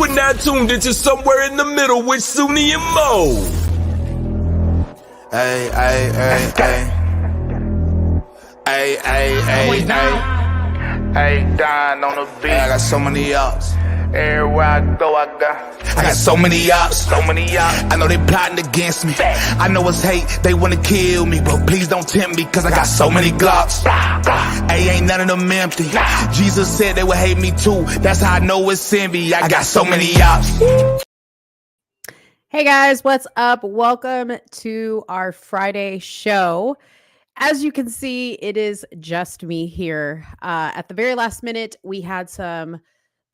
are now tuned into Somewhere in the Middle with Soonie and Mo. Hey, hey, hey, hey. Hey, hey, hey, hey. Hey, Don on the beat. Hey, I got so many ups. Everywhere I go, I got so many ups. so many ups. I know they plotting against me. I know it's hate, they wanna kill me, but please don't tempt me, cause I got so many glocks. Hey, ain't none of them empty. Jesus said they would hate me too. That's how I know it's envy. I got so many ups. Hey guys, what's up? Welcome to our Friday show. As you can see, it is just me here. At the very last minute, we had some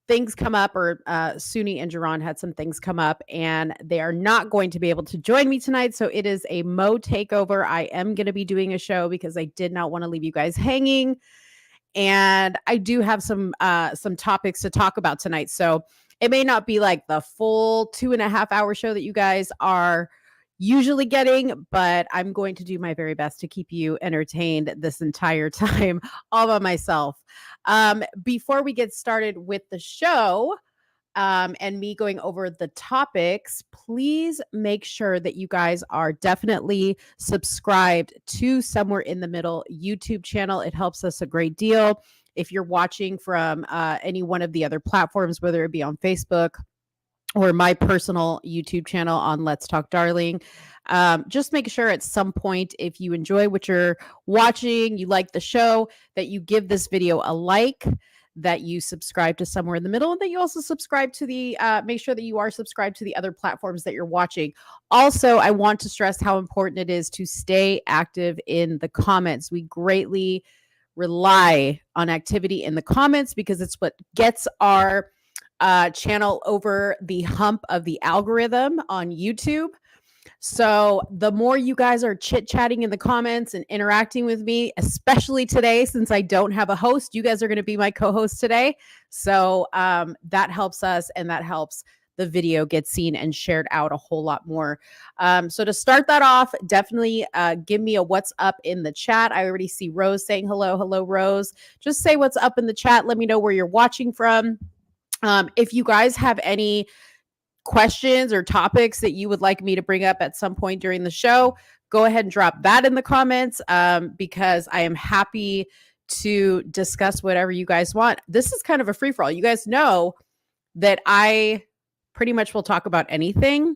things come up, or Soonie and Jerron had some things come up, and they are not going to be able to join me tonight. So it is a Mo takeover. I am going to be doing a show because I did not want to leave you guys hanging, and I do have some topics to talk about tonight. So it may not be like the full 2.5 hour show that you guys are usually getting, but I'm going to do my very best to keep you entertained this entire time all by myself. Before we get started with the show and me going over the topics, please make sure that you guys are definitely subscribed to Somewhere in the Middle YouTube channel. It helps us a great deal. If you're watching from any one of the other platforms, whether it be on Facebook or my personal YouTube channel on Let's Talk Darling, just make sure at some point, if you enjoy what you're watching, you like the show, that you give this video a like, that you subscribe to Somewhere in the Middle, and that you also subscribe to the, make sure that you are subscribed to the other platforms that you're watching. Also, I want to stress how important it is to stay active in the comments. We greatly rely on activity in the comments because it's what gets our channel over the hump of the algorithm on YouTube. So the more you guys are chit-chatting in the comments and interacting with me, especially today, since I don't have a host, you guys are going to be my co-host today. So that helps us, and that helps the video get seen and shared out a whole lot more. So to start that off, definitely give me a what's up in the chat. I already see Rose saying hello. Hello, Rose. Just say what's up in the chat. Let me know where you're watching from. If you guys have any questions or topics that you would like me to bring up at some point during the show, go ahead and drop that in the comments, because I am happy to discuss whatever you guys want. This is kind of a free-for-all. You guys know that I pretty much will talk about anything,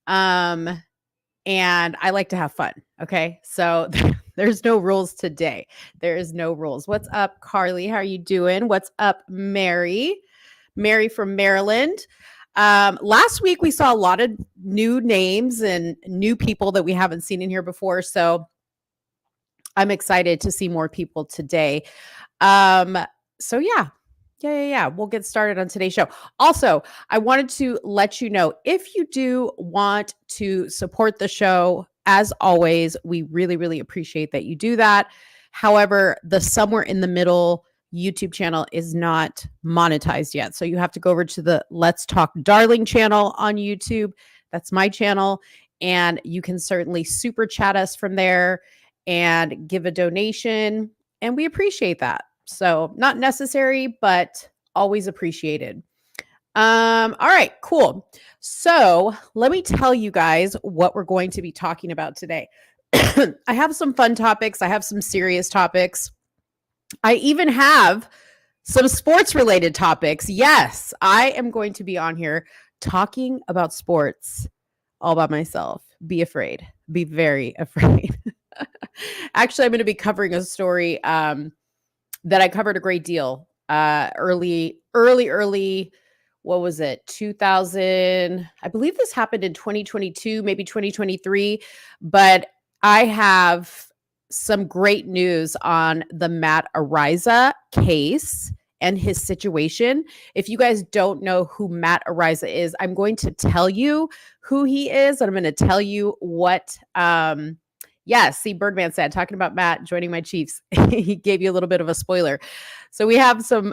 and I like to have fun, okay? So there's no rules today. There is no rules. What's up, Carly? How are you doing? What's up, Mary? Mary from Maryland. Last week, we saw a lot of new names and new people that we haven't seen in here before. So I'm excited to see more people today. So yeah. We'll get started on today's show. Also, I wanted to let you know, if you do want to support the show, as always, we really, really appreciate that you do that. However, the Somewhere in the Middle YouTube channel is not monetized yet. So you have to go over to the Let's Talk Darling channel on YouTube. That's my channel. And you can certainly super chat us from there and give a donation. And we appreciate that. So not necessary, but always appreciated. All right, cool. So let me tell you guys what we're going to be talking about today. I have some fun topics. I have some serious topics. I even have some sports related topics. Yes, I am going to be on here talking about sports all by myself. Be afraid. Be very afraid. Actually, I'm going to be covering a story that I covered a great deal early. What was it? 2000. I believe this happened in 2022, maybe 2023. But I have some great news on the Matt Aroyo case and his situation. If you guys don't know who Matt Aroyo is, I'm going to tell you who he is, and I'm going to tell you what. See, Birdman said, talking about Matt joining my Chiefs. He gave you a little bit of a spoiler. So we have some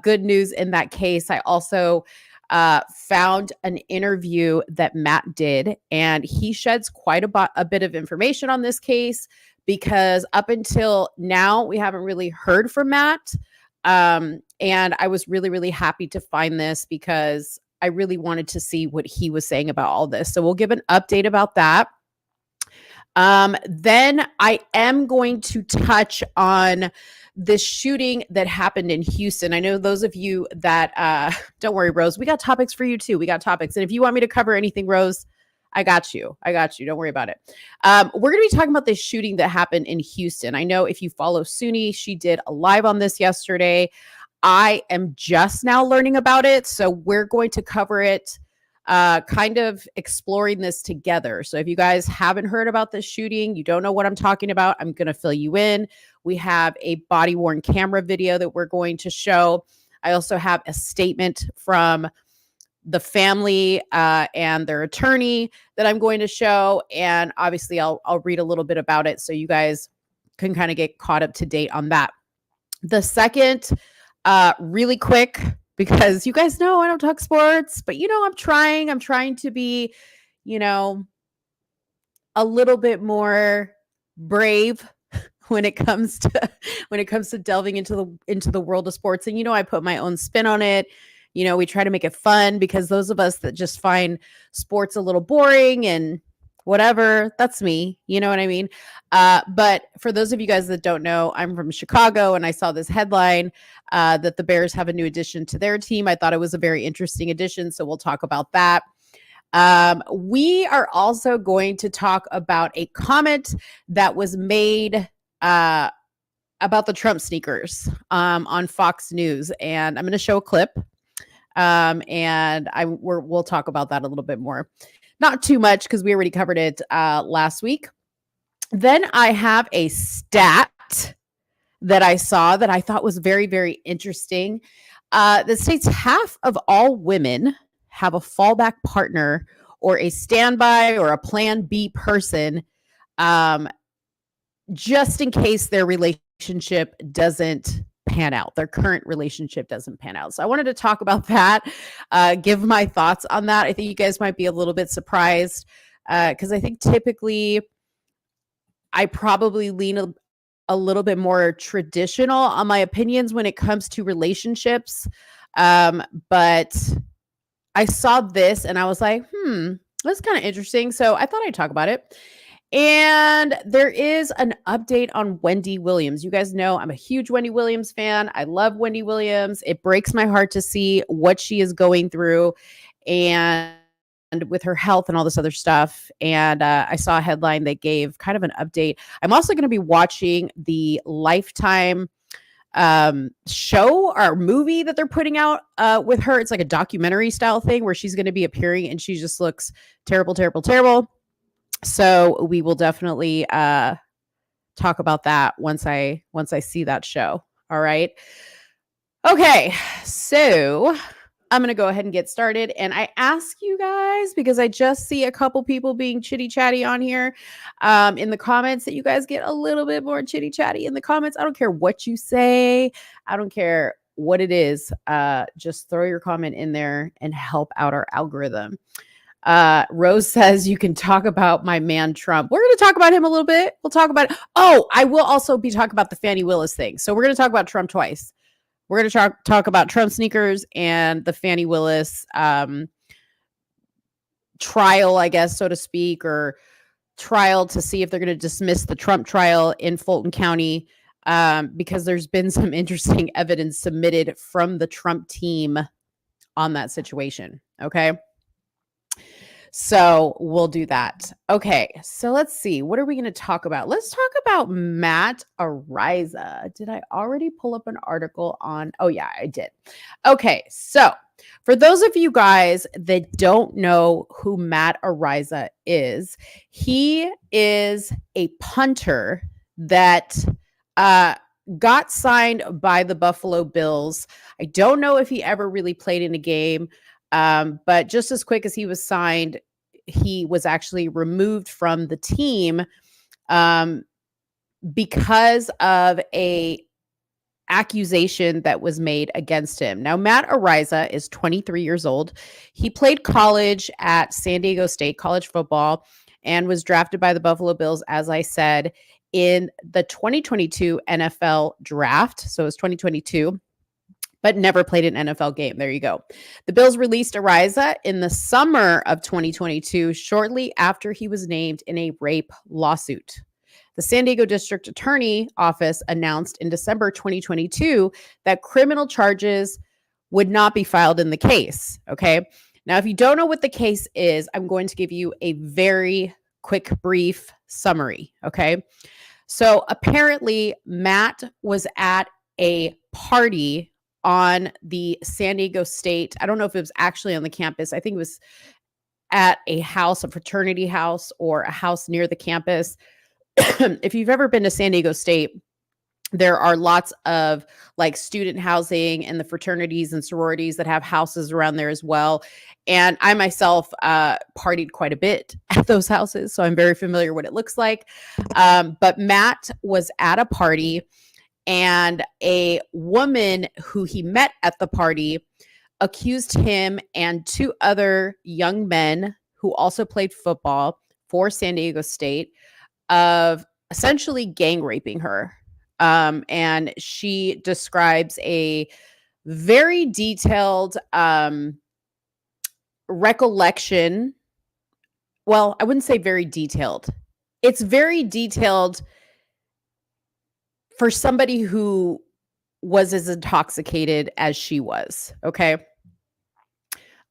good news in that case. I also found an interview that Matt did, and he sheds quite a bit of information on this case, because up until now, we haven't really heard from Matt. And I was really, really happy to find this, because I really wanted to see what he was saying about all this. So we'll give an update about that. Then I am going to touch on this shooting that happened in Houston. I know those of you that, don't worry, Rose, we got topics for you too. We got topics. And if you want me to cover anything, Rose, I got you. Don't worry about it. We're going to be talking about this shooting that happened in Houston. I know if you follow Soonie, she did a live on this yesterday. I am just now learning about it. So we're going to cover it, kind of exploring this together. So if you guys haven't heard about this shooting, you don't know what I'm talking about, I'm going to fill you in. We have a body worn camera video that we're going to show. I also have a statement from the family and their attorney that I'm going to show. And obviously I'll read a little bit about it so you guys can kind of get caught up to date on that. The second, really quick, because you guys know I don't talk sports, but I'm trying to be, a little bit more brave when it comes to delving into the world of sports. And I put my own spin on it. We try to make it fun, because those of us that just find sports a little boring and whatever, that's me. You know what I mean? But for those of you guys that don't know, I'm from Chicago, and I saw this headline that the Bears have a new addition to their team. I thought it was a very interesting addition, so we'll talk about that. We are also going to talk about a comment that was made about the Trump sneakers on Fox News, and I'm going to show a clip. And we'll talk about that a little bit more. Not too much, because we already covered it last week. Then I have a stat that I saw that I thought was very, very interesting. That states half of all women have a fallback partner or a standby or a plan B person, just in case their relationship doesn't pan out. Their current relationship doesn't pan out. So I wanted to talk about that, give my thoughts on that. I think you guys might be a little bit surprised, because I think typically I probably lean a little bit more traditional on my opinions when it comes to relationships. But I saw this and I was like, that's kind of interesting. So I thought I'd talk about it. And there is an update on Wendy Williams. You guys know I'm a huge Wendy Williams fan. I love Wendy Williams. It breaks my heart to see what she is going through and with her health and all this other stuff. And I saw a headline that gave kind of an update. I'm also going to be watching the Lifetime show or movie that they're putting out with her. It's like a documentary style thing where she's going to be appearing, and she just looks terrible, terrible, terrible. So we will definitely talk about that once I see that show. All right. Okay. So I'm going to go ahead and get started. And I ask you guys, because I just see a couple people being chitty chatty on here in the comments, that you guys get a little bit more chitty chatty in the comments. I don't care what you say. I don't care what it is. Just throw your comment in there and help out our algorithm. Rose says you can talk about my man Trump. We're going to talk about him a little bit. We'll talk about it. Oh, I will also be talking about the Fannie Willis thing. So we're going to talk about Trump twice. We're going to talk about Trump sneakers and the Fannie Willis trial, I guess, so to speak, or trial to see if they're going to dismiss the Trump trial in Fulton County, because there's been some interesting evidence submitted from the Trump team on that situation. Okay. So we'll do that. Okay. So let's see. What are we going to talk about? Let's talk about Matt Aroyo. Did I already pull up an article on? Oh, yeah, I did. Okay. So for those of you guys that don't know who Matt Aroyo is, he is a punter that got signed by the Buffalo Bills. I don't know if he ever really played in a game. But just as quick as he was signed, he was actually removed from the team because of a accusation that was made against him. Now, Matt Aroyo is 23 years old. He played college at San Diego State, college football, and was drafted by the Buffalo Bills, as I said, in the 2022 NFL draft. So it was 2022. but never played an NFL game. There you go. The Bills released Ariza in the summer of 2022, shortly after he was named in a rape lawsuit. The San Diego District Attorney Office announced in December 2022 that criminal charges would not be filed in the case. Okay. Now, if you don't know what the case is, I'm going to give you a very quick, brief summary. Okay. So apparently, Matt was at a party on the San Diego State. I don't know if it was actually on the campus. I think it was at a house, a fraternity house, or a house near the campus. If you've ever been to San Diego State, there are lots of like student housing and the fraternities and sororities that have houses around there as well. And I myself partied quite a bit at those houses, so I'm very familiar what it looks like. But Matt was at a party, and a woman who he met at the party accused him and two other young men who also played football for San Diego State of essentially gang raping her. And she describes a very detailed recollection. Well, I wouldn't say very detailed. It's very detailed for somebody who was as intoxicated as she was. Okay.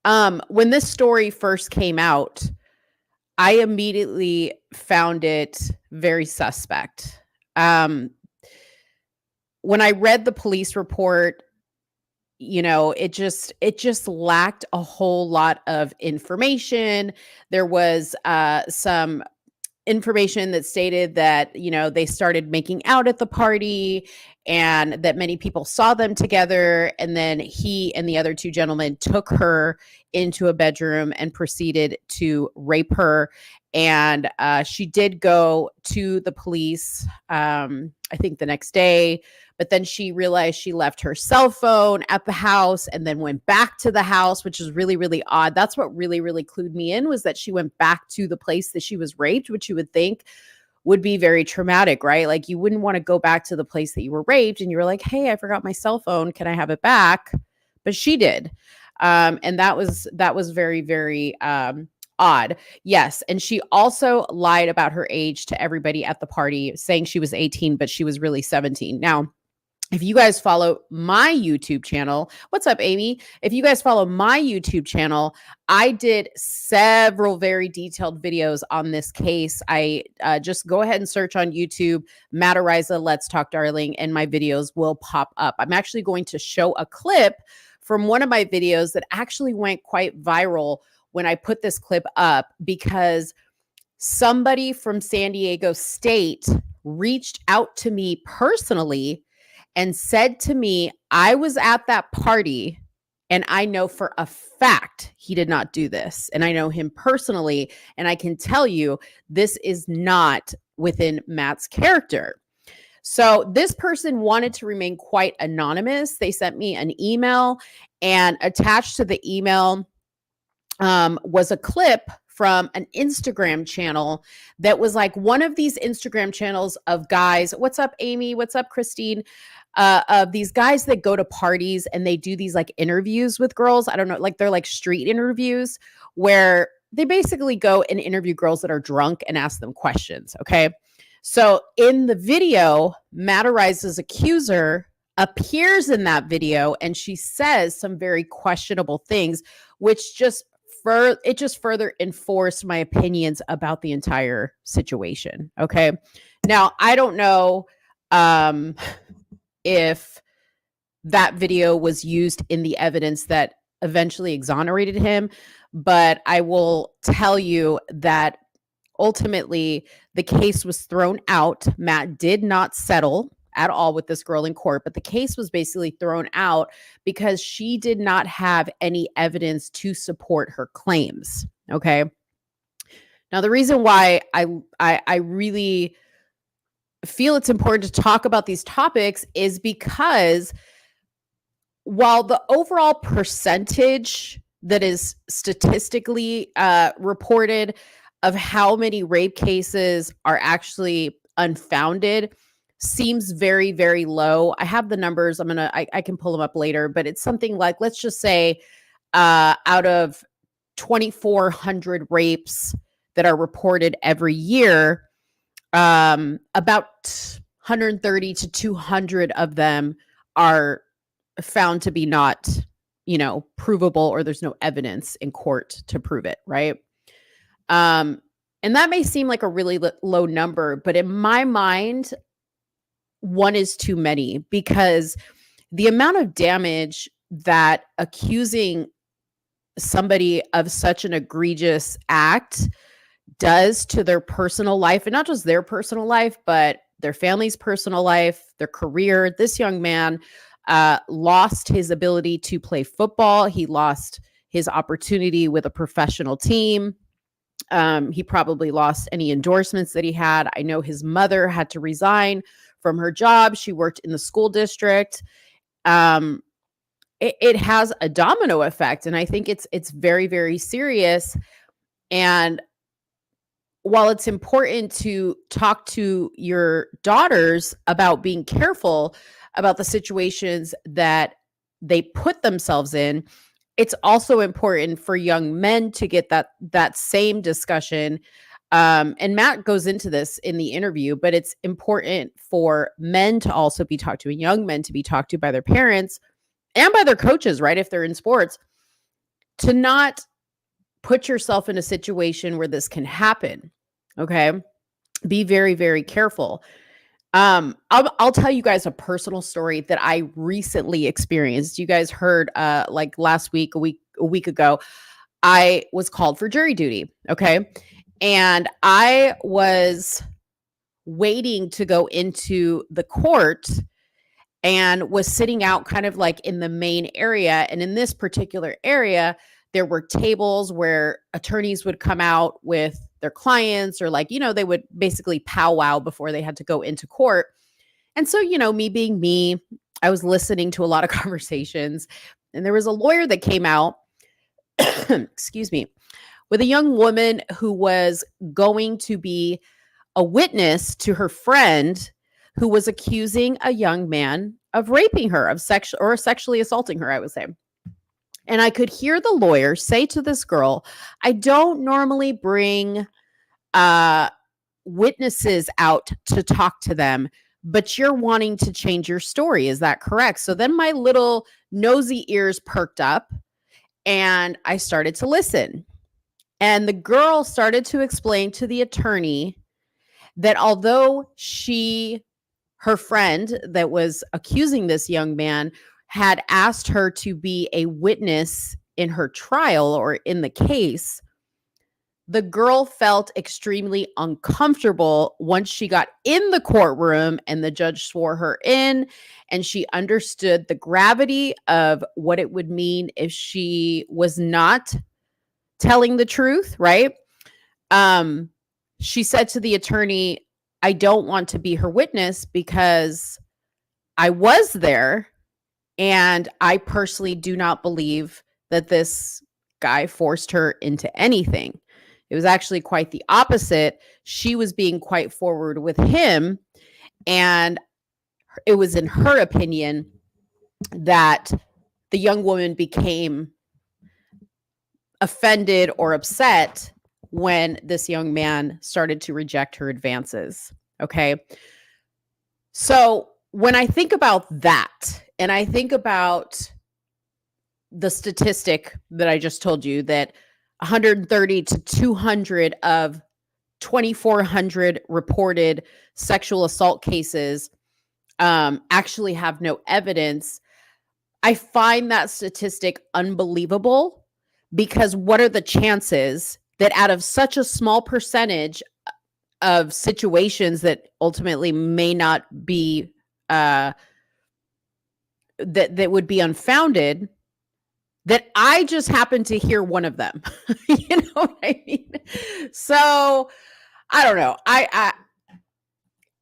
When this story first came out, I immediately found it very suspect. When I read the police report, it just lacked a whole lot of information. There was some information that stated that, they started making out at the party and that many people saw them together. And then he and the other two gentlemen took her into a bedroom and proceeded to rape her. And she did go to the police, I think the next day, but then she realized she left her cell phone at the house and then went back to the house, which is really, really odd. That's what really, really clued me in, was that she went back to the place that she was raped, which you would think would be very traumatic, right? Like, you wouldn't want to go back to the place that you were raped and you were like, hey, I forgot my cell phone. Can I have it back? But she did. And that was very, very odd. Yes. And she also lied about her age to everybody at the party, saying she was 18, but she was really 17. Now, if you guys follow my YouTube channel, what's up, Amy? If you guys follow my YouTube channel, I did several very detailed videos on this case. I just go ahead and search on YouTube, Matt Aroyo, Let's Talk Darling, and my videos will pop up. I'm actually going to show a clip from one of my videos that actually went quite viral when I put this clip up, because somebody from San Diego State reached out to me personally and said to me, I was at that party and I know for a fact he did not do this. And I know him personally. And I can tell you, this is not within Matt's character. So this person wanted to remain quite anonymous. They sent me an email, and attached to the email was a clip from an Instagram channel that was like one of these Instagram channels of guys. What's up, Amy? What's up, Christine? Of these guys that go to parties and they do these like interviews with girls. I don't know, like they're like street interviews where they basically go and interview girls that are drunk and ask them questions. Okay. So in the video, Matt Aroyo's accuser appears in that video, and she says some very questionable things, which just further enforced my opinions about the entire situation. Okay. Now, I don't know if that video was used in the evidence that eventually exonerated him, but I will tell you that ultimately the case was thrown out. Matt did not settle at all with this girl in court, but the case was basically thrown out because she did not have any evidence to support her claims. Okay. Now, the reason why I really feel it's important to talk about these topics is because while the overall percentage that is statistically reported of how many rape cases are actually unfounded seems very, very low. I have the numbers. I can pull them up later, but it's something like, let's just say, out of 2,400 rapes that are reported every year, about 130 to 200 of them are found to be not, provable, or there's no evidence in court to prove it, right? And that may seem like a really low number, but in my mind, one is too many, because the amount of damage that accusing somebody of such an egregious act does to their personal life, and not just their personal life, but their family's personal life, their career. This young man lost his ability to play football. He lost his opportunity with a professional team. He probably lost any endorsements that he had. I know his mother had to resign from her job. She worked in the school district. It has a domino effect, and I think it's very, very serious. And while it's important to talk to your daughters about being careful about the situations that they put themselves in, it's also important for young men to get that same discussion. And Matt goes into this in the interview, but it's important for men to also be talked to, and young men to be talked to by their parents and by their coaches, right? If they're in sports, to not put yourself in a situation where this can happen. Okay. Be very, very careful. I'll tell you guys a personal story that I recently experienced. You guys heard, like last week, a week ago, I was called for jury duty. Okay. And I was waiting to go into the court and was sitting out kind of like in the main area. And in this particular area, there were tables where attorneys would come out with their clients, or like, they would basically powwow before they had to go into court. And so, me being me, I was listening to a lot of conversations, and there was a lawyer that came out, excuse me, with a young woman who was going to be a witness to her friend who was accusing a young man of raping her, of sexually assaulting her, I would say. And I could hear the lawyer say to this girl, I don't normally bring witnesses out to talk to them, but you're wanting to change your story. Is that correct? So then my little nosy ears perked up, and I started to listen. And the girl started to explain to the attorney that although her friend that was accusing this young man had asked her to be a witness in her trial or in the case, the girl felt extremely uncomfortable once she got in the courtroom and the judge swore her in, and she understood the gravity of what it would mean if she was not telling the truth, right? She said to the attorney, I don't want to be her witness because I was there, and I personally do not believe that this guy forced her into anything. It was actually quite the opposite. She was being quite forward with him, and it was in her opinion that the young woman became offended or upset when this young man started to reject her advances. Okay. So when I think about that, and I think about the statistic that I just told you, that 130 to 200 of 2,400 reported sexual assault cases actually have no evidence, I find that statistic unbelievable, because what are the chances that out of such a small percentage of situations that ultimately may not be that would be unfounded, that I just happen to hear one of them? You know what I mean? So I don't know.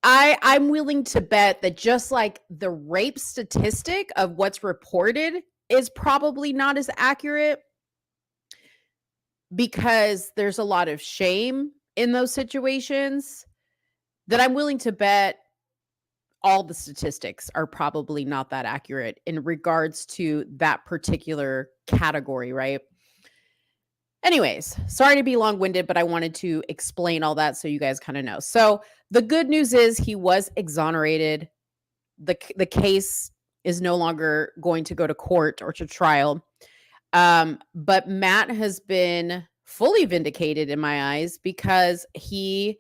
I'm willing to bet that just like the rape statistic of what's reported is probably not as accurate, because there's a lot of shame in those situations, that I'm willing to bet all the statistics are probably not that accurate in regards to that particular category, right? Anyways, sorry to be long-winded, but I wanted to explain all that so you guys kind of know. So the good news is he was exonerated. The case is no longer going to go to court or to trial. But Matt has been fully vindicated in my eyes because he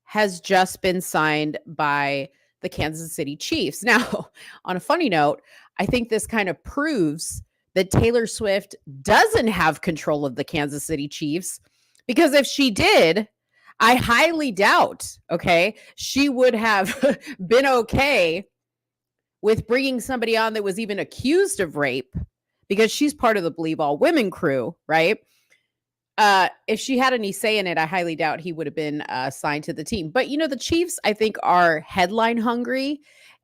has just been signed by the Kansas City Chiefs. Now, on a funny note, I think this kind of proves that Taylor Swift doesn't have control of the Kansas City Chiefs, because if she did, I highly doubt, okay, she would have been okay with bringing somebody on that was even accused of rape, because she's part of the Believe All Women crew, right? If she had any say in it, I highly doubt he would have been signed to the team. But, the Chiefs, I think, are headline hungry.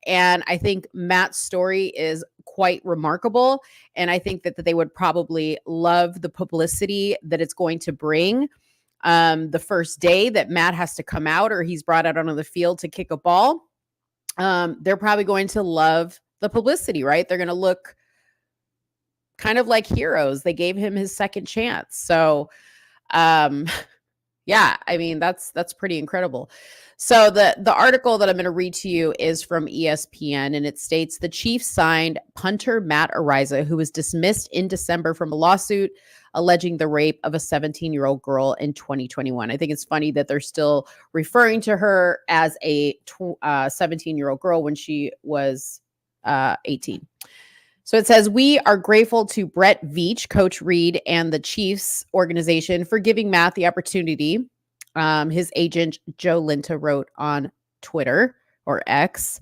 And I think Matt's story is quite remarkable. And I think that they would probably love the publicity that it's going to bring the first day that Matt has to come out, or he's brought out onto the field to kick a ball. They're probably going to love the publicity, right? They're going to look kind of like heroes. They gave him his second chance. So, yeah, I mean, that's pretty incredible. So the article that I'm going to read to you is from ESPN, and it states the Chiefs signed punter Matt Aroyo, who was dismissed in December from a lawsuit alleging the rape of a 17-year-old girl in 2021. I think it's funny that they're still referring to her as a 17-year-old girl when she was 18. So it says, we are grateful to Brett Veach, Coach Reed, and the Chiefs organization for giving Matt the opportunity. His agent, Joe Linta, wrote on Twitter, or X.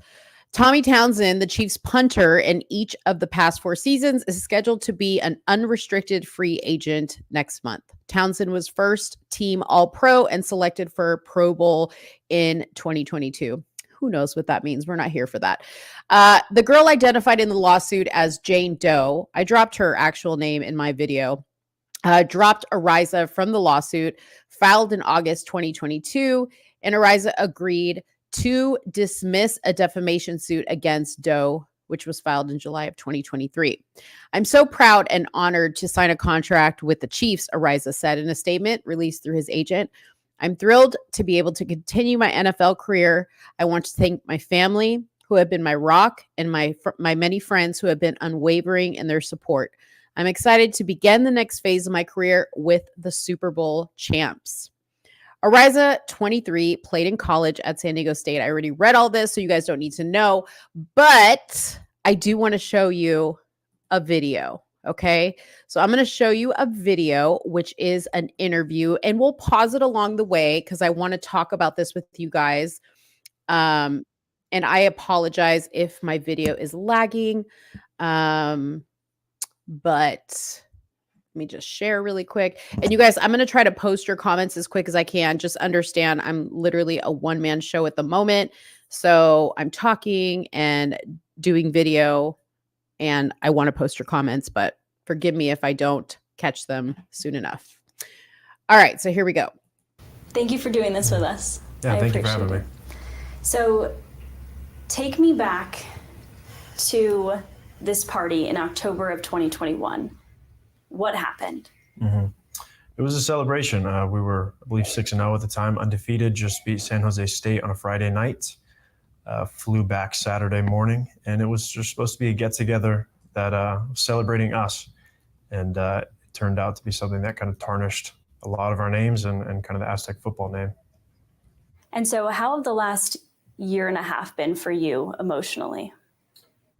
Tommy Townsend, the Chiefs punter in each of the past 4 seasons, is scheduled to be an unrestricted free agent next month. Townsend was first team All-Pro and selected for Pro Bowl in 2022. Who knows what that means? We're not here for that. The girl identified in the lawsuit as Jane Doe, I dropped her actual name in my video, dropped Aroyo from the lawsuit, filed in August 2022, and Aroyo agreed to dismiss a defamation suit against Doe, which was filed in July of 2023. I'm so proud and honored to sign a contract with the Chiefs, Aroyo said in a statement released through his agent. I'm thrilled to be able to continue my NFL career. I want to thank my family, who have been my rock, and my many friends who have been unwavering in their support. I'm excited to begin the next phase of my career with the Super Bowl champs. Aroyo, 23, played in college at San Diego State. I already read all this, so you guys don't need to know, but I do want to show you a video. Okay, so I'm going to show you a video, which is an interview, and we'll pause it along the way because I want to talk about this with you guys. And I apologize if my video is lagging, but let me just share really quick. And you guys, I'm going to try to post your comments as quick as I can. Just understand I'm literally a one-man show at the moment. So I'm talking and doing video, and I want to post your comments, but forgive me if I don't catch them soon enough. All right, so here we go. Thank you for doing this with us. Yeah, thank you for having me. So take me back to this party in October of 2021. What happened? Mm-hmm. It was a celebration. We were, I believe, 6-0 at the time, undefeated, just beat San Jose State on a Friday night. Flew back Saturday morning, and it was just supposed to be a get-together that was celebrating us. And it turned out to be something that kind of tarnished a lot of our names and kind of the Aztec football name. And so how have the last year and a half been for you emotionally?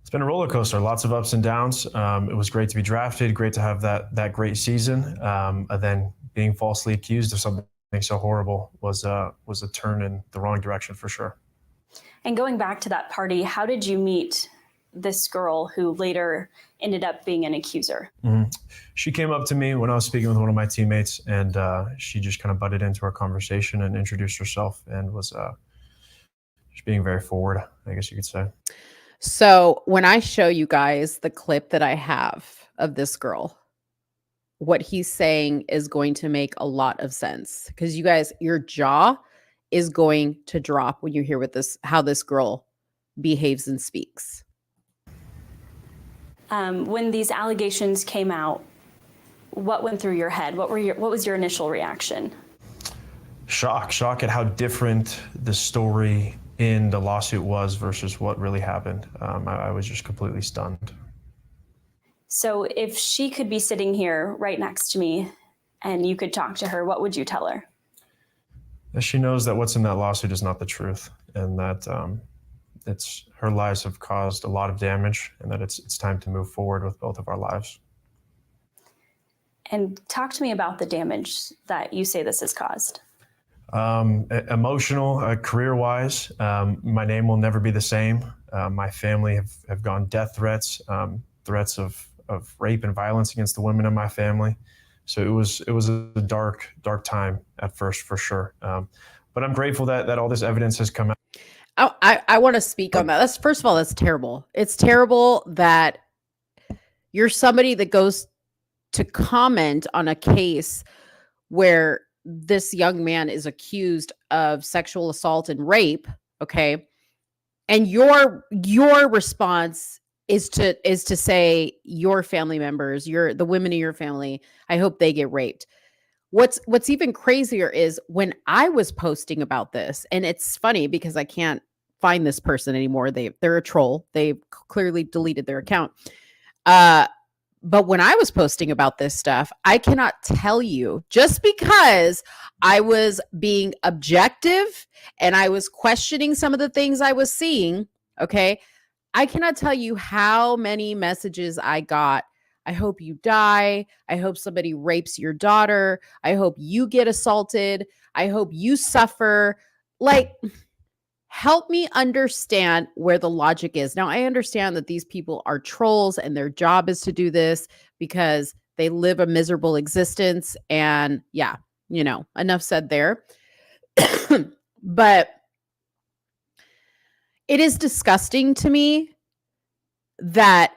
It's been a roller coaster, lots of ups and downs. It was great to be drafted, great to have that great season. And then being falsely accused of something so horrible was a turn in the wrong direction for sure. And going back to that party, how did you meet this girl who later ended up being an accuser? Mm-hmm. She came up to me when I was speaking with one of my teammates, and she just kind of butted into our conversation and introduced herself and was just being very forward, I guess you could say. So when I show you guys the clip that I have of this girl, what he's saying is going to make a lot of sense, because you guys, your jaw is going to drop when you hear how this girl behaves and speaks. When these allegations came out, what went through your head? What was your initial reaction? Shock at how different the story in the lawsuit was versus what really happened. I was just completely stunned. So if she could be sitting here right next to me and you could talk to her, what would you tell her? She knows that what's in that lawsuit is not the truth, and that her lives have caused a lot of damage, and that it's time to move forward with both of our lives. And talk to me about the damage that you say this has caused. Emotional, career-wise, my name will never be the same. My family have gone death threats, threats of rape and violence against the women in my family. So it was a dark time at first, for sure. But I'm grateful that all this evidence has come out. I want to speak on that. First of all, that's terrible. It's terrible that you're somebody that goes to comment on a case where this young man is accused of sexual assault and rape, okay? And your response is to say your family members, the women in your family, I hope they get raped. What's even crazier is when I was posting about this, and it's funny because I can't find this person anymore. They're a troll. They've clearly deleted their account. But when I was posting about this stuff, I cannot tell you, just because I was being objective and I was questioning some of the things I was seeing, okay, I cannot tell you how many messages I got. I hope you die. I hope somebody rapes your daughter. I hope you get assaulted. I hope you suffer. Like, help me understand where the logic is. Now, I understand that these people are trolls and their job is to do this because they live a miserable existence. And yeah, enough said there. But it is disgusting to me that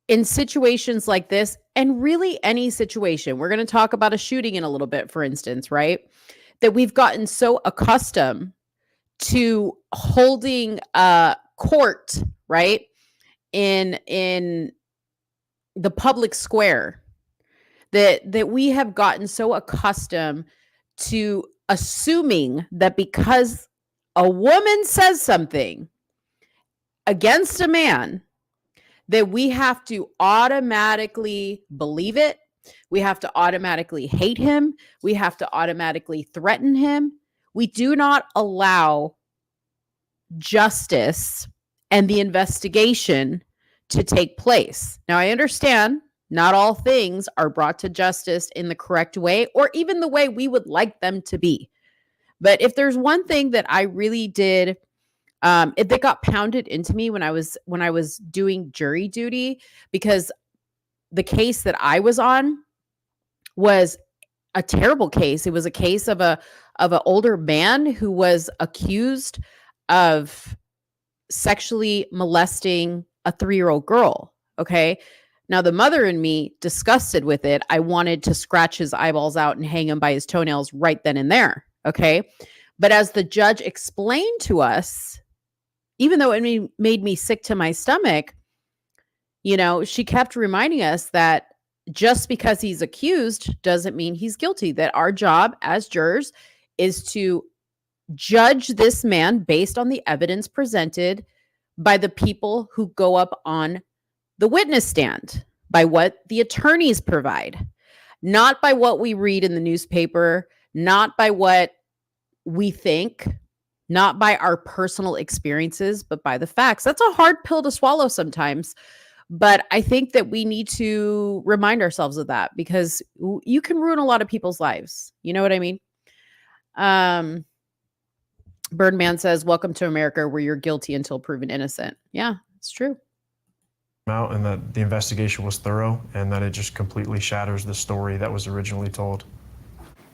in situations like this, and really any situation, we're going to talk about a shooting in a little bit, for instance, right? That we've gotten so accustomed to holding court, right, in the public square, that we have gotten so accustomed to assuming that because a woman says something against a man, that we have to automatically believe it. We have to automatically hate him. We have to automatically threaten him. We do not allow justice and the investigation to take place. Now, I understand not all things are brought to justice in the correct way or even the way we would like them to be. But if there's one thing that I really did, that got pounded into me when I was doing jury duty, because the case that I was on was a terrible case. It was a case of an older man who was accused of sexually molesting a 3-year-old girl. Okay. Now, the mother in me, disgusted with it, I wanted to scratch his eyeballs out and hang him by his toenails right then and there. Okay. But as the judge explained to us, even though it made me sick to my stomach, she kept reminding us that just because he's accused doesn't mean he's guilty, that our job as jurors is to judge this man based on the evidence presented by the people who go up on the witness stand, by what the attorneys provide, not by what we read in the newspaper, not by what we think, not by our personal experiences, but by the facts. That's a hard pill to swallow sometimes. But I think that we need to remind ourselves of that, because you can ruin a lot of people's lives. You know what I mean? Birdman says, welcome to America, where you're guilty until proven innocent. Yeah, it's true. Out, and that the investigation was thorough, and that it just completely shatters the story that was originally told.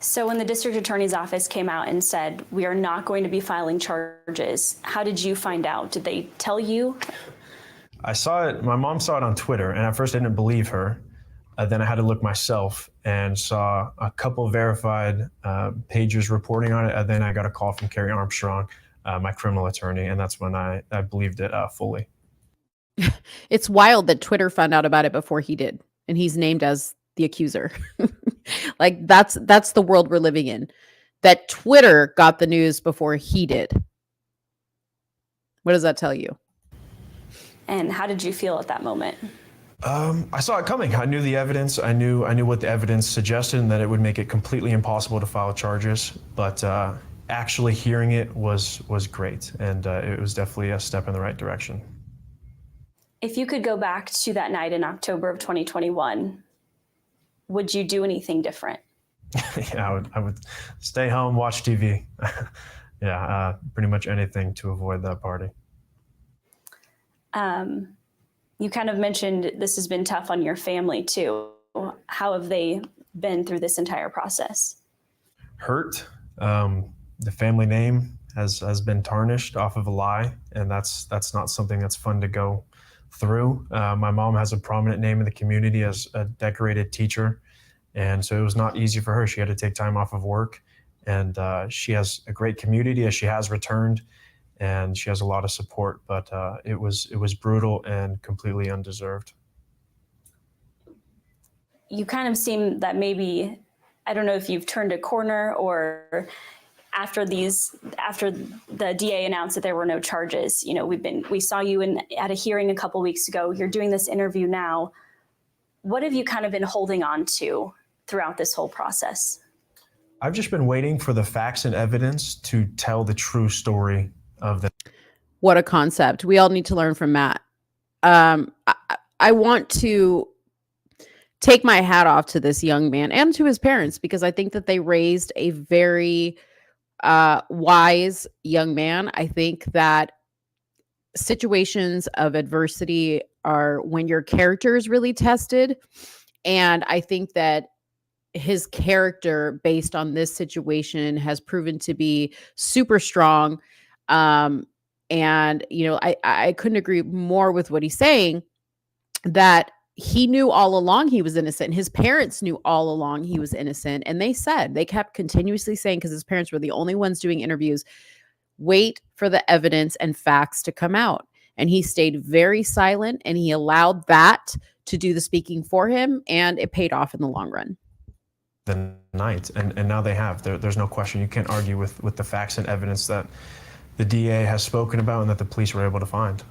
So when the district attorney's office came out and said, we are not going to be filing charges, how did you find out? Did they tell you? I saw it, my mom saw it on Twitter, and at first I didn't believe her. Then I had to look myself and saw a couple verified pages reporting on it, and then I got a call from Carrie Armstrong my criminal attorney, and that's when I believed it fully. It's wild that Twitter found out about it before he did, and he's named as the accuser. Like that's the world we're living in. That Twitter got the news before he did. What does that tell you? And how did you feel at that moment? I saw it coming. I knew the evidence. I knew what the evidence suggested, and that it would make it completely impossible to file charges. But actually hearing it was great, and it was definitely a step in the right direction. If you could go back to that night in October of 2021, would you do anything different? Yeah, I would stay home, watch TV. Yeah, pretty much anything to avoid that party. You kind of mentioned this has been tough on your family too. How have they been through this entire process? Hurt. The family name has been tarnished off of a lie, and that's not something that's fun to go through. My mom has a prominent name in the community as a decorated teacher, and so it was not easy for her. She had to take time off of work, and she has a great community as she has returned, and she has a lot of support, but it was brutal and completely undeserved. You kind of seem that maybe, I don't know if you've turned a corner, or after the DA announced that there were no charges, you know, we saw you at a hearing a couple weeks ago. You're doing this interview now. What have you kind of been holding on to throughout this whole process? I've just been waiting for the facts and evidence to tell the true story of the. What a concept. We all need to learn from Matt. I want to take my hat off to this young man and to his parents, because I think that they raised a very wise young man. I think that situations of adversity are when your character is really tested. And I think that his character, based on this situation, has proven to be super strong. And, you know, I couldn't agree more with what he's saying, that he knew all along he was innocent. His parents knew all along he was innocent. And they kept continuously saying, because his parents were the only ones doing interviews, wait for the evidence and facts to come out. And he stayed very silent, and he allowed that to do the speaking for him. And it paid off in the long run. The night, and now they have. There's no question. You can't argue with the facts and evidence that the DA has spoken about and that the police were able to find.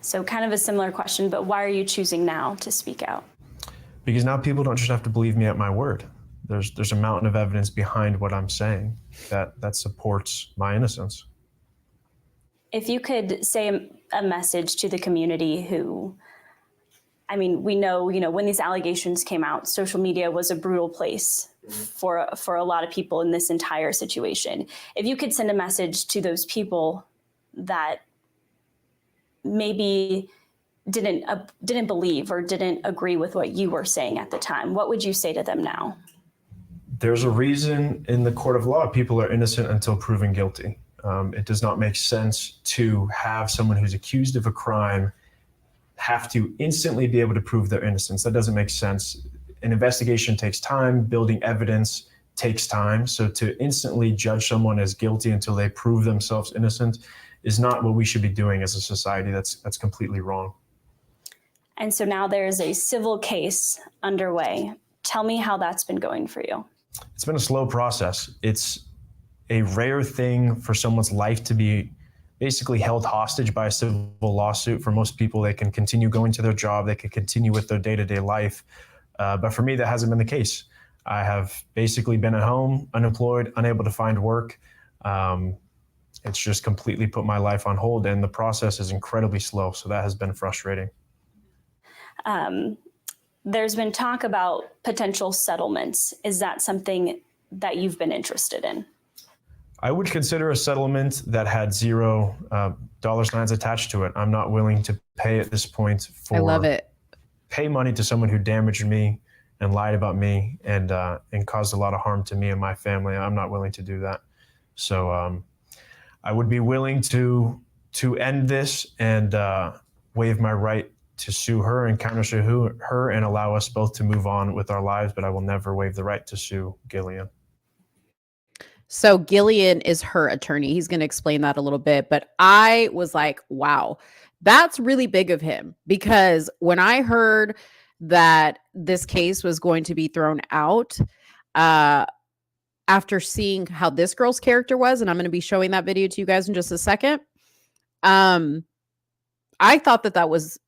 So kind of a similar question, but why are you choosing now to speak out? Because now people don't just have to believe me at my word. There's a mountain of evidence behind what I'm saying that supports my innocence. If you could say a message to the community who, I mean, we know, you know, when these allegations came out, social media was a brutal place for a lot of people in this entire situation. If you could send a message to those people that maybe didn't believe or didn't agree with what you were saying at the time, what would you say to them now? There's a reason in the court of law people are innocent until proven guilty. It does not make sense to have someone who's accused of a crime have to instantly be able to prove their innocence. That doesn't make sense. An investigation takes time. Building evidence takes time. So to instantly judge someone as guilty until they prove themselves innocent is not what we should be doing as a society. That's completely wrong. And so now there's a civil case underway. Tell me how that's been going for you. It's been a slow process. It's a rare thing for someone's life to be basically held hostage by a civil lawsuit. For most people, they can continue going to their job, they can continue with their day-to-day life. But for me, that hasn't been the case. I have basically been at home, unemployed, unable to find work. It's just completely put my life on hold, and the process is incredibly slow. So that has been frustrating. There's been talk about potential settlements. Is that something that you've been interested in? I would consider a settlement that had $0 signs attached to it. I'm not willing to pay at this point for. I love it. Pay money to someone who damaged me and lied about me and caused a lot of harm to me and my family. I'm not willing to do that. So I would be willing to end this and waive my right to sue her and counter-sue her and allow us both to move on with our lives. But I will never waive the right to sue Gillian. So Gillian is her attorney. He's going to explain that a little bit. But I was like, wow, that's really big of him. Because when I heard that this case was going to be thrown out, after seeing how this girl's character was, and I'm going to be showing that video to you guys in just a second, I thought that was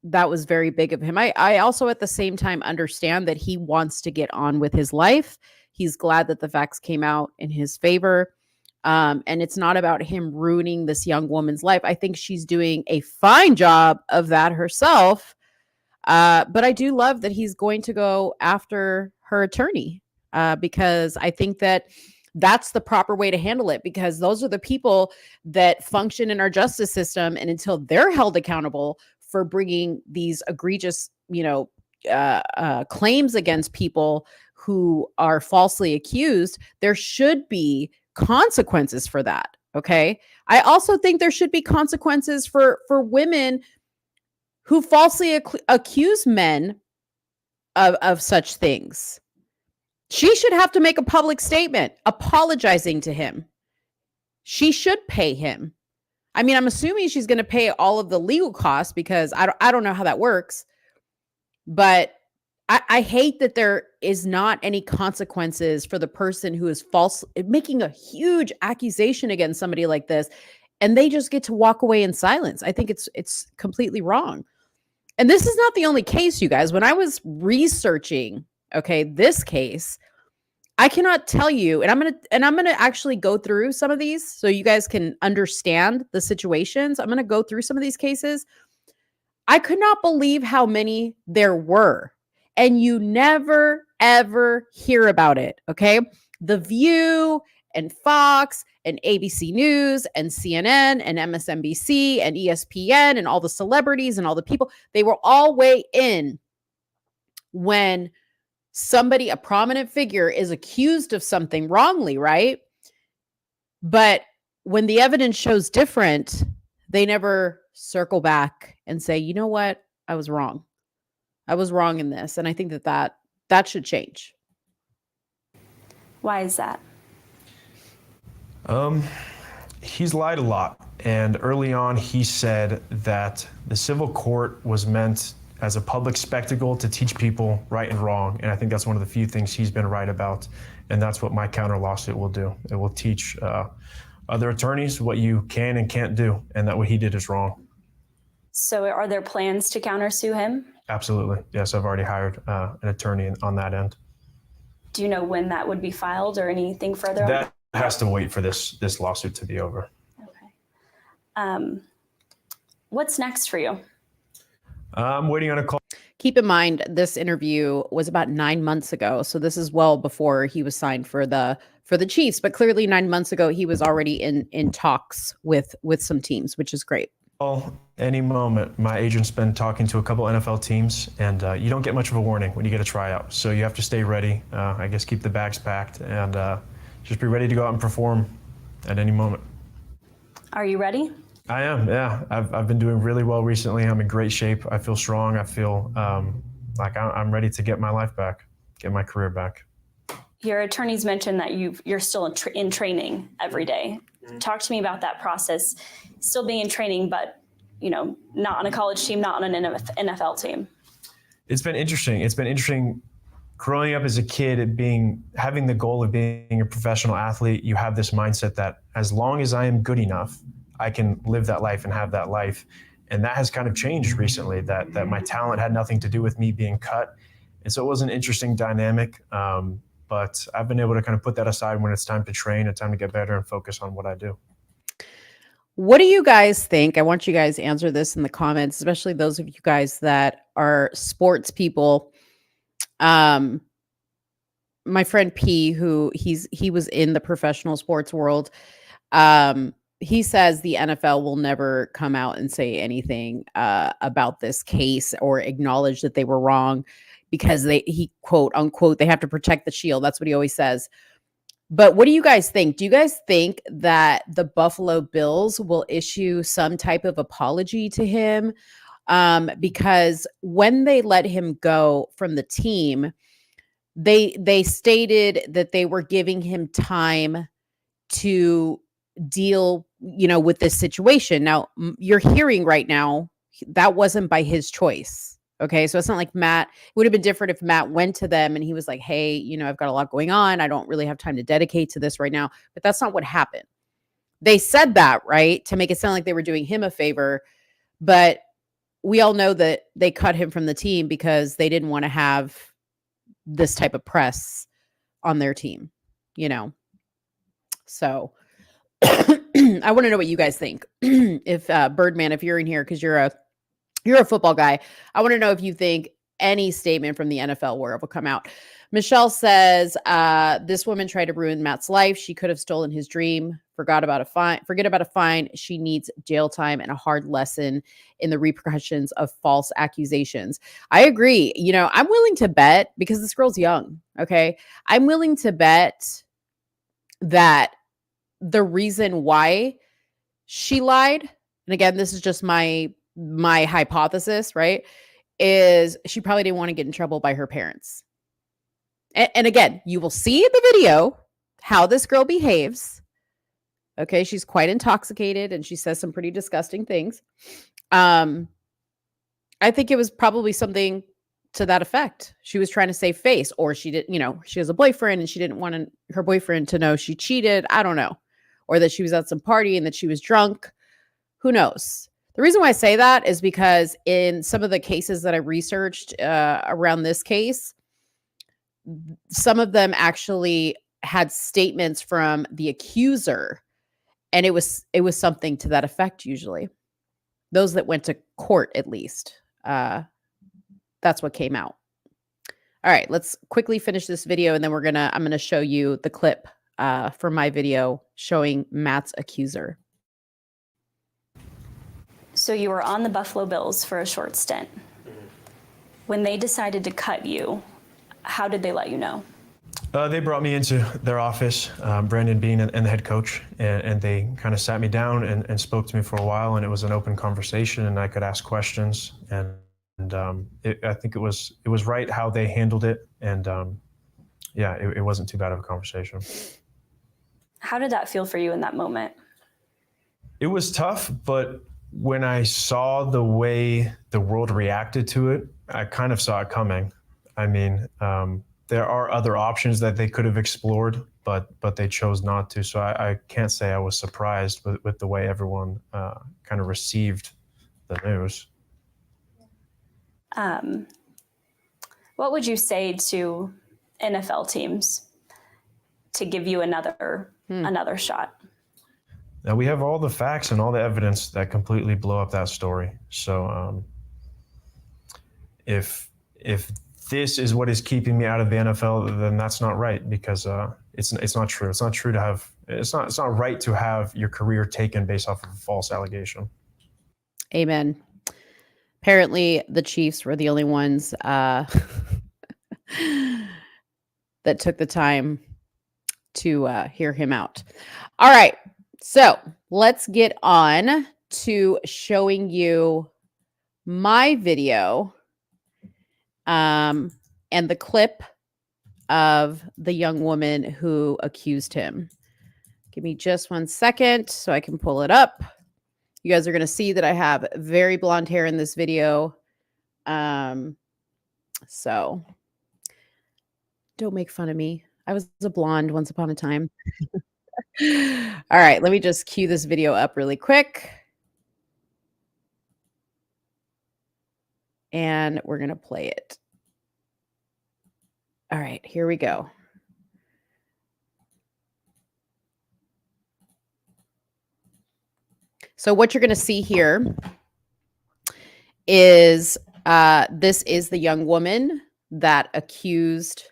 very big of him. I also at the same time understand that he wants to get on with his life. He's glad that the facts came out in his favor. And it's not about him ruining this young woman's life. I think she's doing a fine job of that herself. But I do love that he's going to go after her attorney, because I think that that's the proper way to handle it, because those are the people that function in our justice system. And until they're held accountable for bringing these egregious, claims against people who are falsely accused, there should be consequences for that. Okay. I also think there should be consequences for women who falsely accuse men of such things. She should have to make a public statement apologizing to him. She should pay him. I mean, I'm assuming she's going to pay all of the legal costs, because I don't know how that works. But I hate that there is not any consequences for the person who is making a huge accusation against somebody like this, and they just get to walk away in silence. I think it's completely wrong. And this is not the only case, you guys. When I was researching, this case, I cannot tell you, and I'm gonna actually go through some of these so you guys can understand the situations. I'm gonna go through some of these cases. I could not believe how many there were, and you never ever hear about it. Okay, The View and Fox and ABC News and CNN and MSNBC and ESPN and all the celebrities and all the people, they were all weigh in when somebody, a prominent figure, is accused of something wrongly, right? But when the evidence shows different, they never circle back and say, you know what? I was wrong. I was wrong in this. And I think that should change. Why is that? He's lied a lot. And early on, he said that the civil court was meant as a public spectacle to teach people right and wrong. And I think that's one of the few things he's been right about. And that's what my counter lawsuit will do. It will teach other attorneys what you can and can't do, and that what he did is wrong. So are there plans to countersue him? Absolutely. Yes, I've already hired an attorney on that end. Do you know when that would be filed or anything further? That has to wait for this lawsuit to be over. Okay. What's next for you? I'm waiting on a call. Keep in mind, this interview was about 9 months ago. So this is well before he was signed for the Chiefs. But clearly 9 months ago, he was already in talks with some teams, which is great. Any moment. My agent's been talking to a couple NFL teams, and you don't get much of a warning when you get a tryout. So you have to stay ready. I guess keep the bags packed and just be ready to go out and perform at any moment. Are you ready? I am, yeah. I've been doing really well recently. I'm in great shape. I feel strong. I feel like I'm ready to get my life back, get my career back. Your attorneys mentioned that you're still in training every day. Talk to me about that process, still being in training, but not on a college team, not on an NFL team. It's been interesting. It's been interesting growing up as a kid, having the goal of being a professional athlete. You have this mindset that as long as I am good enough, I can live that life and have that life. And that has kind of changed recently, that my talent had nothing to do with me being cut. And so it was an interesting dynamic. But I've been able to kind of put that aside when it's time to train and time to get better and focus on what I do. What do you guys think? I want you guys to answer this in the comments, especially those of you guys that are sports people. My friend P, who he was in the professional sports world, he says the NFL will never come out and say anything about this case or acknowledge that they were wrong, because he quote unquote, they have to protect the shield. That's what he always says. But what do you guys think? Do you guys think that the Buffalo Bills will issue some type of apology to him? Because when they let him go from the team, they stated that they were giving him time to deal, with this situation. Now, you're hearing right now, that wasn't by his choice. Okay. So it's not like Matt, it would have been different if Matt went to them and he was like, hey, I've got a lot going on. I don't really have time to dedicate to this right now. But that's not what happened. They said that, right, to make it sound like they were doing him a favor. But we all know that they cut him from the team because they didn't want to have this type of press on their team, So I want to know what you guys think. If Birdman, if you're in here, because you're a football guy, I want to know if you think any statement from the NFL world will come out. Michelle says, this woman tried to ruin Matt's life. She could have stolen his dream. Forget about a fine. She needs jail time and a hard lesson in the repercussions of false accusations. I agree. I'm willing to bet, because this girl's young. Okay. I'm willing to bet that the reason why she lied, and again, this is just my hypothesis, right, is she probably didn't want to get in trouble by her parents. And again, you will see in the video how this girl behaves. Okay, she's quite intoxicated and she says some pretty disgusting things. I think it was probably something to that effect. She was trying to save face, or she didn't, she has a boyfriend and she didn't want her boyfriend to know she cheated. I don't know. Or that she was at some party and that she was drunk. Who knows? The reason why I say that is because in some of the cases that I researched around this case, some of them actually had statements from the accuser, and it was something to that effect. Usually, those that went to court, at least, that's what came out. All right, let's quickly finish this video, and then I'm gonna show you the clip from my video showing Matt's accuser. So you were on the Buffalo Bills for a short stint. When they decided to cut you, how did they let you know? They brought me into their office, Brandon Bean and the head coach, and they kind of sat me down and spoke to me for a while, and it was an open conversation, and I could ask questions, and I think it was right how they handled it, and it wasn't too bad of a conversation. How did that feel for you in that moment? It was tough, but when I saw the way the world reacted to it, I kind of saw it coming. I mean, there are other options that they could have explored, but they chose not to. So I can't say I was surprised with the way everyone kind of received the news. What would you say to NFL teams to give you another shot? Now, we have all the facts and all the evidence that completely blow up that story. So if this is what is keeping me out of the NFL, then that's not right, because it's not true. It's not true to have. It's not right to have your career taken based off of a false allegation. Amen. Apparently, the Chiefs were the only ones that took the time to hear him out. All right. So let's get on to showing you my video and the clip of the young woman who accused him. Give me just 1 second so I can pull it up. You guys are going to see that I have very blonde hair in this video. So don't make fun of me. I was a blonde once upon a time. All right, let me just cue this video up really quick. And we're going to play it. All right, here we go. So what you're going to see here is this is the young woman that accused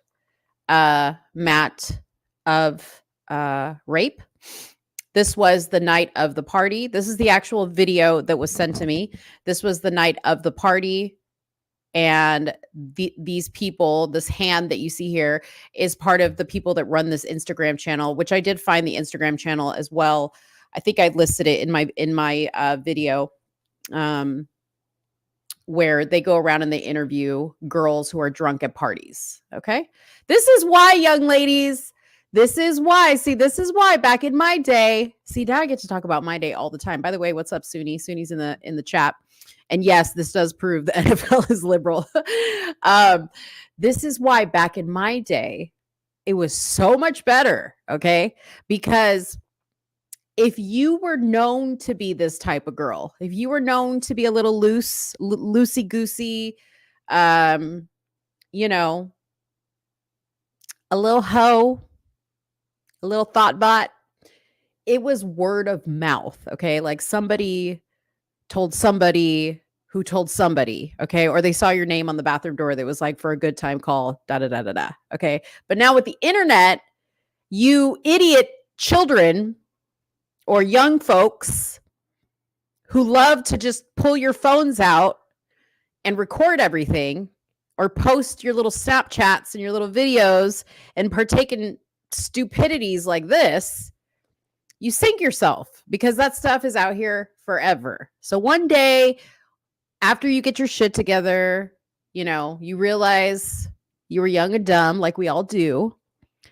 Matt of rape. This was the night of the party. This is the actual video that was sent to me. This was the night of the party. And these people, this hand that you see here, is part of the people that run this Instagram channel, which I did find the Instagram channel as well. I think I listed it in my video, where they go around and they interview girls who are drunk at parties. Okay. This is why, young ladies, This is why. See, this is why back in my day. See, now I get to talk about my day all the time. By the way, what's up, Soonie? Soonie's in the chat. And yes, this does prove the NFL is liberal. This is why back in my day, it was so much better. Okay, because if you were known to be this type of girl, if you were known to be a little loosey goosey, you know, a little hoe, a little thought bot, it was word of mouth. Okay. Like somebody told somebody who told somebody. Okay. Or they saw your name on the bathroom door that was like, for a good time call, da da da da da. Okay. But now with the internet, you idiot children or young folks who love to just pull your phones out and record everything or post your little Snapchats and your little videos and partake in stupidities like this, you sink yourself because that stuff is out here forever. So one day after you get your shit together, you know, you realize you were young and dumb like we all do.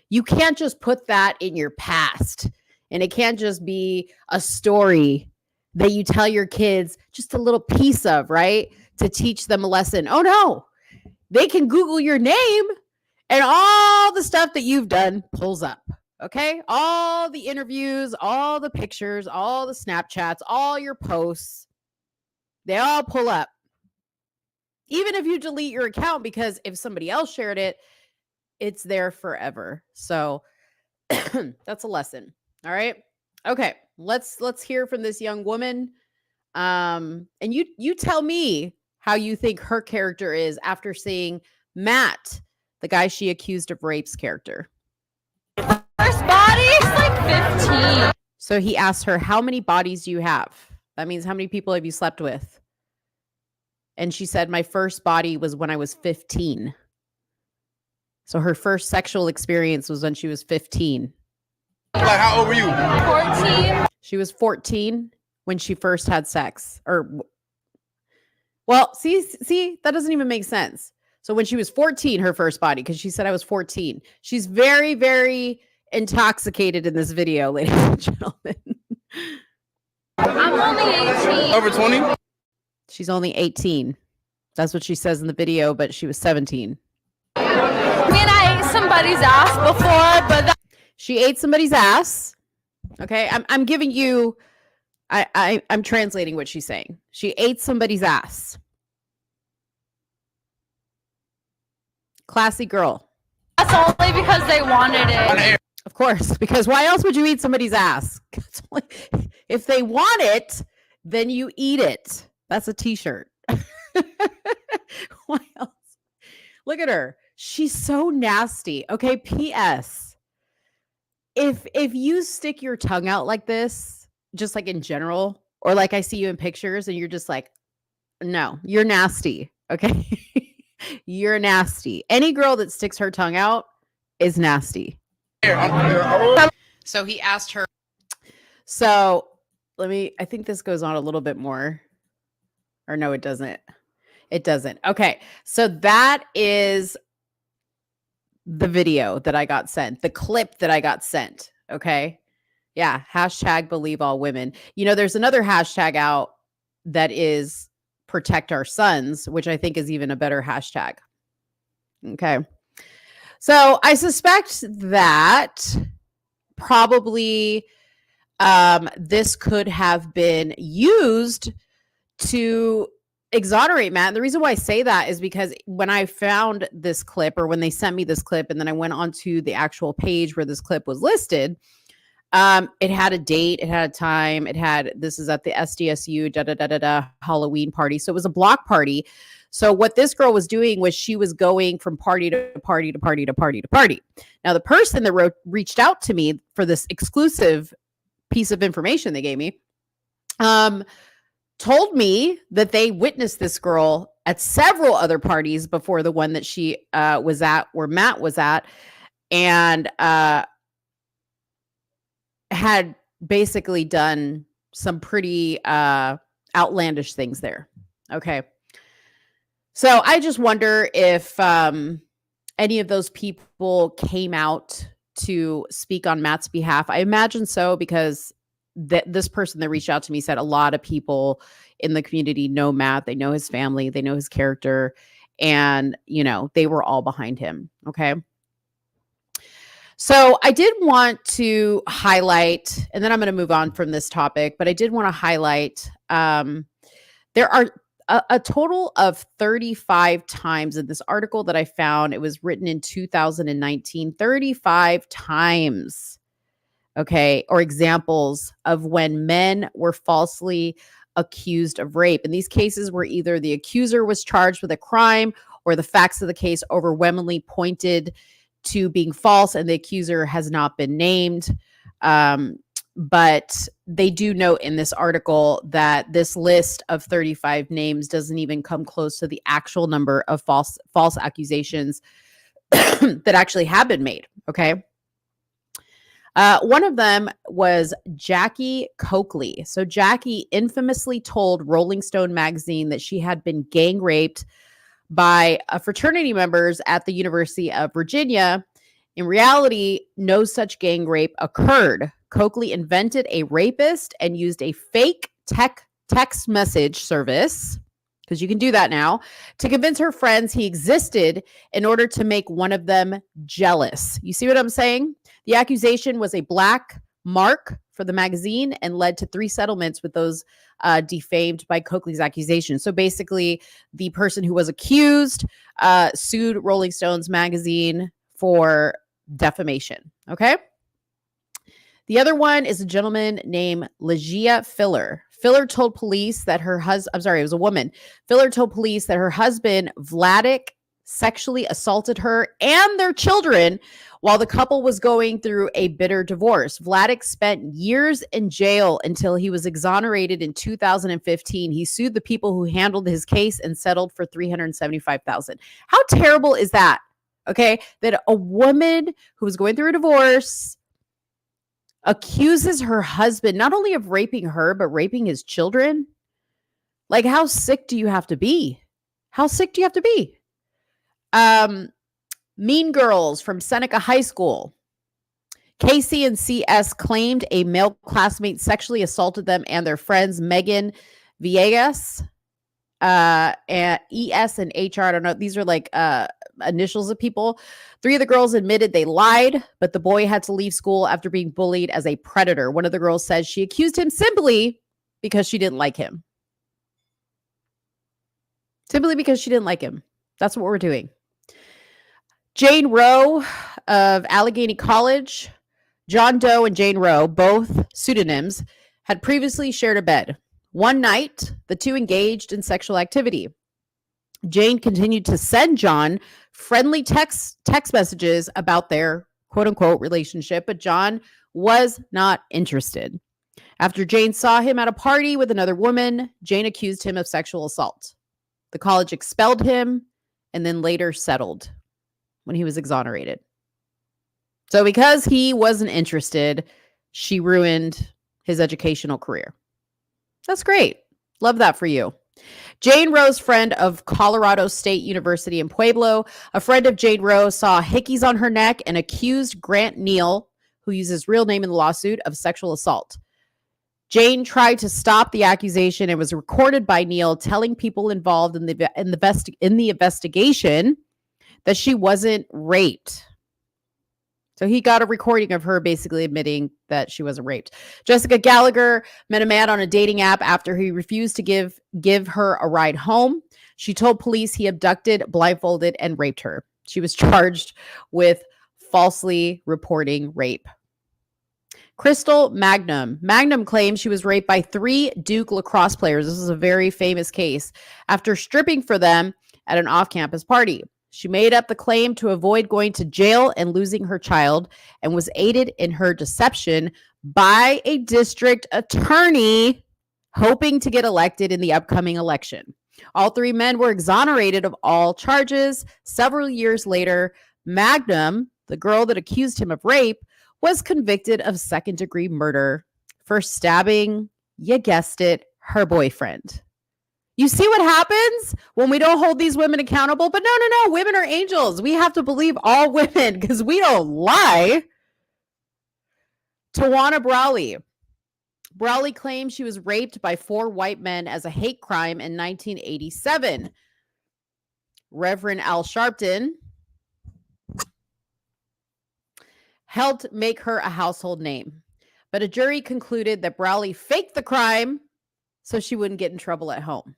You can't just put that in your past. And it can't just be a story that you tell your kids just a little piece of, right? To teach them a lesson. Oh no, they can Google your name and all the stuff that you've done pulls up. Okay. All the interviews, all the pictures, all the Snapchats, all your posts, they all pull up. Even if you delete your account, because if somebody else shared it, it's there forever. So that's a lesson. All right. Okay. Let's hear from this young woman. And you tell me how you think her character is after seeing Matt, the guy she accused of rape's character. First body is like 15. So he asked her, how many bodies do you have? That means how many people have you slept with? And she said, my first body was when I was 15. So her first sexual experience was when she was 15. Like, how old were you? 14. She was 14 when she first had sex. Well, see, that doesn't even make sense. So when she was 14, her first body, because she said I was 14. She's very, very intoxicated in this video, ladies and gentlemen. I'm only 18. Over 20? She's only 18. That's what she says in the video, but she was 17. I mean, I ate somebody's ass before, but She ate somebody's ass. Okay, I'm giving you. I'm translating what she's saying. She ate somebody's ass. Classy girl. that's only because they wanted it. Of course, because why else would you eat somebody's ass? If they want it, then you eat it. That's a t-shirt. Why else? Look at her. She's so nasty. Okay, P.S. If you stick your tongue out like this, just like in general, or like I see you in pictures and you're just like, no, you're nasty. Okay. You're nasty. Any girl that sticks her tongue out is nasty. So he asked her. So I think this goes on a little bit more. Or no, it doesn't. It doesn't. Okay. So that is the video that I got sent, the clip that I got sent. Okay. Yeah. Hashtag believe all women. You know, there's another hashtag out that is protect our sons, which I think is even a better hashtag. Okay. So I suspect that probably this could have been used to exonerate Matt. And the reason why I say that is because when I found this clip, or when they sent me this clip, and then I went onto the actual page where this clip was listed, it had a date, it had a time, this is at the SDSU Halloween party. So it was a block party. So what this girl was doing was she was going from party to party to party to party to party. Now, the person that reached out to me for this exclusive piece of information they gave me, told me that they witnessed this girl at several other parties before the one that she was at, where Matt was at, and had basically done some pretty outlandish things there. Okay. So I just wonder if any of those people came out to speak on Matt's behalf? I imagine so, because this person that reached out to me said a lot of people in the community know Matt. They know his family. They know his character. And, they were all behind him. Okay. So I did want to highlight, and then I'm going to move on from this topic, but I did want to highlight, there are a total of 35 times in this article that I found. It was written in 2019, 35 times, okay, or examples of when men were falsely accused of rape. And these cases were either the accuser was charged with a crime or the facts of the case overwhelmingly pointed to being false and the accuser has not been named. But they do note in this article that this list of 35 names doesn't even come close to the actual number of false accusations that actually have been made. Okay. One of them was Jackie Coakley. So Jackie infamously told Rolling Stone magazine that she had been gang raped by fraternity members at the University of Virginia. In reality, no such gang rape occurred. Coakley invented a rapist and used a fake text message service, because you can do that now, to convince her friends he existed in order to make one of them jealous. You see what I'm saying? The accusation was a black mark for the magazine and led to 3 settlements with those defamed by Coakley's accusation. So basically, the person who was accused sued Rolling Stone's magazine for defamation. Okay. The other one is a gentleman named Legia Filler. Filler told police that her husband, it was a woman. Filler told police that her husband, Vladik, sexually assaulted her and their children while the couple was going through a bitter divorce. Vladik spent years in jail until he was exonerated in 2015. He sued the people who handled his case and settled for $375,000. How terrible is that? Okay, that a woman who was going through a divorce accuses her husband not only of raping her, but raping his children. Like, how sick do you have to be? How sick do you have to be? Mean Girls from Seneca High School. Casey and CS claimed a male classmate sexually assaulted them and their friends, Megan Villegas, and ES and HR. I don't know. These are like initials of people. 3 of the girls admitted they lied, but the boy had to leave school after being bullied as a predator. One of the girls says she accused him simply because she didn't like him. Simply because she didn't like him. That's what we're doing. Jane Roe of Allegheny College. John Doe and Jane Roe, both pseudonyms, had previously shared a bed. One night, the 2 engaged in sexual activity. Jane continued to send John friendly text messages about their quote-unquote relationship, but John was not interested. After Jane saw him at a party with another woman, Jane accused him of sexual assault. The college expelled him and then later settled when he was exonerated. So because he wasn't interested, she ruined his educational career. That's great. Love that for you. Jane Roe's friend of Colorado State University in Pueblo. A friend of Jane Roe saw hickeys on her neck and accused Grant Neal, who used his real name in the lawsuit, of sexual assault. Jane tried to stop the accusation and was recorded by Neal telling people involved in the investigation that she wasn't raped. So he got a recording of her basically admitting that she wasn't raped. Jessica Gallagher met a man on a dating app after he refused to give her a ride home. She told police he abducted, blindfolded, and raped her. She was charged with falsely reporting rape. Crystal Magnum. Magnum claims she was raped by 3 Duke lacrosse players. This is a very famous case. After stripping for them at an off-campus party. She made up the claim to avoid going to jail and losing her child and was aided in her deception by a district attorney hoping to get elected in the upcoming election. All 3 men were exonerated of all charges. Several years later, Magnum, the girl that accused him of rape, was convicted of second-degree murder for stabbing, you guessed it, her boyfriend. You see what happens when we don't hold these women accountable? But no. Women are angels. We have to believe all women because we don't lie. Tawana Brawley. Brawley claims she was raped by 4 white men as a hate crime in 1987. Reverend Al Sharpton helped make her a household name, but a jury concluded that Brawley faked the crime so she wouldn't get in trouble at home.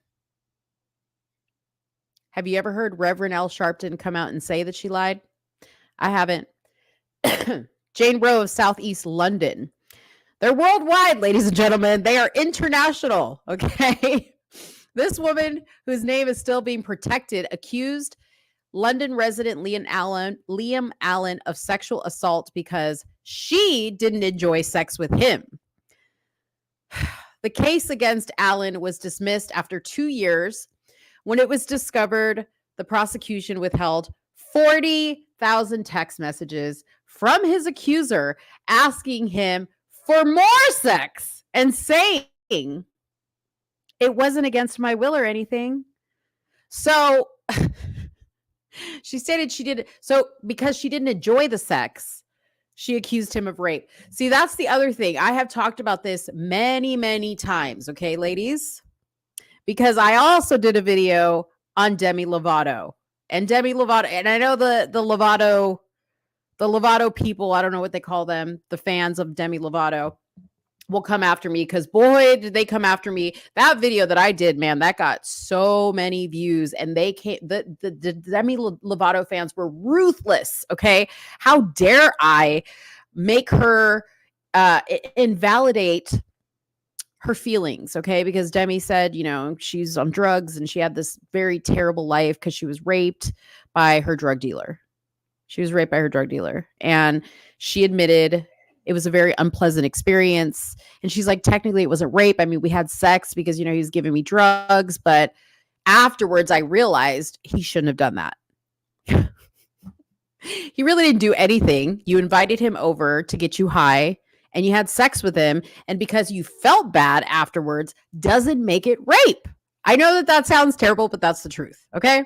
Have you ever heard Reverend Al Sharpton come out and say that she lied? I haven't. Jane Roe of Southeast London. They're worldwide, ladies and gentlemen. They are international, okay? This woman, whose name is still being protected, accused London resident Liam Allen of sexual assault because she didn't enjoy sex with him. The case against Allen was dismissed after 2 years. When it was discovered, the prosecution withheld 40,000 text messages from his accuser asking him for more sex and saying it wasn't against my will or anything. So she stated she did. So because she didn't enjoy the sex, she accused him of rape. See, that's the other thing. I have talked about this many, many times. Okay, ladies, because I also did a video on Demi Lovato and I know the Lovato people, I don't know what they call them, the fans of Demi Lovato will come after me because boy, did they come after me. That video that I did, man, that got so many views and they came, the Demi Lovato fans were ruthless. Okay. How dare I make her invalidate her feelings. Okay. Because Demi said, she's on drugs and she had this very terrible life because she was raped by her drug dealer. And she admitted it was a very unpleasant experience. And she's like, technically it wasn't rape. I mean, we had sex because, he was giving me drugs, but afterwards I realized he shouldn't have done that. He really didn't do anything. You invited him over to get you high and you had sex with him. And because you felt bad afterwards doesn't make it rape. I know that sounds terrible, but that's the truth. Okay.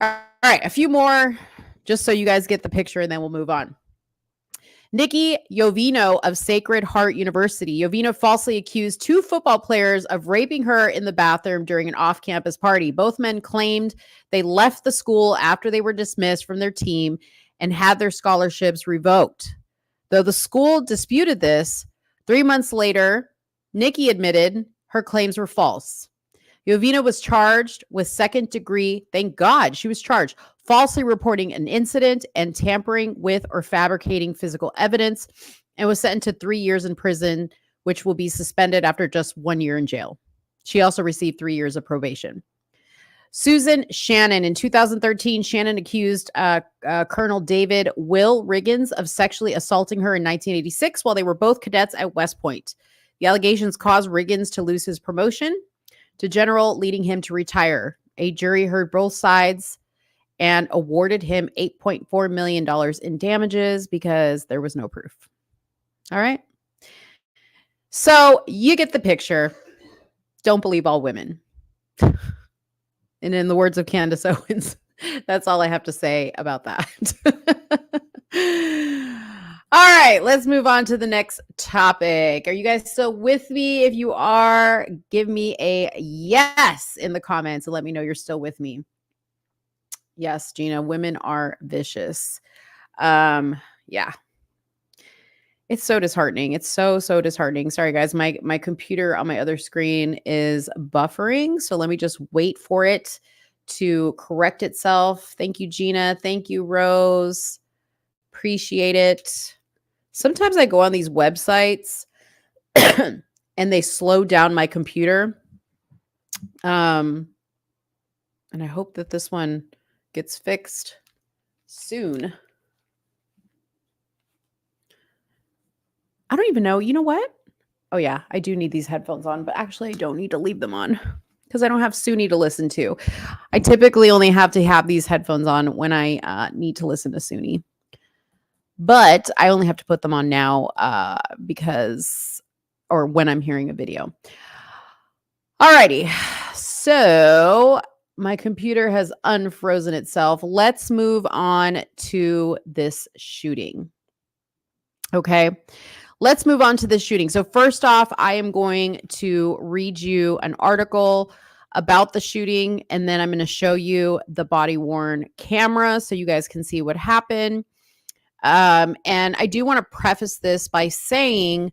All right. A few more just so you guys get the picture and then we'll move on. Nikki Jovino of Sacred Heart University. Jovino falsely accused 2 football players of raping her in the bathroom during an off-campus party. Both men claimed they left the school after they were dismissed from their team and had their scholarships revoked. Though the school disputed this, 3 months later, Nikki admitted her claims were false. Jovino was charged with second-degree, thank God she was charged, falsely reporting an incident and tampering with or fabricating physical evidence, and was sentenced to 3 years in prison, which will be suspended after just 1 year in jail. She also received 3 years of probation. Susan Shannon. In 2013, Shannon accused Colonel David Will Riggins of sexually assaulting her in 1986 while they were both cadets at West Point. The allegations caused Riggins to lose his promotion to general, leading him to retire. A jury heard both sides and awarded him $8.4 million in damages because there was no proof. All right. So you get the picture. Don't believe all women. And in the words of Candace Owens, that's all I have to say about that. All right, let's move on to the next topic. Are you guys still with me? If you are, give me a yes in the comments and let me know you're still with me. Yes, Gina, women are vicious. Yeah. It's so disheartening. It's so disheartening. Sorry, guys. My computer on my other screen is buffering. So let me just wait for it to correct itself. Thank you, Gina. Thank you, Rose. Appreciate it. Sometimes I go on these websites and they slow down my computer. And I hope that this one gets fixed soon. I don't even know. You know what? Oh, yeah, I do need these headphones on, but actually I don't need to leave them on because I don't have Soonie to listen to. I typically only have to have these headphones on when I need to listen to Soonie. But I only have to put them on now or when I'm hearing a video. Alrighty. So my computer has unfrozen itself. Let's move on to this shooting. Okay. Let's move on to the shooting. So first off, I am going to read you an article about the shooting, and then I'm going to show you the body-worn camera so you guys can see what happened. And I do want to preface this by saying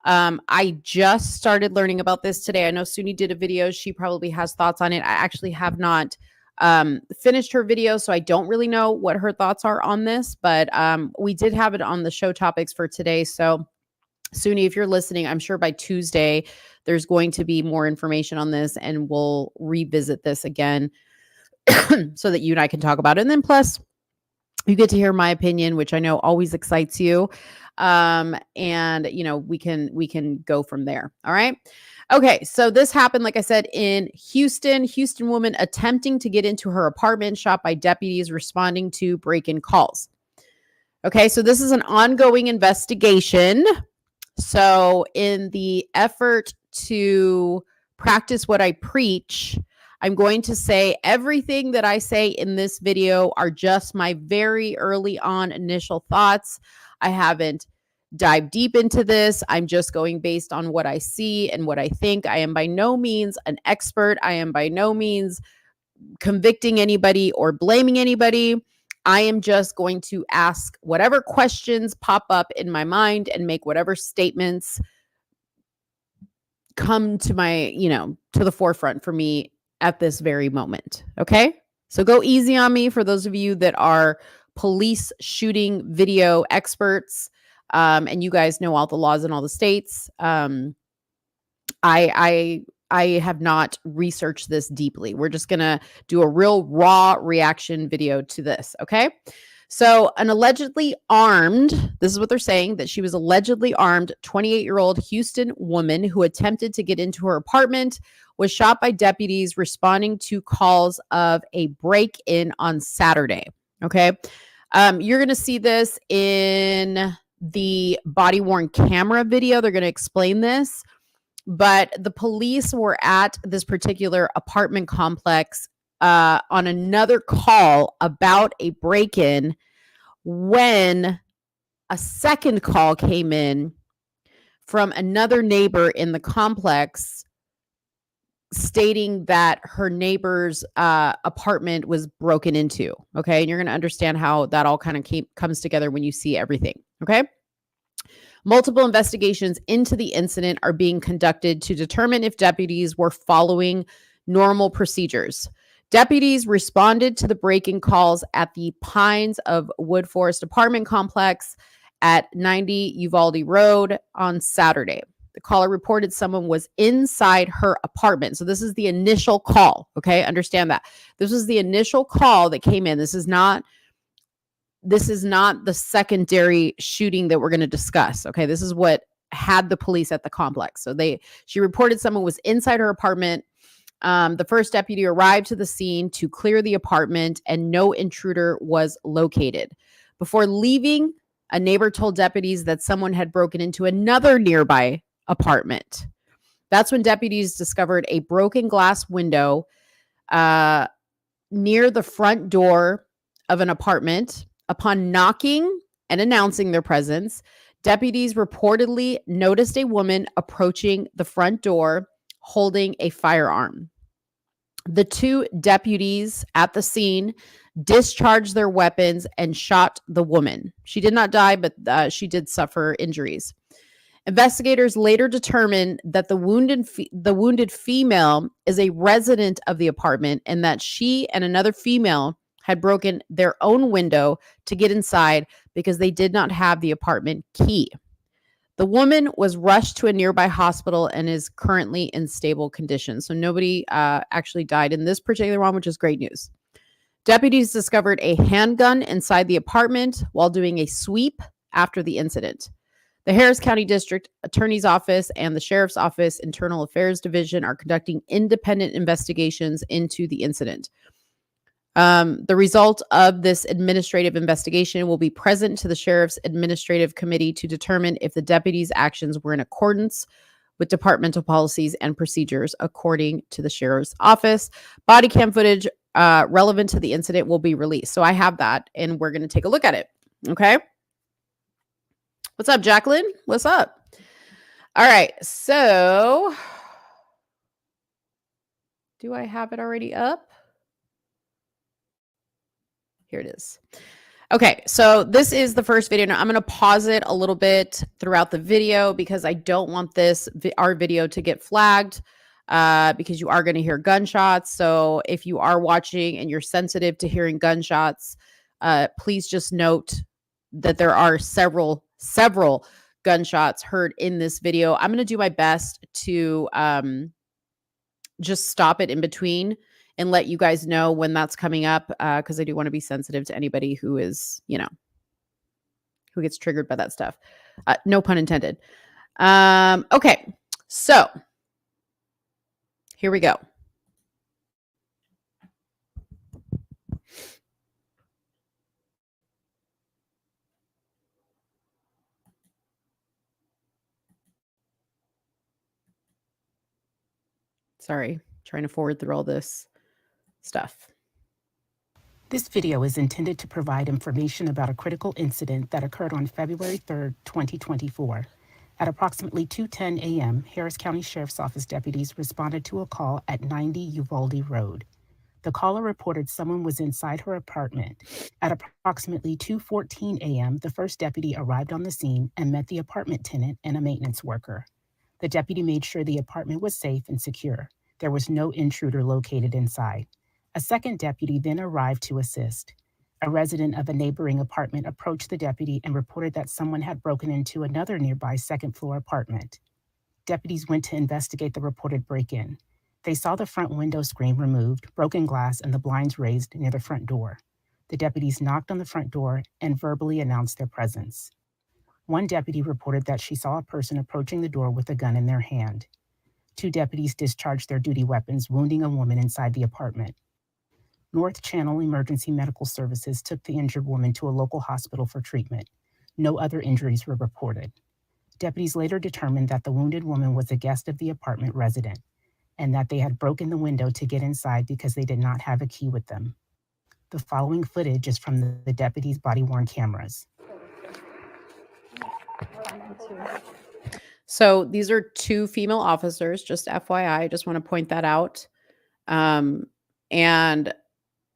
I just started learning about this today. I know Soonie did a video. She probably has thoughts on it. I actually have not finished her video, so I don't really know what her thoughts are on this, but we did have it on the show topics for today. So Soonie, if you're listening, I'm sure by Tuesday there's going to be more information on this, and we'll revisit this again so that you and I can talk about it. And then plus, you get to hear my opinion, which I know always excites you. And you know, we can go from there. All right. Okay. So this happened, like I said, in Houston. Houston woman attempting to get into her apartment, shot by deputies responding to break-in calls. Okay. So this is an ongoing investigation. So in the effort to practice what I preach, I'm going to say everything that I say in this video are just my very early on initial thoughts. I haven't dived deep into this. I'm just going based on what I see and what I think. I am by no means an expert. I am by no means convicting anybody or blaming anybody. I am just going to ask whatever questions pop up in my mind and make whatever statements come to my, to the forefront for me at this very moment. Okay. So go easy on me for those of you that are police shooting video experts. And you guys know all the laws in all the states. I have not researched this deeply. We're just going to do a real raw reaction video to this. Okay. So an allegedly armed, this is what they're saying, that she was allegedly armed 28-year-old Houston woman who attempted to get into her apartment was shot by deputies responding to calls of a break-in on Saturday. Okay. You're going to see this in the body-worn camera video. They're going to explain this. But the police were at this particular apartment complex on another call about a break-in when a second call came in from another neighbor in the complex stating that her neighbor's apartment was broken into. Okay. And you're going to understand how that all kind of comes together when you see everything. Okay. Multiple investigations into the incident are being conducted to determine if deputies were following normal procedures. Deputies responded to the break-in calls at the Pines of Wood Forest apartment complex at 90 Uvalde Road on Saturday. The caller reported someone was inside her apartment. So this is the initial call. Okay, understand that. This was the initial call that came in. This is not the secondary shooting that we're going to discuss. Okay, this is what had the police at the complex. So she reported someone was inside her apartment. The first deputy arrived to the scene to clear the apartment and no intruder was located. Before leaving, a neighbor told deputies that someone had broken into another nearby apartment. That's when deputies discovered a broken glass window near the front door of an apartment. Upon knocking and announcing their presence, deputies reportedly noticed a woman approaching the front door holding a firearm. The two deputies at the scene discharged their weapons and shot the woman. She did not die, but she did suffer injuries. Investigators later determined that the wounded female is a resident of the apartment and that she and another female had broken their own window to get inside because they did not have the apartment key. The woman was rushed to a nearby hospital and is currently in stable condition. So nobody actually died in this particular one, which is great news. Deputies discovered a handgun inside the apartment while doing a sweep after the incident. The Harris County District Attorney's Office and the Sheriff's Office Internal Affairs Division are conducting independent investigations into the incident. The result of this administrative investigation will be present to the Sheriff's Administrative Committee to determine if the deputies' actions were in accordance with departmental policies and procedures, according to the Sheriff's Office. Body cam footage relevant to the incident will be released. So I have that, and we're going to take a look at it. Okay. What's up, Jacqueline? What's up? All right. So do I have it already up? Here it is. Okay, so this is the first video. Now I'm going to pause it a little bit throughout the video because I don't want our video to get flagged because you are going to hear gunshots. So if you are watching and you're sensitive to hearing gunshots, please just note that there are several gunshots heard in this video. I'm going to do my best to just stop it in between and let you guys know when that's coming up, because I do want to be sensitive to anybody who is, who gets triggered by that stuff. No pun intended. Okay, so here we go. Sorry, trying to forward through all this stuff. This video is intended to provide information about a critical incident that occurred on February 3rd, 2024. At approximately 2:10 a.m., Harris County Sheriff's Office deputies responded to a call at 90 Uvalde Road. The caller reported someone was inside her apartment. At approximately 2:14 a.m., the first deputy arrived on the scene and met the apartment tenant and a maintenance worker. The deputy made sure the apartment was safe and secure. There was no intruder located inside. A second deputy then arrived to assist. A resident of a neighboring apartment approached the deputy and reported that someone had broken into another nearby second-floor apartment. Deputies went to investigate the reported break-in. They saw the front window screen removed, broken glass, and the blinds raised near the front door. The deputies knocked on the front door and verbally announced their presence. One deputy reported that she saw a person approaching the door with a gun in their hand. Two deputies discharged their duty weapons, wounding a woman inside the apartment. North Channel Emergency Medical Services took the injured woman to a local hospital for treatment. No other injuries were reported. Deputies later determined that the wounded woman was a guest of the apartment resident and that they had broken the window to get inside because they did not have a key with them. The following footage is from the deputies' body-worn cameras. So these are two female officers, just FYI. I just want to point that out. And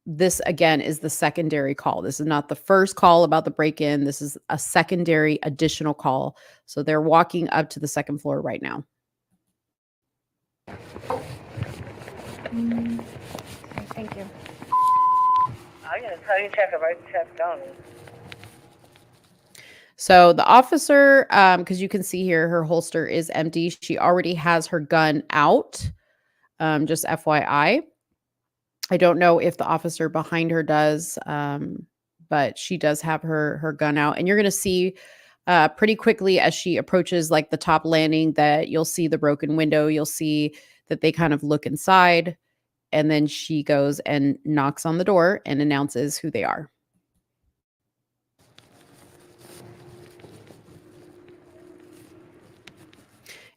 this, again, is the secondary call. This is not the first call about the break-in. This is a secondary additional call. So they're walking up to the second floor right now. Thank you. I'm going to tell you, check if I checked on. So the officer, because you can see here, her holster is empty. She already has her gun out, just FYI. I don't know if the officer behind her does, but she does have her gun out. And you're going to see pretty quickly as she approaches like the top landing that you'll see the broken window. You'll see that they kind of look inside. And then she goes and knocks on the door and announces who they are.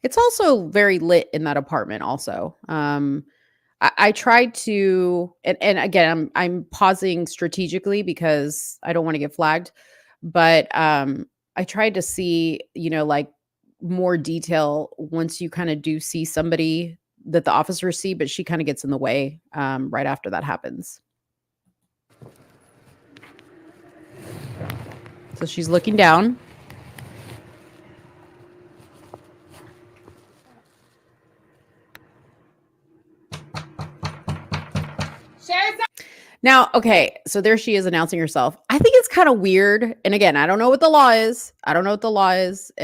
It's also very lit in that apartment also. I tried to, and again, I'm pausing strategically because I don't want to get flagged, but I tried to see, like more detail once you kind of do see somebody that the officers see, but she kind of gets in the way right after that happens. So she's looking down. Now, okay, so there she is announcing herself. I think it's kind of weird. And again, I don't know what the law is. And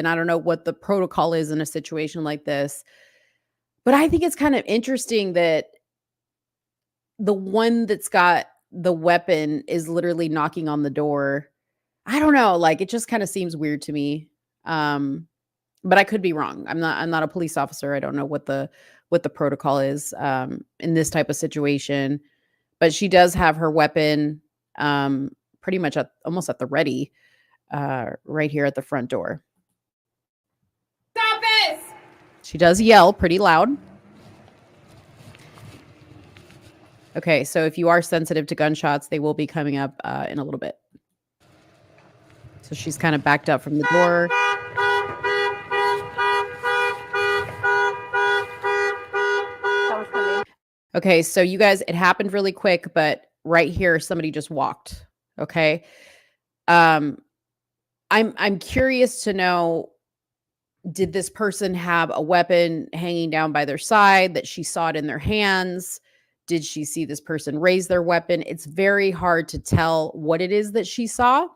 I don't know what the protocol is in a situation like this. But I think it's kind of interesting that the one that's got the weapon is literally knocking on the door. I don't know, like it just kind of seems weird to me. But I could be wrong. I'm not a police officer. I don't know what the protocol is in this type of situation. But she does have her weapon pretty much almost at the ready right here at the front door. Stop this! She does yell pretty loud. Okay, so if you are sensitive to gunshots, they will be coming up in a little bit. So she's kind of backed up from the door. Okay, so you guys, it happened really quick, but right here, somebody just walked. Okay. I'm curious to know, did this person have a weapon hanging down by their side that she saw it in their hands? Did she see this person raise their weapon? It's very hard to tell what it is that she saw.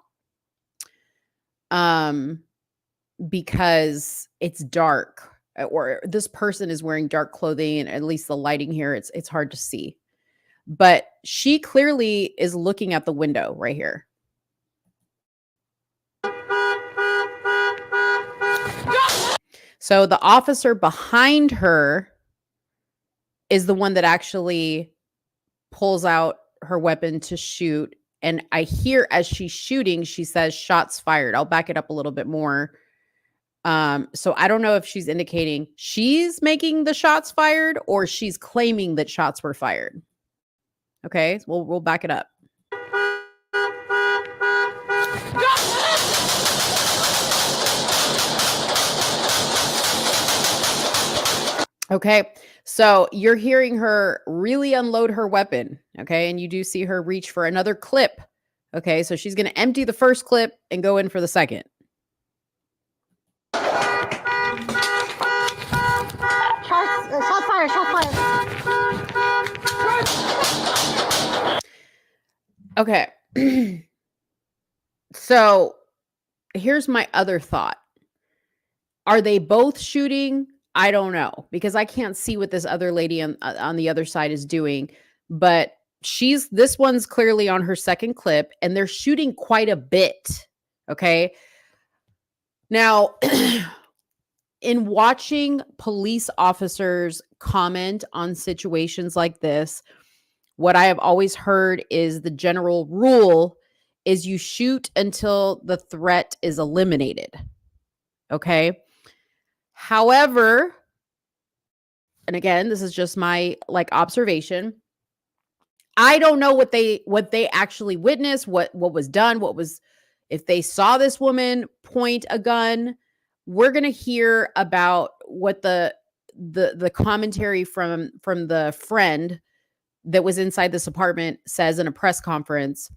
Because it's dark, or this person is wearing dark clothing, and at least the lighting here, it's hard to see. But she clearly is looking at the window right here. So the officer behind her is the one that actually pulls out her weapon to shoot. And I hear as she's shooting, she says shots fired. I'll back it up a little bit more. So I don't know if she's indicating she's making the shots fired or she's claiming that shots were fired. Okay, we'll back it up. Okay, so you're hearing her really unload her weapon. Okay, and you do see her reach for another clip. Okay, so she's going to empty the first clip and go in for the second. Shots fired, shots fired. Okay. So here's my other thought. Are they both shooting? I don't know, because I can't see what this other lady on the other side is doing, but this one's clearly on her second clip and they're shooting quite a bit. Okay. Now, in watching police officers comment on situations like this, what I have always heard is the general rule is you shoot until the threat is eliminated. Okay. However, and again, this is just my observation. I don't know what they actually witnessed, what was done, if they saw this woman point a gun. We're going to hear about what the commentary from the friend that was inside this apartment says in a press conference.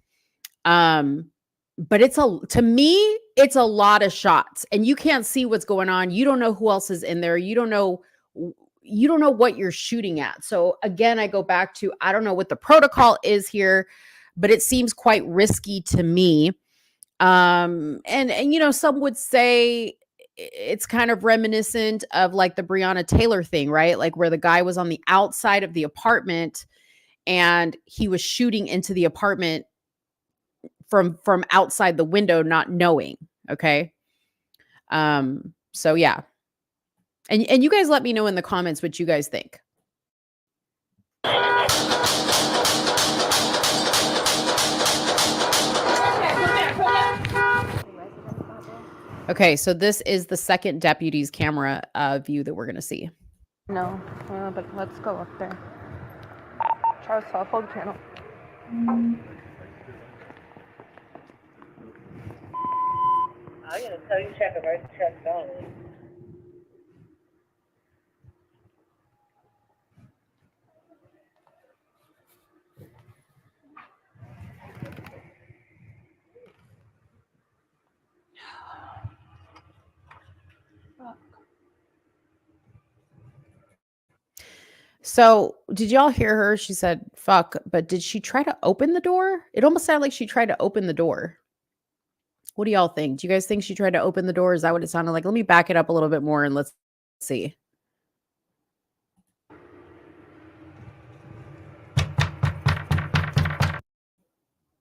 But to me, it's a lot of shots and you can't see what's going on. You don't know who else is in there. You don't know what you're shooting at. So again, I go back to, I don't know what the protocol is here, but it seems quite risky to me. And some would say it's kind of reminiscent of like the Breonna Taylor thing, right? Like where the guy was on the outside of the apartment and he was shooting into the apartment from outside the window, not knowing. Okay. So yeah. And you guys let me know in the comments what you guys think. Okay, so this is the second deputy's camera view that we're going to see. No, but let's go up there. Charles cell phone channel. I'm gonna tell you check if I checked on it. So did y'all hear her? She said, fuck, but did she try to open the door? It almost sounded like she tried to open the door. What do y'all think? Do you guys think she tried to open the door? Is that what it sounded like? Let me back it up a little bit more and let's see.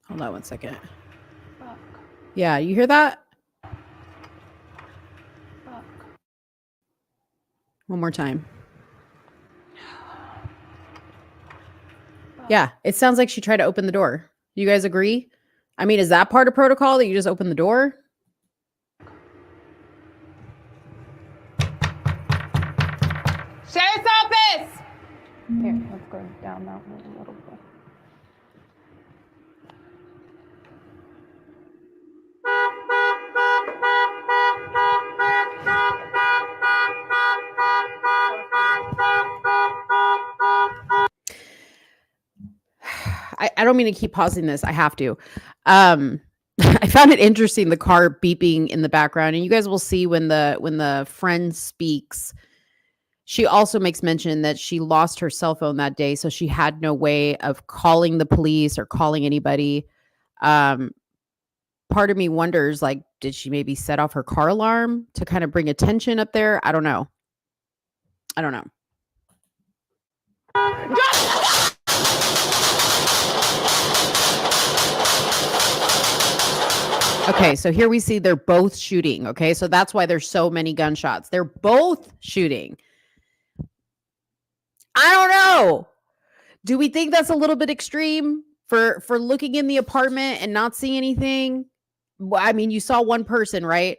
Hold on one second. Fuck. Yeah, you hear that? Fuck. One more time. Yeah, it sounds like she tried to open the door. You guys agree? I mean, is that part of protocol that you just open the door? Sheriff's office! Here, let's go down that one a little bit. I don't mean to keep pausing this. I have to. I found it interesting, the car beeping in the background, and you guys will see when the friend speaks. She also makes mention that she lost her cell phone that day, so she had no way of calling the police or calling anybody. Part of me wonders, like, did she maybe set off her car alarm to kind of bring attention up there? I don't know. Okay, so here we see they're both shooting. Okay, so that's why there's so many gunshots. They're both shooting. I don't know. Do we think that's a little bit extreme for looking in the apartment and not seeing anything? Well, I mean, you saw one person, right?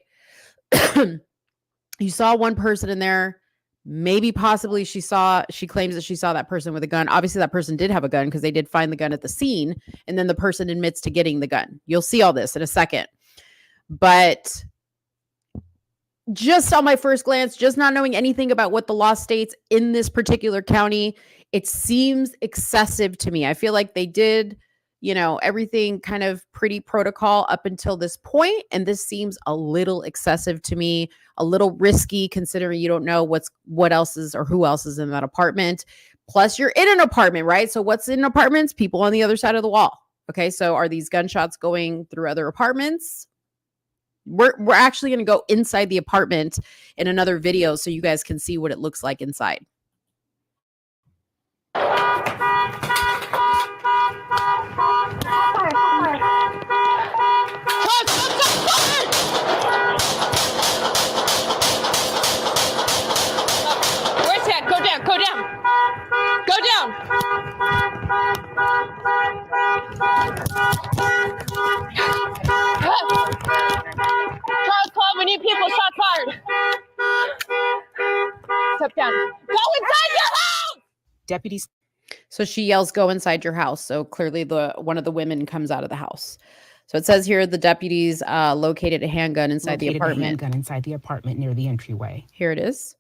You saw one person in there. Maybe possibly she claims that she saw that person with a gun. Obviously, that person did have a gun because they did find the gun at the scene, and then the person admits to getting the gun. You'll see all this in a second. But just on my first glance, just not knowing anything about what the law states in this particular county, it seems excessive to me. I feel like they did, everything kind of pretty protocol up until this point, and this seems a little excessive to me, a little risky considering you don't know what else is or who else is in that apartment. Plus, you're in an apartment, right? So what's in apartments? People on the other side of the wall. Okay, so are these gunshots going through other apartments? We're actually going to go inside the apartment in another video so you guys can see what it looks like inside. Where's that? Go down. Go down. Go down. Charles Club, we need people. Shots fired. Step down. Go inside your house! Deputies. So she yells, "Go inside your house." So clearly one of the women comes out of the house. So it says here the deputies located a handgun inside the apartment. A handgun inside the apartment near the entryway. Here it is.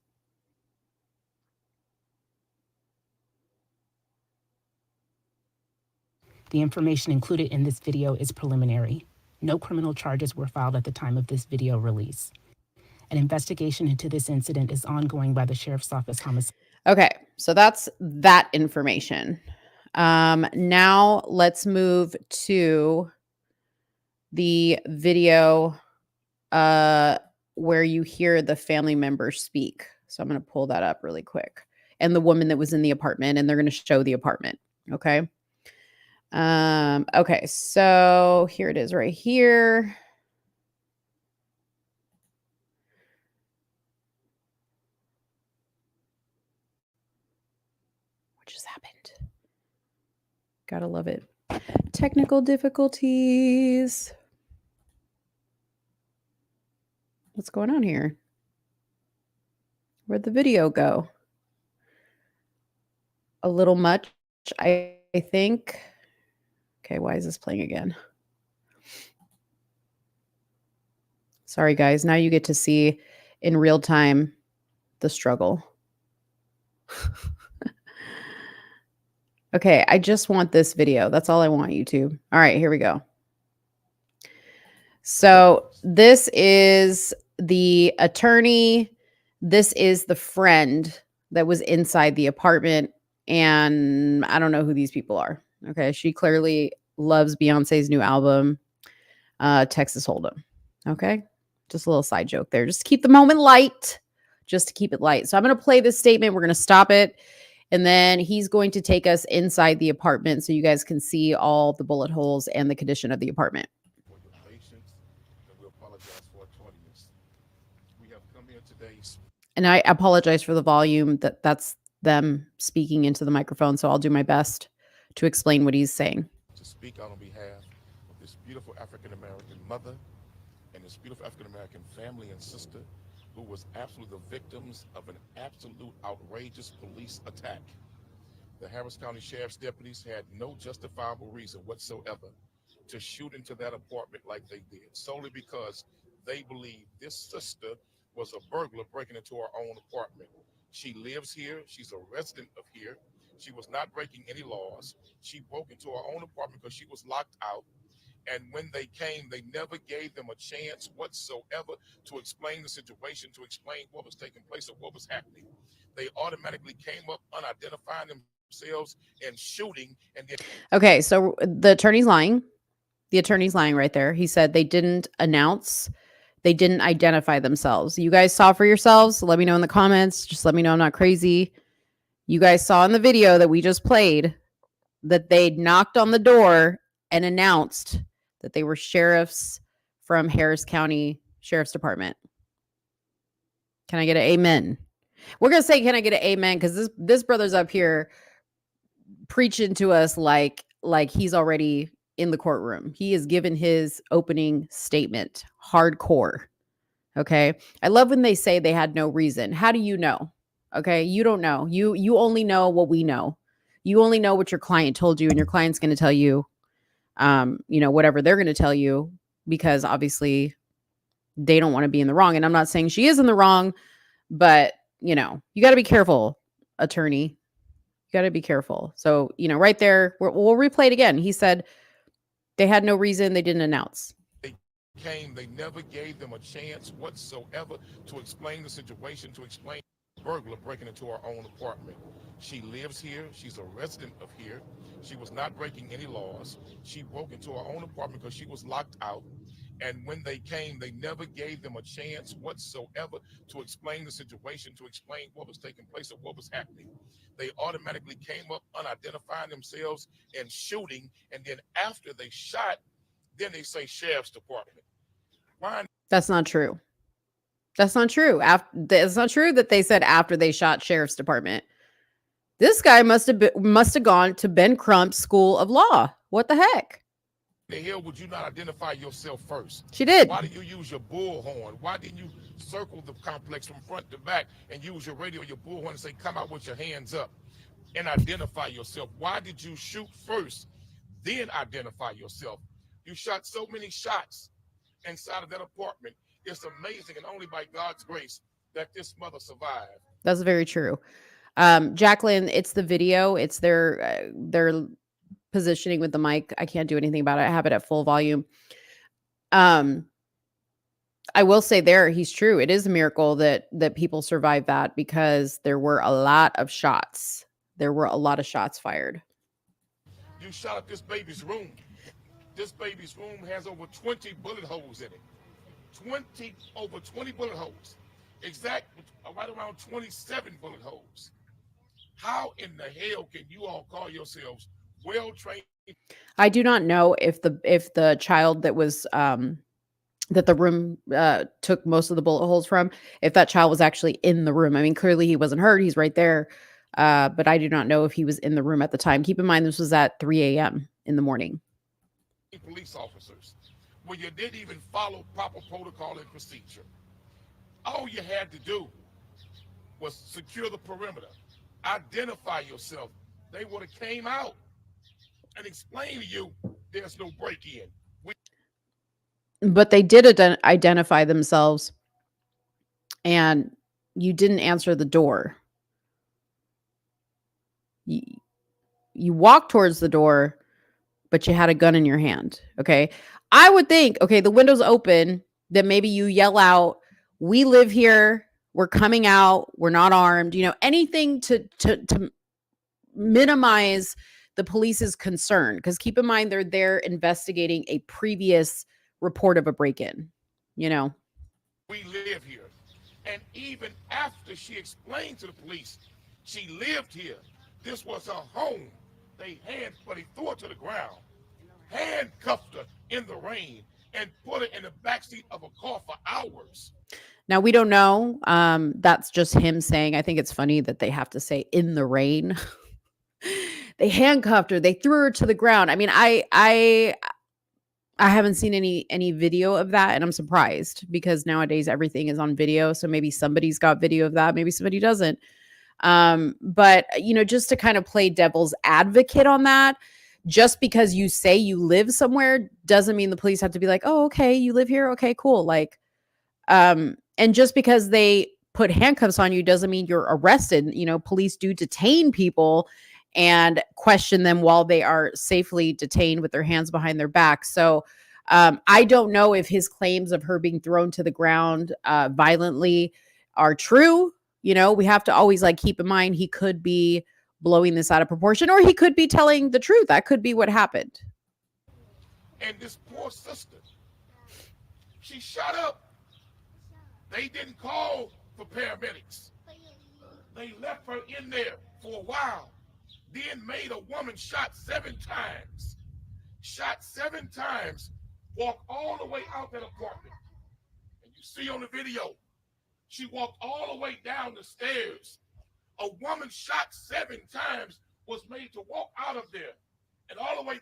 The information included in this video is preliminary. No criminal charges were filed at the time of this video release. An investigation into this incident is ongoing by the Sheriff's Office homicide. Okay, so that's that information. Now let's move to the video where you hear the family members speak. So I'm going to pull that up really quick. And the woman that was in the apartment, and they're going to show the apartment. Okay. Okay, so here it is right here. What just happened? Gotta love it. Technical difficulties. What's going on here? Where'd the video go? A little much, I think. Okay, why is this playing again? Sorry, guys. Now you get to see in real time the struggle. Okay, I just want this video. That's all I want, YouTube. All right, here we go. So this is the attorney. This is the friend that was inside the apartment. And I don't know who these people are. Okay, she clearly loves Beyonce's new album, Texas Hold'em. Okay, just a little side joke there. Just to keep the moment light. Just to keep it light. So I'm going to play this statement. We're going to stop it. And then he's going to take us inside the apartment so you guys can see all the bullet holes and the condition of the apartment. And I apologize for the volume. That's them speaking into the microphone. So I'll do my best to explain what he's saying. To speak out on behalf of this beautiful African-American mother and this beautiful African-American family and sister who was absolutely the victims of an absolute outrageous police attack. The Harris County Sheriff's deputies had no justifiable reason whatsoever to shoot into that apartment like they did, solely because they believed this sister was a burglar breaking into our own apartment. She lives here. She's a resident of here. She was not breaking any laws. She broke into her own apartment because she was locked out. And when they came, they never gave them a chance whatsoever to explain the situation, to explain what was taking place or what was happening. They automatically came up unidentifying themselves and shooting. And then Okay, so the attorney's lying. The attorney's lying right there. He said they didn't announce, they didn't identify themselves. You guys saw for yourselves. Let me know in the comments. Just let me know I'm not crazy. You guys saw in the video that we just played that they knocked on the door and announced that they were sheriffs from Harris County Sheriff's Department. Can I get an amen? We're going to say, can I get an amen? Because this brother's up here preaching to us like he's already in the courtroom. He has given his opening statement hardcore. Okay. I love when they say they had no reason. How do you know? Okay. You don't know. You only know what we know. You only know what your client told you, and your client's going to tell you, whatever they're going to tell you, because obviously they don't want to be in the wrong. And I'm not saying she is in the wrong, but you got to be careful, attorney. You got to be careful. So, right there, we'll replay it again. He said they had no reason. They didn't announce. they never gave them a chance whatsoever to explain the situation, to explain burglar breaking into her own apartment. She lives here. She's a resident of here. She was not breaking any laws. She broke into her own apartment because she was locked out. And when they came, they never gave them a chance whatsoever to explain the situation, to explain what was taking place or what was happening. They automatically came up unidentifying themselves and shooting. And then after they shot, then they say Sheriff's Department. Why? That's not true. That's not true. It's not true that they said after they shot Sheriff's Department. This guy must have gone to Ben Crump's School of Law. What the heck? The hell would you not identify yourself first? She did. Why did you use your bullhorn? Why didn't you circle the complex from front to back and use your radio, your bullhorn, and say, come out with your hands up and identify yourself? Why did you shoot first, then identify yourself? You shot so many shots inside of that apartment. It's amazing, and only by God's grace that this mother survived. That's very true. Jacqueline, it's the video. It's their positioning with the mic. I can't do anything about it. I have it at full volume. I will say he's true. It is a miracle that people survived that, because there were a lot of shots. There were a lot of shots fired. You shot up this baby's room. This baby's room has over 20 bullet holes in it. Over 20 bullet holes. Right around 27 bullet holes. How in the hell can you all call yourselves well-trained? I do not know if the child that was that the room took most of the bullet holes from, if that child was actually in the room. I mean, clearly he wasn't hurt. He's right there. But I do not know if he was in the room at the time. Keep in mind, this was at 3 a.m. in the morning. Police officers, where you didn't even follow proper protocol and procedure. All you had to do was secure the perimeter, identify yourself. They would have came out and explained to you there's no break-in. But they did identify themselves, and you didn't answer the door. You walked towards the door, but you had a gun in your hand. Okay. I would think, okay, the window's open, that maybe you yell out, we live here, we're coming out, we're not armed, anything to minimize the police's concern. Because keep in mind, they're there investigating a previous report of a break-in, We live here. And even after she explained to the police she lived here, this was her home, they threw her to the ground, handcuffed her in the rain, and put her in the backseat of a car for hours. Now, we don't know. That's just him saying. I think it's funny that they have to say in the rain. They handcuffed her. They threw her to the ground. I mean, I haven't seen any video of that, and I'm surprised, because nowadays everything is on video. So maybe somebody's got video of that. Maybe somebody doesn't. But just to kind of play devil's advocate on that, just because you say you live somewhere doesn't mean the police have to be like, oh, okay, you live here. Okay, cool. And just because they put handcuffs on you doesn't mean you're arrested. Police do detain people and question them while they are safely detained with their hands behind their back. So I don't know if his claims of her being thrown to the ground violently are true. You know, we have to always like keep in mind he could be blowing this out of proportion, or he could be telling the truth. That could be what happened. And this poor sister, she shot up. They didn't call for paramedics. They left her in there for a while. Then made a woman shot 7 times. Shot 7 times. Walked all the way out that apartment. And you see on the video, she walked all the way down the stairs. A woman shot 7 times was made to walk out of there. And all the way.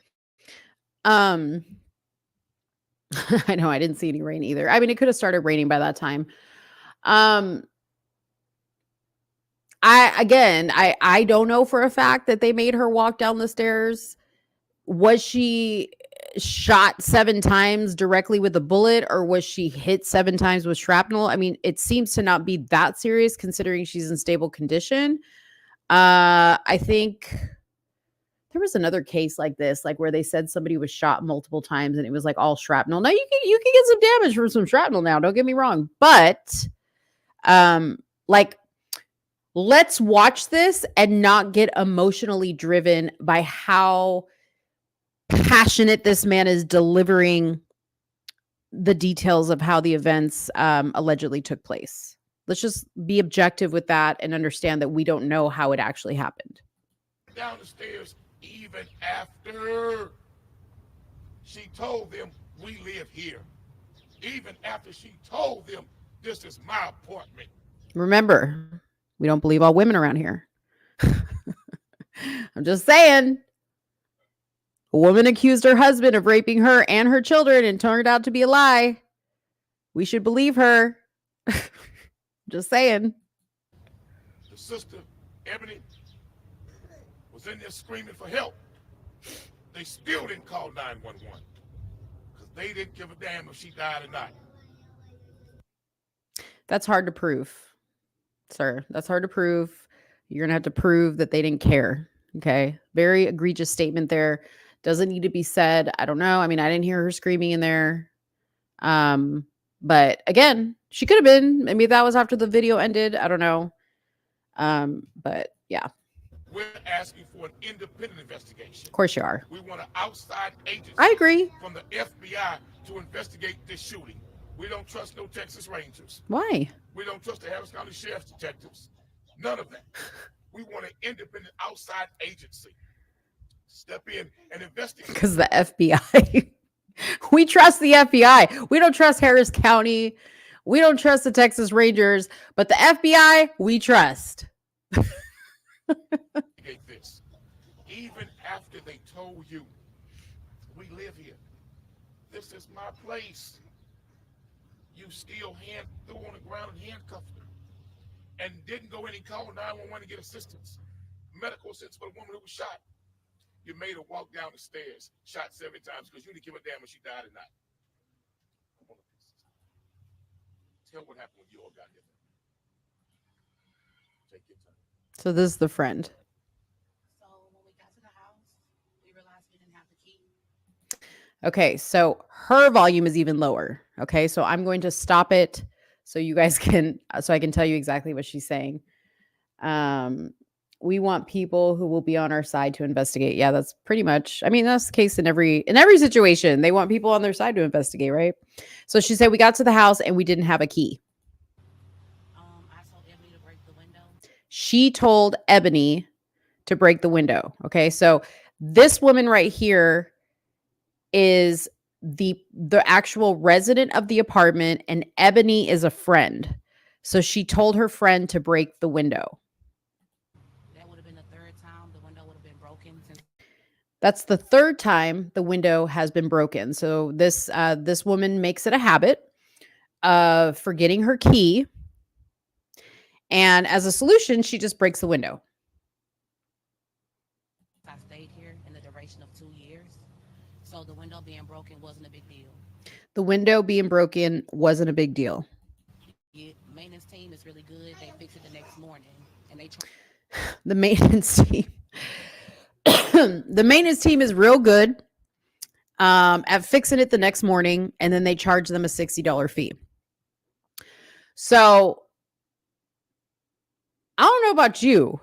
I know I didn't see any rain either. I mean, it could have started raining by that time. I don't know for a fact that they made her walk down the stairs. Was she shot 7 times directly with a bullet, or was she hit 7 times with shrapnel? I mean, it seems to not be that serious considering she's in stable condition. I think there was another case like this, like where they said somebody was shot multiple times and it was like all shrapnel. Now you can get some damage from some shrapnel now, don't get me wrong. But like, let's watch this and not get emotionally driven by how passionate this man is delivering the details of how the events allegedly took place. Let's just be objective with that and understand that we don't know how it actually happened. Down the stairs, even after she told them we live here. Even after she told them this is my apartment. Remember, we don't believe all women around here. I'm just saying. A woman accused her husband of raping her and her children and turned out to be a lie. We should believe her. Just saying. The sister, Ebony, was in there screaming for help. They still didn't call 911 because they didn't give a damn if she died or not. That's hard to prove, sir. That's hard to prove. You're going to have to prove that they didn't care. Okay. Very egregious statement there. Doesn't need to be said. I don't know. I mean, I didn't hear her screaming in there. But again, she could have been. Maybe that was after the video ended. I don't know. But yeah. We're asking for an independent investigation. Of course you are. We want an outside agency. I agree. From the FBI to investigate this shooting. We don't trust no Texas Rangers. Why? We don't trust the Harris County Sheriff's detectives. None of that. We want an independent outside agency. Step in and investigate. Because the FBI. We trust the FBI. We don't trust Harris County. We don't trust the Texas Rangers. But the FBI, we trust. This. Even after they told you we live here, this is my place, you still threw on the ground and handcuffed her and didn't go in and call 911 to get assistance, medical assistance for the woman who was shot. You made her walk down the stairs, shot 7 times because you didn't give a damn if she died or not. Come on, tell what happened when you all got here. Take your time. So this is the friend. So when we got to the house, we realized we didn't have the key. Okay, so her volume is even lower. Okay, so I'm going to stop it so you guys can, so I can tell you exactly what she's saying. We want people who will be on our side to investigate. Yeah, that's pretty much, I mean, that's the case in every situation. They want people on their side to investigate, right? So she said, we got to the house and we didn't have a key. I told Ebony to break the window. She told Ebony to break the window. Okay, so this woman right here is the actual resident of the apartment, and Ebony is a friend. So she told her friend to break the window. That would have been the third time the window would have been broken. That's the third time the window has been broken. So this woman makes it a habit of forgetting her key. And as a solution, she just breaks the window. I stayed here in the duration of 2 years. So the window being broken wasn't a big deal. The window being broken wasn't a big deal. The maintenance team is really good. They fix it the next morning. And they the maintenance team. The maintenance team is real good at fixing it the next morning, and then they charge them a $60 fee. So I don't know about you.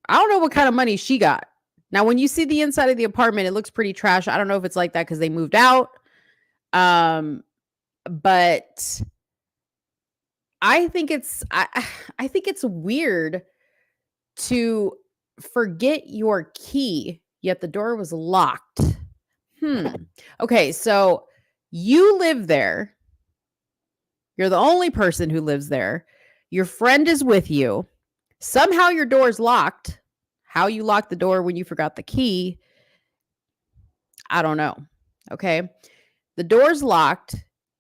I don't know what kind of money she got. Now, when you see the inside of the apartment, it looks pretty trash. I don't know if it's like that because they moved out. But I think it's I think it's weird to forget your key, yet the door was locked. Okay, so you live there. You're the only person who lives there. Your friend is with you. Somehow your door's locked. How you locked the door when you forgot the key, I don't know. Okay. The door's locked.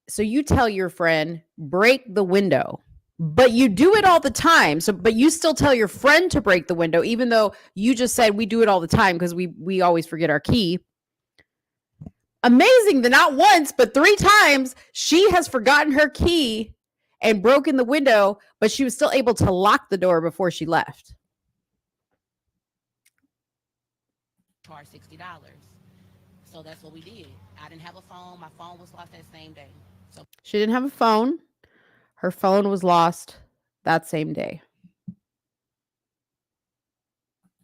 So you tell your friend, break the window. But you do it all the time. But you still tell your friend to break the window, even though you just said we do it all the time because we always forget our key. Amazing that not once, but 3 times she has forgotten her key and broken the window, but she was still able to lock the door before she left. Charge $60. So that's what we did. I didn't have a phone. My phone was lost that same day. So she didn't have a phone. Her phone was lost that same day.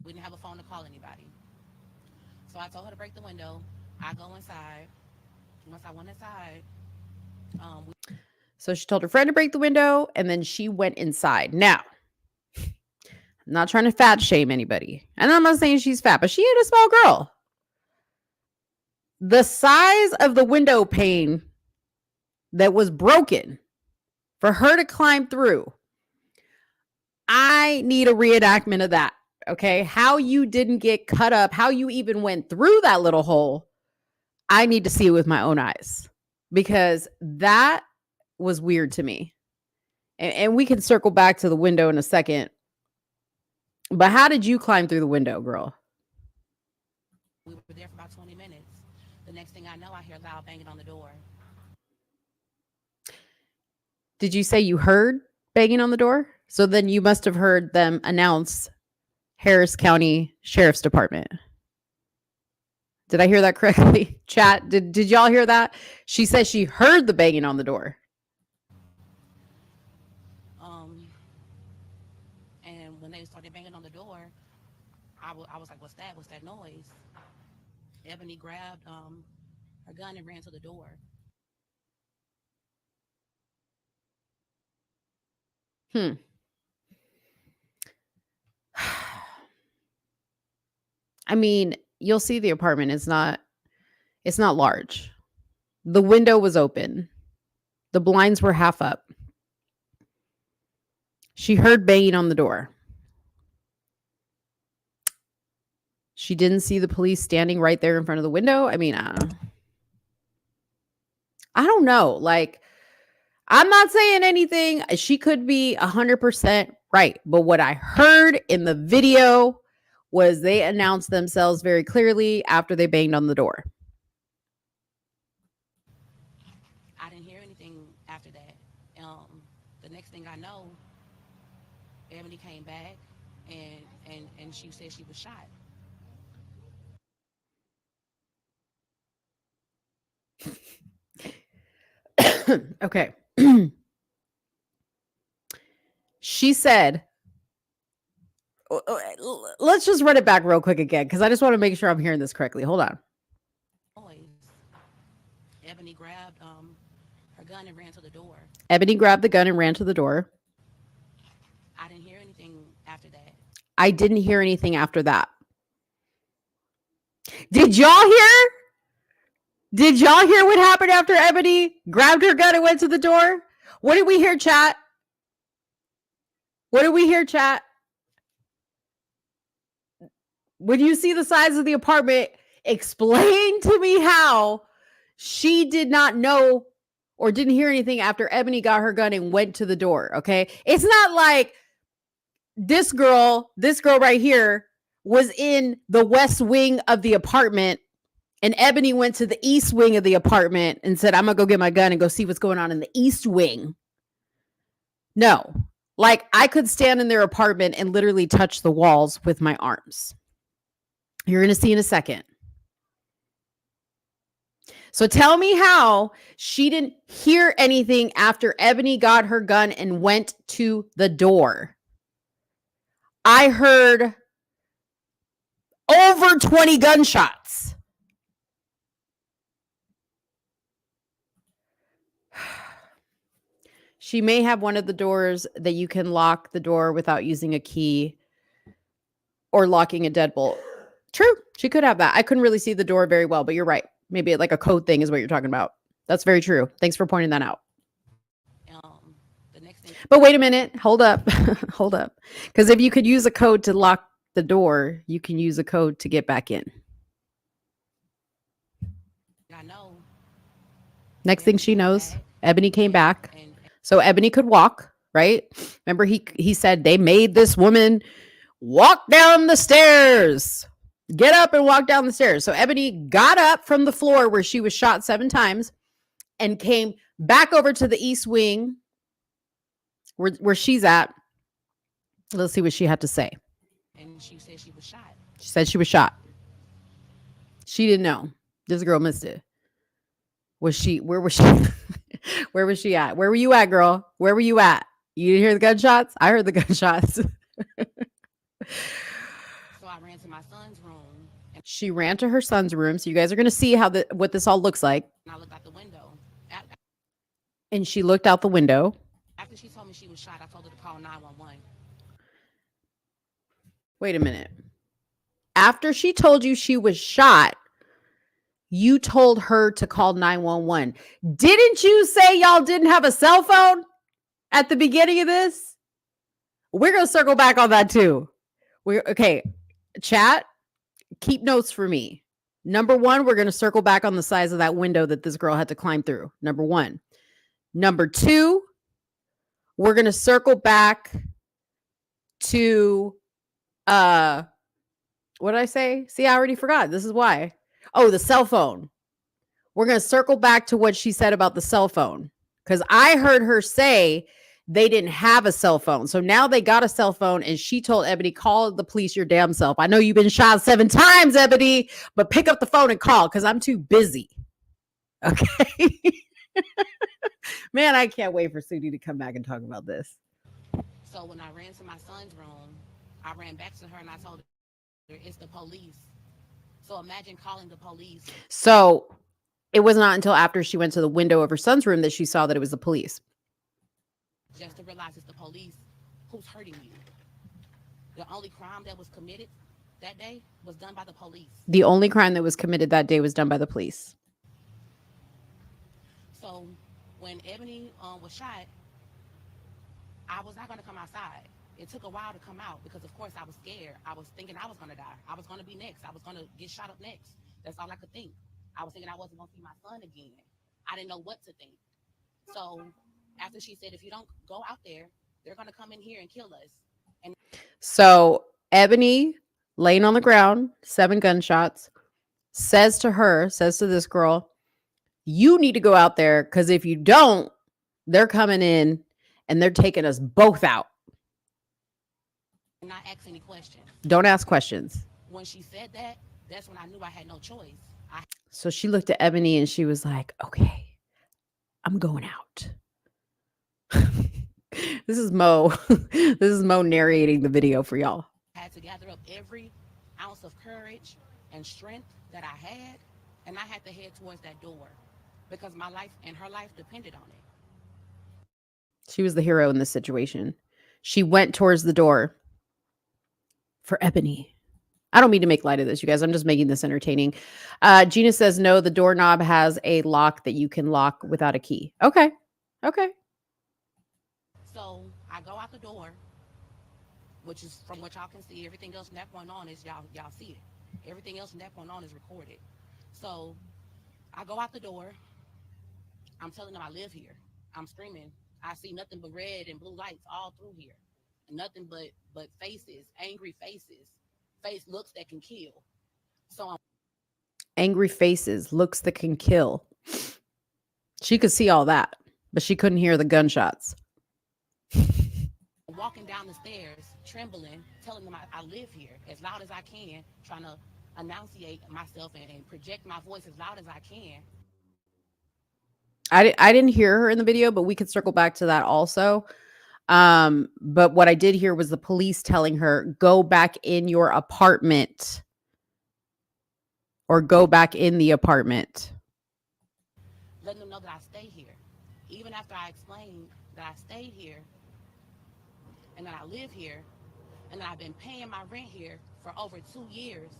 We didn't have a phone to call anybody. So I told her to break the window. I go inside. Once I went inside, so she told her friend to break the window, and then she went inside. Now, I'm not trying to fat shame anybody. And I'm not saying she's fat, but she ain't a small girl. The size of the window pane that was broken for her to climb through, I need a reenactment of that. Okay. How you didn't get cut up, how you even went through that little hole. I need to see it with my own eyes because that was weird to me. And we can circle back to the window in a second. But how did you climb through the window, girl? We were there for about 20 minutes. The next thing I know, I hear loud banging on the door. Did you say you heard banging on the door? So then you must have heard them announce Harris County Sheriff's Department. Did I hear that correctly? Chat, did y'all hear that? She said she heard the banging on the door. And when they started banging on the door, I was like, what's that? What's that noise? Ebony grabbed her gun and ran to the door. I mean, you'll see the apartment. It's not large. The window was open. The blinds were half up. She heard banging on the door. She didn't see the police standing right there in front of the window. I mean, I don't know. Like, I'm not saying anything. She could be 100% right. But what I heard in the video was they announced themselves very clearly after they banged on the door. I didn't hear anything after that. The next thing I know, Ebony came back and she said she was shot. Okay. She said, let's just run it back real quick again, because I just want to make sure I'm hearing this correctly. Hold on. Ebony grabbed her gun and ran to the door. Ebony grabbed the gun and ran to the door. I didn't hear anything after that. I didn't hear anything after that. Did y'all hear? Did y'all hear what happened after Ebony grabbed her gun and went to the door? What did we hear, chat? What did we hear, chat? When you see the size of the apartment, explain to me how she did not know or didn't hear anything after Ebony got her gun and went to the door, okay? It's not like this girl right here was in the west wing of the apartment and Ebony went to the east wing of the apartment and said, I'm going to go get my gun and go see what's going on in the east wing. No. Like, I could stand in their apartment and literally touch the walls with my arms. You're going to see in a second. So tell me how she didn't hear anything after Ebony got her gun and went to the door. I heard over 20 gunshots. She may have one of the doors that you can lock the door without using a key or locking a deadbolt. True. She could have that. I couldn't really see the door very well, but you're right. Maybe like a code thing is what you're talking about. That's very true. Thanks for pointing that out. But wait a minute. Hold up. Hold up. Because if you could use a code to lock the door, you can use a code to get back in. I know. Next thing she knows, Ebony came back. So Ebony could walk, right? Remember, he said they made this woman walk down the stairs. Get up and walk down the stairs. So Ebony got up from the floor where she was shot 7 times and came back over to the east wing where she's at. Let's see what she had to say. And she said she was shot. She said she was shot. She didn't know. This girl missed it. Where was she? Where was she at? Where were you at, girl? Where were you at? You didn't hear the gunshots? I heard the gunshots. So I ran to my son's room. She ran to her son's room. So you guys are going to see what this all looks like. And I looked out the window. And she looked out the window. After she told me she was shot, I told her to call 911. Wait a minute. After she told you she was shot, you told her to call 911. Didn't you say y'all didn't have a cell phone at the beginning of this? We're going to circle back on that too. Okay, chat, keep notes for me. Number 1, we're going to circle back on the size of that window that this girl had to climb through. Number 1. Number 2, we're going to circle back to, what did I say? See, I already forgot. This is why. Oh, the cell phone. We're going to circle back to what she said about the cell phone. Because I heard her say they didn't have a cell phone. So now they got a cell phone and she told Ebony, call the police your damn self. I know you've been shot 7 times, Ebony, but pick up the phone and call because I'm too busy. Okay. Man, I can't wait for Soonie to come back and talk about this. So when I ran to my son's room, I ran back to her and I told her it's the police. So imagine calling the police. So it was not until after she went to the window of her son's room that she saw that it was the police. Just to realize it's the police who's hurting you. The only crime that was committed that day was done by the police. The only crime that was committed that day was done by the police. So when Ebony was shot, I was not going to come outside. It took a while to come out because, of course, I was scared. I was thinking I was going to die. I was going to be next. I was going to get shot up next. That's all I could think. I was thinking I wasn't going to see my son again. I didn't know what to think. So after she said, if you don't go out there, they're going to come in here and kill us. And so Ebony, laying on the ground, 7 gunshots, says to this girl, you need to go out there because if you don't, they're coming in and they're taking us both out. not ask any questions. Don't ask questions. When she said that, that's when I knew I had no choice. So she looked at Ebony and she was like, okay, I'm going out. This is Mo. This is Mo narrating the video for y'all. I had to gather up every ounce of courage and strength that I had, and I had to head towards that door because my life and her life depended on it. She was the hero in this situation. She went towards the door for Ebony. I don't mean to make light of this, you guys. I'm just making this entertaining. Gina says, no, the doorknob has a lock that you can lock without a key. Okay. Okay. So I go out the door, which is from what y'all can see. Everything else from that point on is y'all see it. Everything else from that point on is recorded. So I go out the door. I'm telling them I live here. I'm screaming. I see nothing but red and blue lights all through here. Nothing but faces, angry faces. Face looks that can kill. So I'm angry faces, looks that can kill. She could see all that, but she couldn't hear the gunshots. walking down the stairs, trembling, telling them I live here as loud as I can, trying to enunciate myself and project my voice as loud as I can. I didn't hear her in the video, but we could circle back to that also. But what I did hear was the police telling her, go back in your apartment or go back in the apartment. Letting them know that I stay here. Even after I explained that I stayed here and that I live here and that I've been paying my rent here for over 2 years,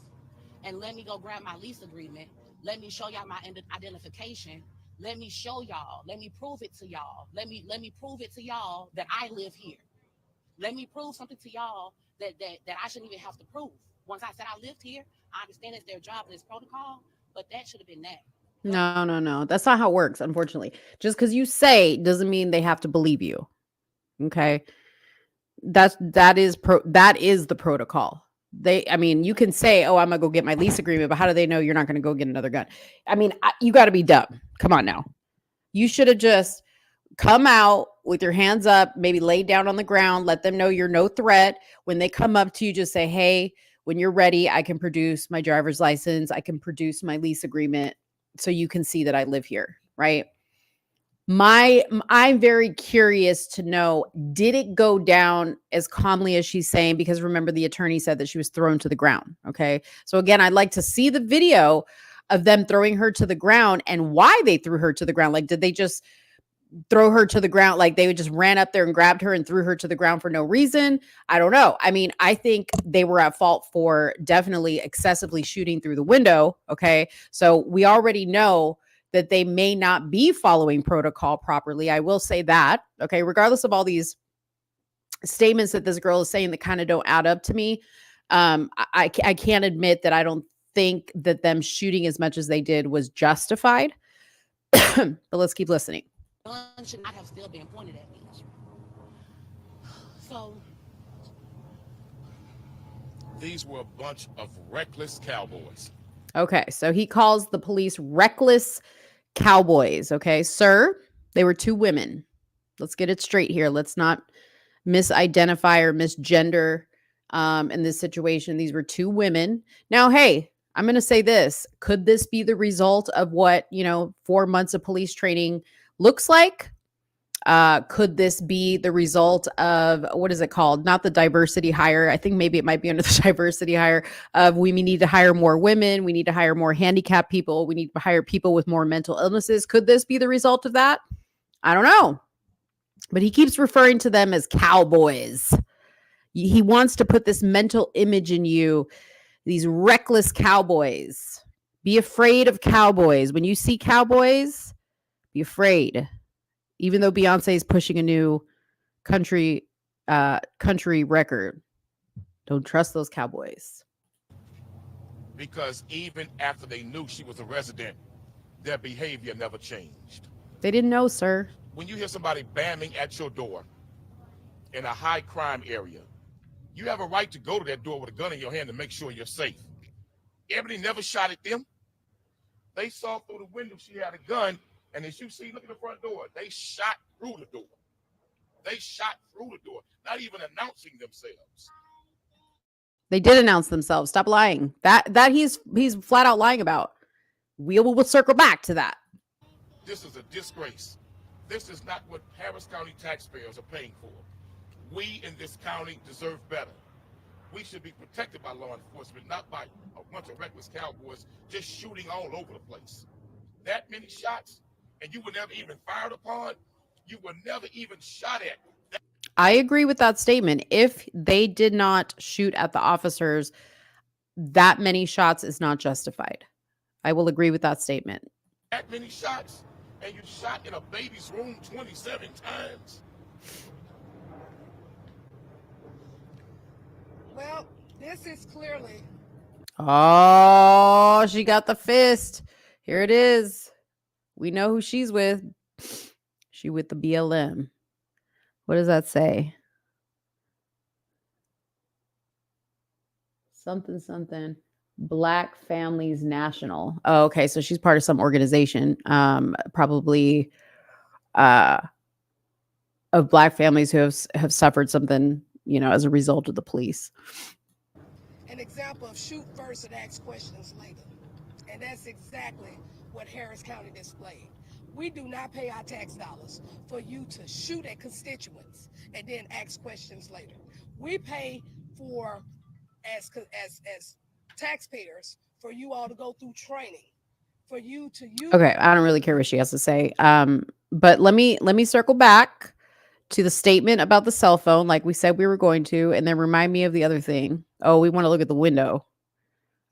and let me go grab my lease agreement. Let me show y'all my identification. Let me show y'all. Let me prove it to y'all. Let me prove it to y'all that I live here. Let me prove something to y'all that I shouldn't even have to prove. Once I said I lived here, I understand it's their job and it's protocol, but that should have been that. No. That's not how it works, unfortunately. Just because you say doesn't mean they have to believe you. Okay. That is the protocol. You can say, oh, I'm gonna go get my lease agreement, but how do they know you're not gonna go get another gun? You got to be dumb. Come on now. You should have just come out with your hands up, maybe lay down on the ground, let them know you're no threat. When they come up to you, just say, hey, when you're ready, I can produce my driver's license. I can produce my lease agreement so you can see that I live here, right? I'm very curious to know, did it go down as calmly as she's saying? Because remember, the attorney said that she was thrown to the ground. Okay. So again, I'd like to see the video of them throwing her to the ground and why they threw her to the ground. Like, did they just throw her to the ground? Like they just ran up there and grabbed her and threw her to the ground for no reason? I don't know. I think they were at fault for definitely excessively shooting through the window. Okay. So we already know that they may not be following protocol properly. I will say that, okay, regardless of all these statements that this girl is saying that kind of don't add up to me. I can't admit that I don't think that them shooting as much as they did was justified. But let's keep listening. Gun should not have still been pointed at me. So These were a bunch of reckless cowboys. Okay, so he calls the police reckless cowboys. Okay, sir, they were two women. Let's get it straight here. Let's not misidentify or misgender in this situation. These were two women. Now, hey, I'm going to say this. Could this be the result of what, 4 months of police training looks like? Could this be the result of, what is it called? Not the diversity hire. I think maybe it might be under the diversity hire of we need to hire more women. We need to hire more handicapped people. We need to hire people with more mental illnesses. Could this be the result of that? I don't know. But he keeps referring to them as cowboys. He wants to put this mental image in you, these reckless cowboys. Be afraid of cowboys. When you see cowboys, be afraid. Even though Beyonce is pushing a new country record, don't trust those cowboys. Because even after they knew she was a resident, their behavior never changed. They didn't know, sir. When you hear somebody bamming at your door in a high crime area, you have a right to go to that door with a gun in your hand to make sure you're safe. Everybody never shot at them. They saw through the window she had a gun. And as you see, look at the front door. They shot through the door. They shot through the door, not even announcing themselves. They did announce themselves. Stop lying. That he's flat out lying about. We'll circle back to that. This is a disgrace. This is not what Harris County taxpayers are paying for. We in this county deserve better. We should be protected by law enforcement, not by a bunch of reckless cowboys just shooting all over the place. That many shots, and you were never even fired upon. You were never even shot at. I agree with that statement. If they did not shoot at the officers, that many shots is not justified. I will agree with that statement. That many shots, and you shot in a baby's room 27 times. Well, this is clearly. Oh, she got the fist. Here it is. We know who she's with. She with the BLM. What does that say? Something. Black Families National. Oh, okay. So she's part of some organization, probably of Black families who have suffered something, as a result of the police. an example of shoot first and ask questions later. And that's exactly what Harris County displayed. We do not pay our tax dollars for you to shoot at constituents and then ask questions later. We pay for, as taxpayers, for you all to go through training, for you to use. Okay, I don't really care what she has to say. But let me circle back to the statement about the cell phone, like we said we were going to, and then remind me of the other thing. Oh, we want to look at the window.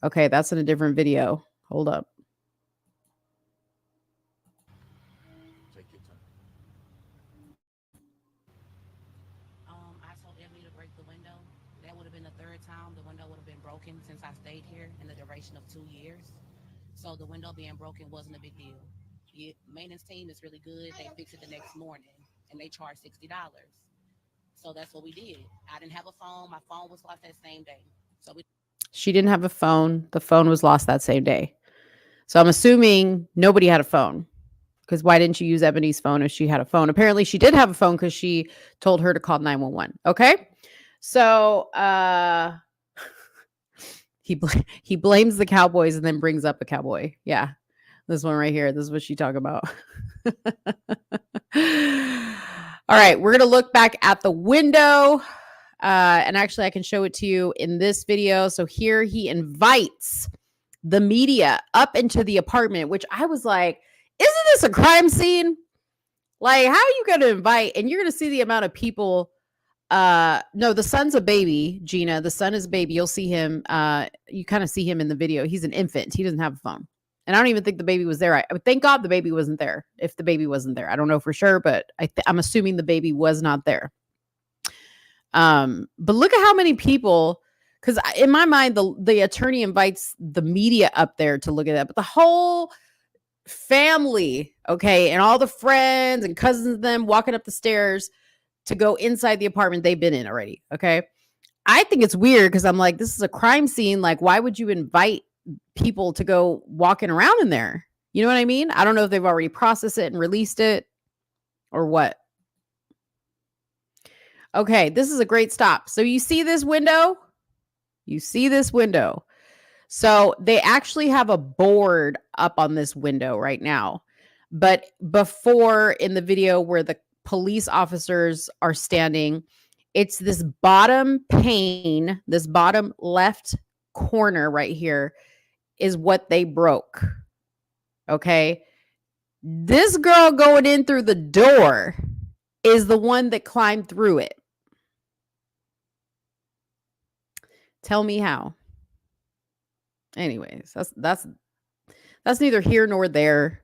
Okay, that's in a different video. Hold up. Take your time. I told Emily to break the window. That would have been the third time the window would have been broken since I stayed here in the duration of 2 years. So the window being broken wasn't a big deal. The maintenance team is really good. They fix it the next morning, and they charge $60. So that's what we did. I didn't have a phone. My phone was lost that same day. So She didn't have a phone. The phone was lost that same day. So I'm assuming nobody had a phone. Because why didn't you use Ebony's phone if she had a phone? Apparently she did have a phone because she told her to call 911. Okay. So he blames the Cowboys and then brings up a cowboy. Yeah. This one right here. This is what she talk about. All right. We're going to look back at the window. And actually I can show it to you in this video. So here he invites the media up into the apartment, which I was like, isn't this a crime scene? Like, how are you going to invite? And you're going to see the amount of people. No, the son's a baby, Gina. The son is a baby. You'll see him. You kind of see him in the video. He's an infant. He doesn't have a phone. And I don't even think the baby was there. I thank God the baby wasn't there. If the baby wasn't there, I don't know for sure, but I'm assuming the baby was not there. But look at how many people, because in my mind, the attorney invites the media up there to look at that, but the whole family, okay, and all the friends and cousins of them walking up the stairs to go inside the apartment they've been in already, okay? I think it's weird because I'm like, this is a crime scene. Like, why would you invite people to go walking around in there? You know what I mean? I don't know if they've already processed it and released it or what. Okay, this is a great stop. So you see this window? You see this window. So they actually have a board up on this window right now. But before in the video where the police officers are standing, it's this bottom pane, this bottom left corner right here is what they broke. Okay. This girl going in through the door is the one that climbed through it. Tell me how. Anyways, that's neither here nor there.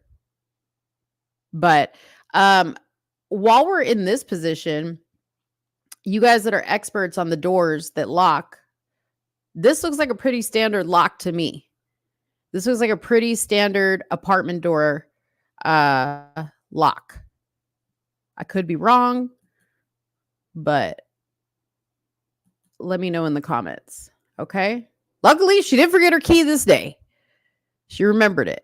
But while we're in this position, you guys that are experts on the doors that lock, this looks like a pretty standard lock to me. This looks like a pretty standard apartment door lock. I could be wrong, but let me know in the comments. Okay. Luckily, she didn't forget her key this day. She remembered it.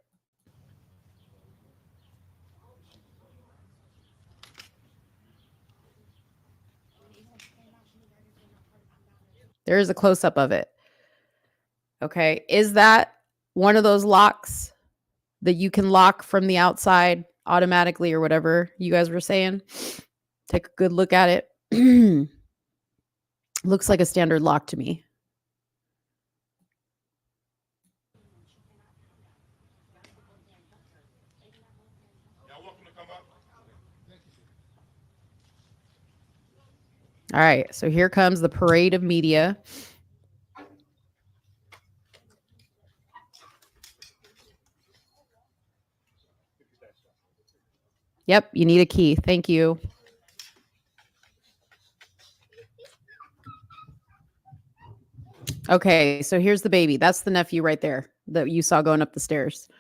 There is a close-up of it. Okay. Is that one of those locks that you can lock from the outside automatically or whatever you guys were saying? Take a good look at it. Looks like a standard lock to me. All right, so here comes the parade of media. Yep, you need a key. Thank you. Okay, so here's the baby. That's the nephew right there that you saw going up the stairs.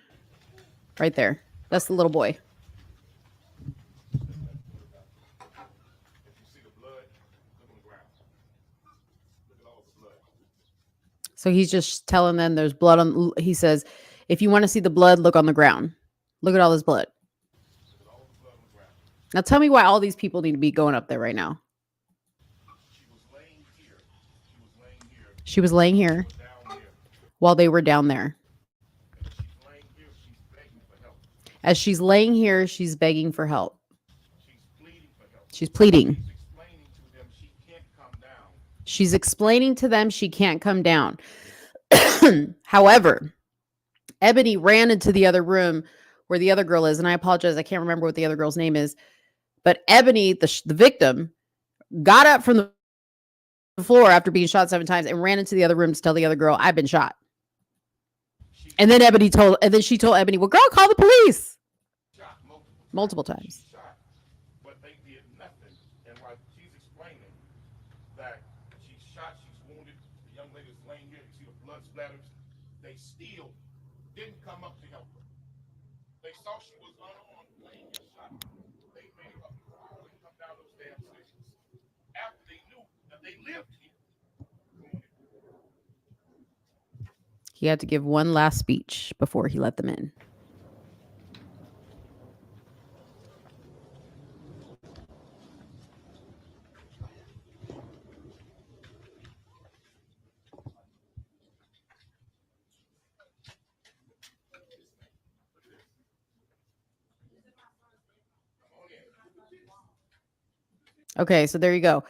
Right there. That's the little boy. So he's just telling them there's blood on. He says, if you want to see the blood, look on the ground. Look at all this blood. Now tell me why all these people need to be going up there right now. She was laying here. while they were down there. As she's laying here, she's begging for help. She's pleading. She's explaining to them she can't come down. However, Ebony ran into the other room where the other girl is. And I apologize, I can't remember what the other girl's name is. But Ebony, the victim, got up from the floor after being shot 7 times and ran into the other room to tell the other girl, I've been shot. And then she told Ebony, well, girl, call the police. Multiple times. But they did nothing. And like she's explaining that she's shot, she's wounded, the young lady's laying here, you see the blood splatters. They still didn't come up to help her. They saw she was unarmed, laying here shot. They made her crawl and come down those damn stairs after they knew that they lived here. He had to give one last speech before he let them in. Okay, so there you go.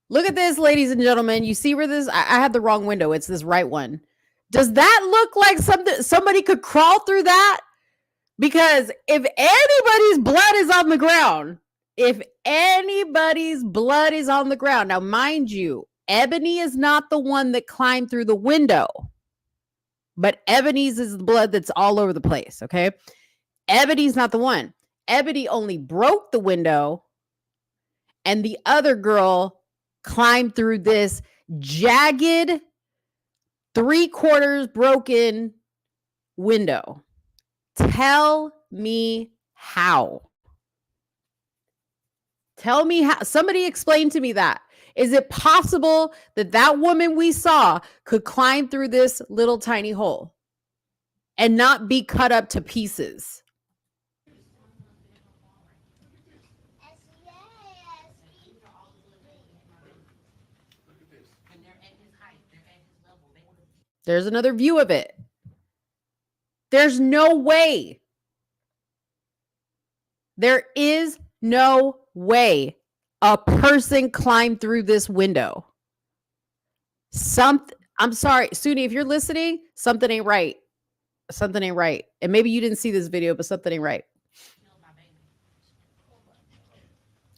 Look at this, ladies and gentlemen. You see where this? I had the wrong window. It's this right one. Does that look like somebody could crawl through that? Because if anybody's blood is on the ground, now mind you, Ebony is not the one that climbed through the window, but Ebony's is the blood that's all over the place. Okay, Ebony's not the one. Ebony only broke the window. And the other girl climbed through this jagged, 3/4 broken window. Tell me how. Tell me how. Somebody explain to me that. Is it possible that that woman we saw could climb through this little tiny hole and not be cut up to pieces? There's another view of it. There's no way. There is no way a person climbed through this window. I'm sorry, Soonie, if you're listening, something ain't right. Something ain't right. And maybe you didn't see this video, but something ain't right.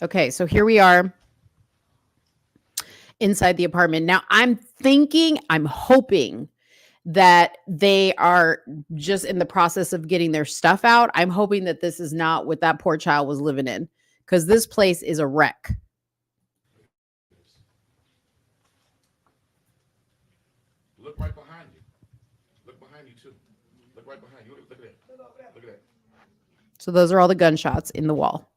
Okay, so here we are inside the apartment. Now I'm hoping that they are just in the process of getting their stuff out. I'm hoping that this is not what that poor child was living in, because this place is a wreck. Look right behind you. Look behind you too. Look right behind you. Look at that. Look at that. So those are all the gunshots in the wall.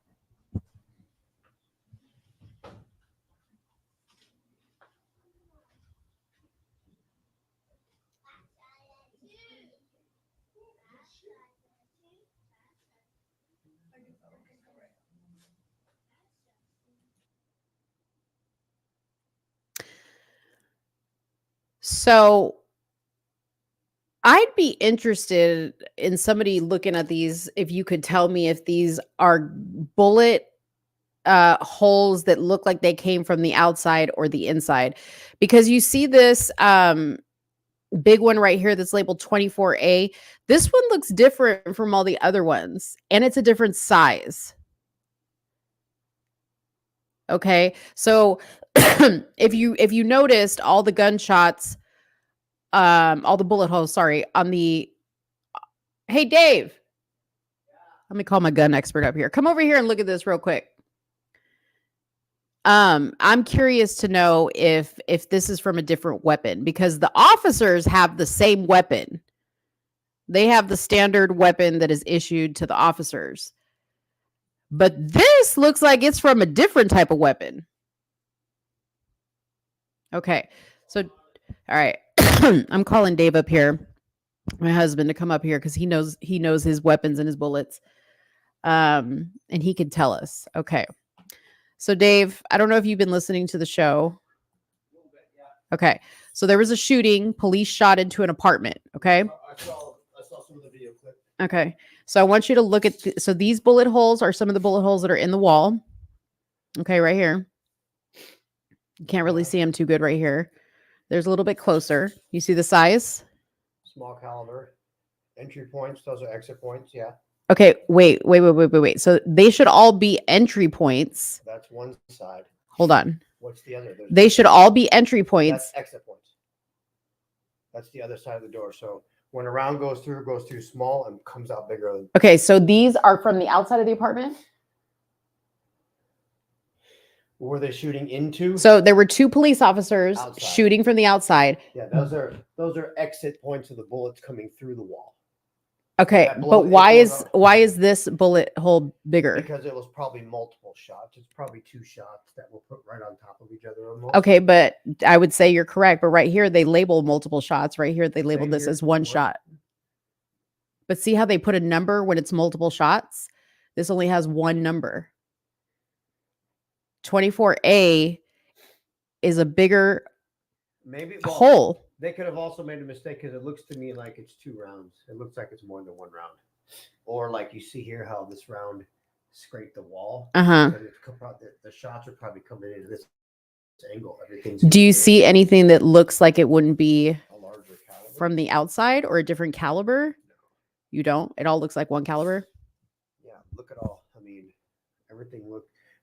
So I'd be interested in somebody looking at these, if you could tell me if these are bullet holes that look like they came from the outside or the inside. Because you see this big one right here that's labeled 24A. This one looks different from all the other ones, and it's a different size. Okay, so if you noticed all the gunshots, all the bullet holes, sorry, on the, hey Dave, let me call my gun expert up here. Come over here and look at this real quick. I'm curious to know if this is from a different weapon, because the officers have the same weapon. They have the standard weapon that is issued to the officers. But this looks like it's from a different type of weapon. Okay. So, all right. I'm calling Dave up here, my husband, to come up here because he knows his weapons and his bullets. And he can tell us. Okay. So Dave, I don't know if you've been listening to the show. Okay. So there was a shooting. Police shot into an apartment. Okay. I saw some of the video clip. Okay. So I want you to look at, so these bullet holes are some of the bullet holes that are in the wall. Okay. Right here. You can't really see them too good right here. There's a little bit closer. You see the size? Small caliber. Entry points. Those are exit points. Yeah. Okay. Wait. So they should all be entry points. That's one side. Hold on. What's the other? They should all be entry points. That's exit points. That's the other side of the door. So when a round goes through small and comes out bigger. Okay. So these are from the outside of the apartment? Were they shooting into? So there were two police officers Outside. shooting from the outside. Yeah, those are exit points of the bullets coming through the wall. Okay, That but bullet- why is this bullet hole bigger? Because it was probably multiple shots. It's probably two shots that were put right on top of each other. Almost. Okay, but I would say you're correct. But right here they label multiple shots. Right here they labeled Same this here. as one shot. But see how they put a number when it's multiple shots? This only has one number. 24A is a bigger Maybe hole. They could have also made a mistake because it looks to me like it's two rounds. It looks like it's more than one round. Or like you see here how this round scraped the wall. Uh-huh. The shots are probably coming into this angle. Everything's. Do you see anything that looks like it wouldn't be a larger caliber from the outside or a different caliber? You don't? It all looks like one caliber? Yeah, look at all. I mean, everything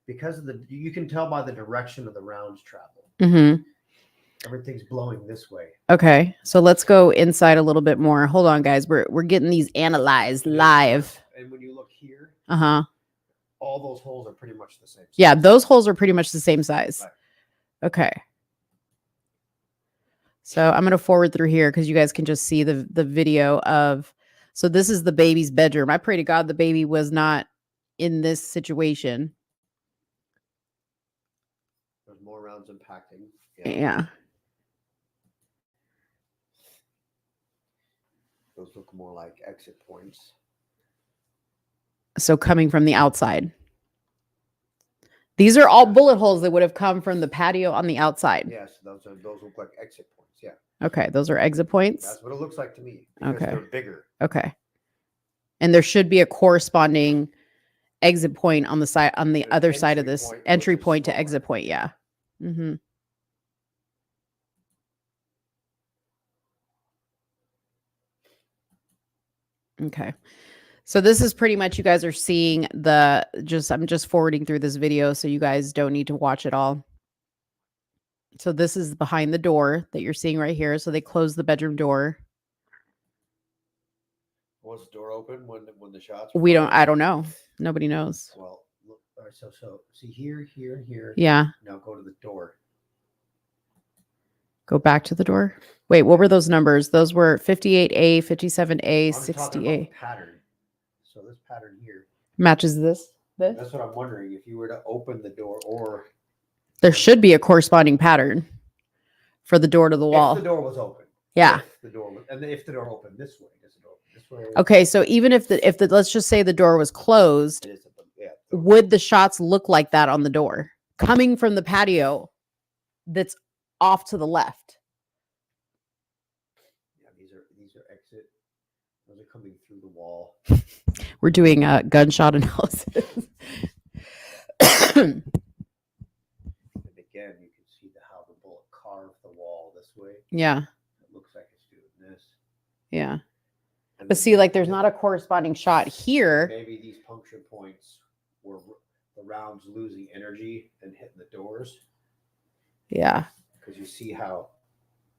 because of you can tell by the direction of the rounds travel. Mm-hmm. Everything's blowing this way. Okay, so let's go inside a little bit more. Hold on, guys. We're getting these analyzed live. And when you look here, Uh-huh. all those holes are pretty much the same size. Yeah, those holes are pretty much the same size. Right. Okay. So I'm going to forward through here because you guys can just see the video of, so this is the baby's bedroom. I pray to God the baby was not in this situation. There's more rounds impacting. Yeah. Those look more like exit points. So coming from the outside. These are all bullet holes that would have come from the patio on the outside. Yes, those look like exit points. Yeah. Okay, those are exit points. That's what it looks like to me. Because Okay. they're bigger. Okay. And there should be a corresponding exit point on the side, on the other side of this entry point to exit point. Yeah. Mm-hmm. Okay. So this is pretty much, you guys are seeing I'm just forwarding through this video so you guys don't need to watch it all. So this is behind the door that you're seeing right here. So they closed the bedroom door. Was the door open when the shots? I don't know. Nobody knows. Well, look, all right, so see here. Yeah. Now go to the door. Go back to the door. Wait, what were those numbers? Those were 58A, 57A, I'm talking about 60A. the pattern. So this pattern here Matches this? That's what I'm wondering. If you were to open the door, or There should be a corresponding pattern for the door to the wall. if the door was open. Yeah. If the door opened this way, does it open this way? Okay, so even if the let's just say the door was closed, would the shots look like that on the door coming from the patio that's off to the left? Yeah, these are exit. Those are coming through the wall. We're doing a gunshot analysis. And again, you can see how the bullet carved the wall this way. Yeah. It looks like it's doing this. Yeah. And But see, like there's not a corresponding shot here. Maybe these puncture points were the rounds losing energy and hitting the doors. Yeah. Because you see how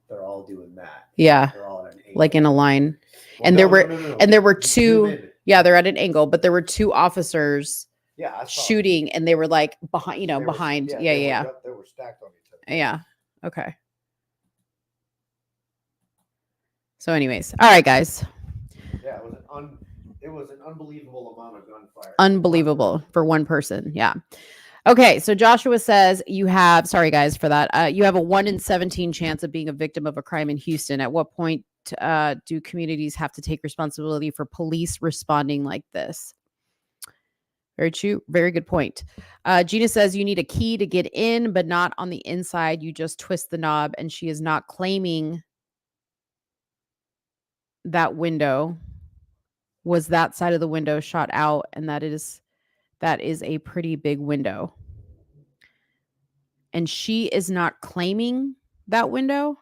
they're all doing that. Yeah. They're all at an angle. Like in a line. Well, And no, there no. and there were You zoom two, in. yeah, they're at an angle, but there were two officers Yeah, I saw shooting and they were like behind, They were- behind. yeah, Yeah. they were stacked on each other. Yeah. Okay. So anyways, all right, guys. Yeah, it was an unbelievable amount of gunfire. Unbelievable for one person. Yeah. Okay. So Joshua says sorry guys for that. You have a 1 in 17 chance of being a victim of a crime in Houston. At what point do communities have to take responsibility for police responding like this? Very true. Very good point. Gina says you need a key to get in, but not on the inside. You just twist the knob, and she is not claiming that window was that side of the window shot out, and that is a pretty big window. And she is not claiming that window.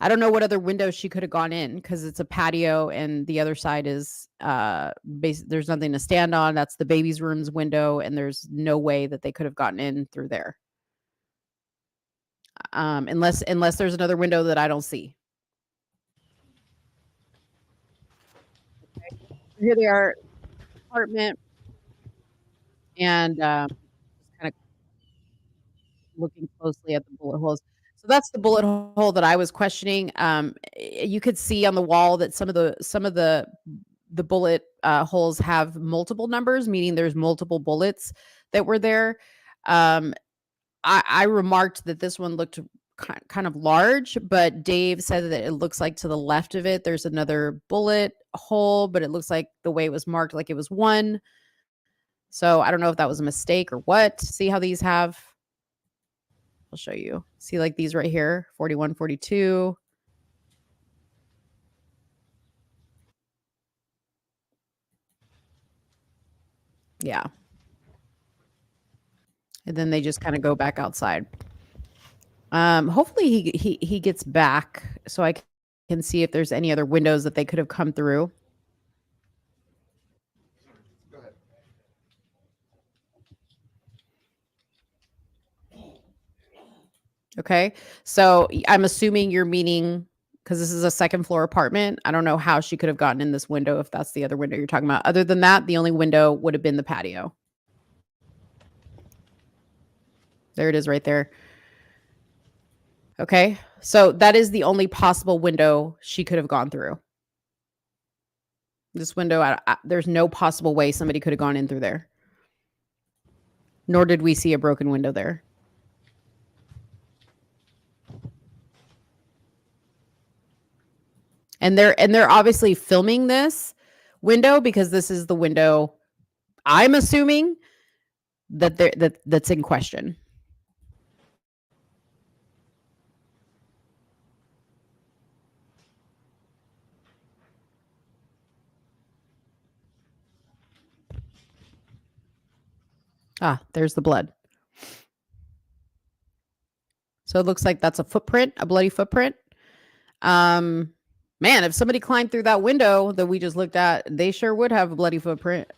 I don't know what other window she could have gone in because it's a patio and the other side is there's nothing to stand on. That's the baby's room's window, and there's no way that they could have gotten in through there. Unless there's another window that I don't see. Okay. Here they are, apartment, and kind of looking closely at the bullet holes. So that's the bullet hole that I was questioning. You could see on the wall that some of the bullet holes have multiple numbers, meaning there's multiple bullets that were there. I remarked that this one looked kind of large, but Dave said that it looks like to the left of it, there's another bullet hole, but it looks like the way it was marked, like it was one. So I don't know if that was a mistake or what. See how these have. I'll show you. See, like these right here, 41, 42. Yeah. And then they just kind of go back outside. Hopefully he gets back so I can see if there's any other windows that they could have come through. Go ahead. Okay. So I'm assuming you're meaning, because this is a second floor apartment. I don't know how she could have gotten in this window if that's the other window you're talking about. Other than that, the only window would have been the patio. There it is right there. Okay. So that is the only possible window she could have gone through. This window, there's no possible way somebody could have gone in through there. Nor did we see a broken window there. And they're obviously filming this window because this is the window I'm assuming that's in question. Ah, there's the blood. So it looks like that's a footprint, a bloody footprint. Man, if somebody climbed through that window that we just looked at, they sure would have a bloody footprint.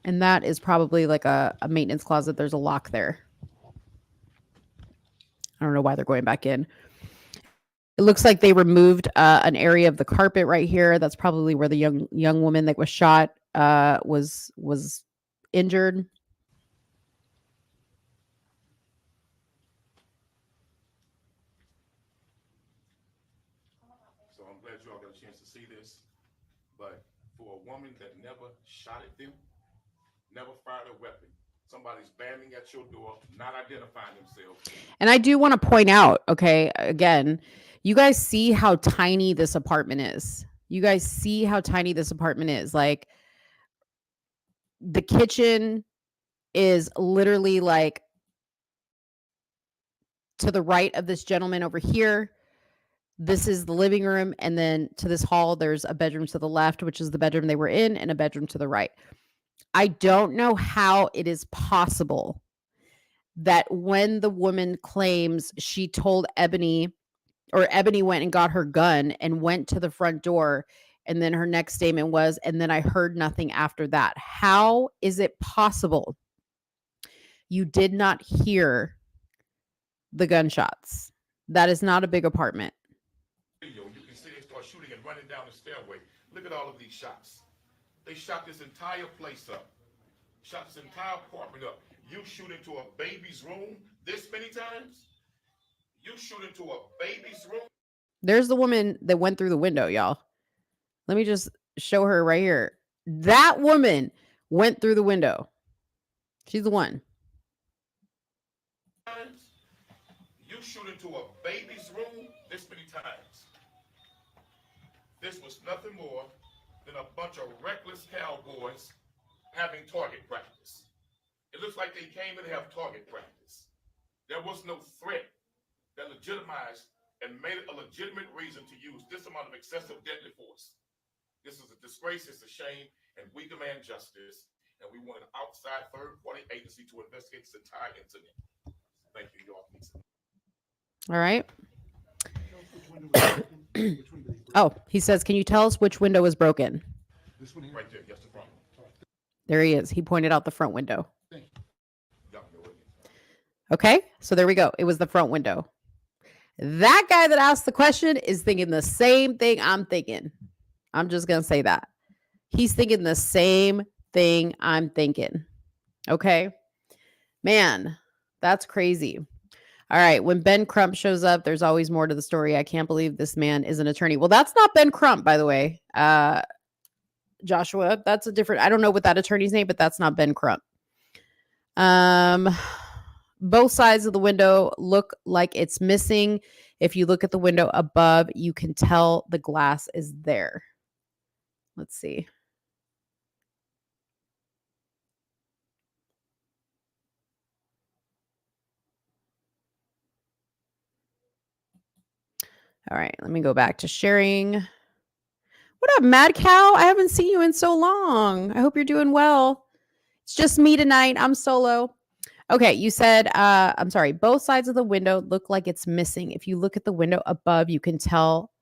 And that is probably like a maintenance closet. There's a lock there. I don't know why they're going back in. It looks like they removed an area of the carpet right here. That's probably where the young woman that was shot was injured. So I'm glad you all got a chance to see this. But for a woman that never shot at them, never fired a weapon, somebody's banging at your door, not identifying themselves. And I do want to point out, okay, again, you guys see how tiny this apartment is. You guys see how tiny this apartment is. Like, the kitchen is literally like to the right of this gentleman over here. This is the living room. And then to this hall, there's a bedroom to the left, which is the bedroom they were in, and a bedroom to the right. I don't know how it is possible that when the woman claims she told Ebony, or Ebony went and got her gun and went to the front door, and then her next statement was, and then I heard nothing after that. How is it possible you did not hear the gunshots? That is not a big apartment. You can see they start shooting and running down the stairway. Look at all of these shots. They shot this entire place up. Shot this entire apartment up. You shoot into a baby's room this many times? You shoot into a baby's room? There's the woman that went through the window, y'all. Let me just show her right here. That woman went through the window. She's the one. You shoot into a baby's room this many times. This was nothing more than a bunch of reckless cowboys having target practice. It looks like they came in to have target practice. There was no threat that legitimized and made it a legitimate reason to use this amount of excessive deadly force. This is a disgrace, it's a shame, and we demand justice. And we want an outside third-party agency to investigate this entire incident. Thank you, y'all. All right. Oh, he says, can you tell us which window is broken? This one here? Right there, yes, the front. There he is. He pointed out the front window. Okay, so there we go. It was the front window. That guy that asked the question is thinking the same thing I'm thinking. I'm just going to say that. He's thinking the same thing I'm thinking. Okay. Man, that's crazy. All right. When Ben Crump shows up, there's always more to the story. I can't believe this man is an attorney. Well, that's not Ben Crump, by the way. Joshua, that's a different, I don't know what that attorney's name, but that's not Ben Crump. Both sides of the window look like it's missing. If you look at the window above, you can tell the glass is there. Let's see. All right, let me go back to sharing. What up, Mad Cow? I haven't seen you in so long. I hope you're doing well. It's just me tonight. I'm solo. Okay, you said, I'm sorry, both sides of the window look like it's missing. If you look at the window above, you can tell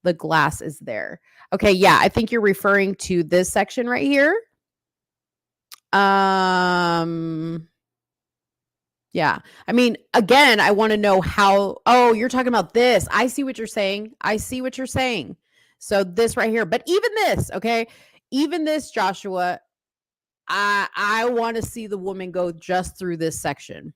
the glass is there. Okay, yeah, I think you're referring to this section right here. Yeah, I mean, again, I want to know how, oh, you're talking about this. I see what you're saying. I see what you're saying. So this right here, but even this, okay, even this, Joshua, I want to see the woman go just through this section.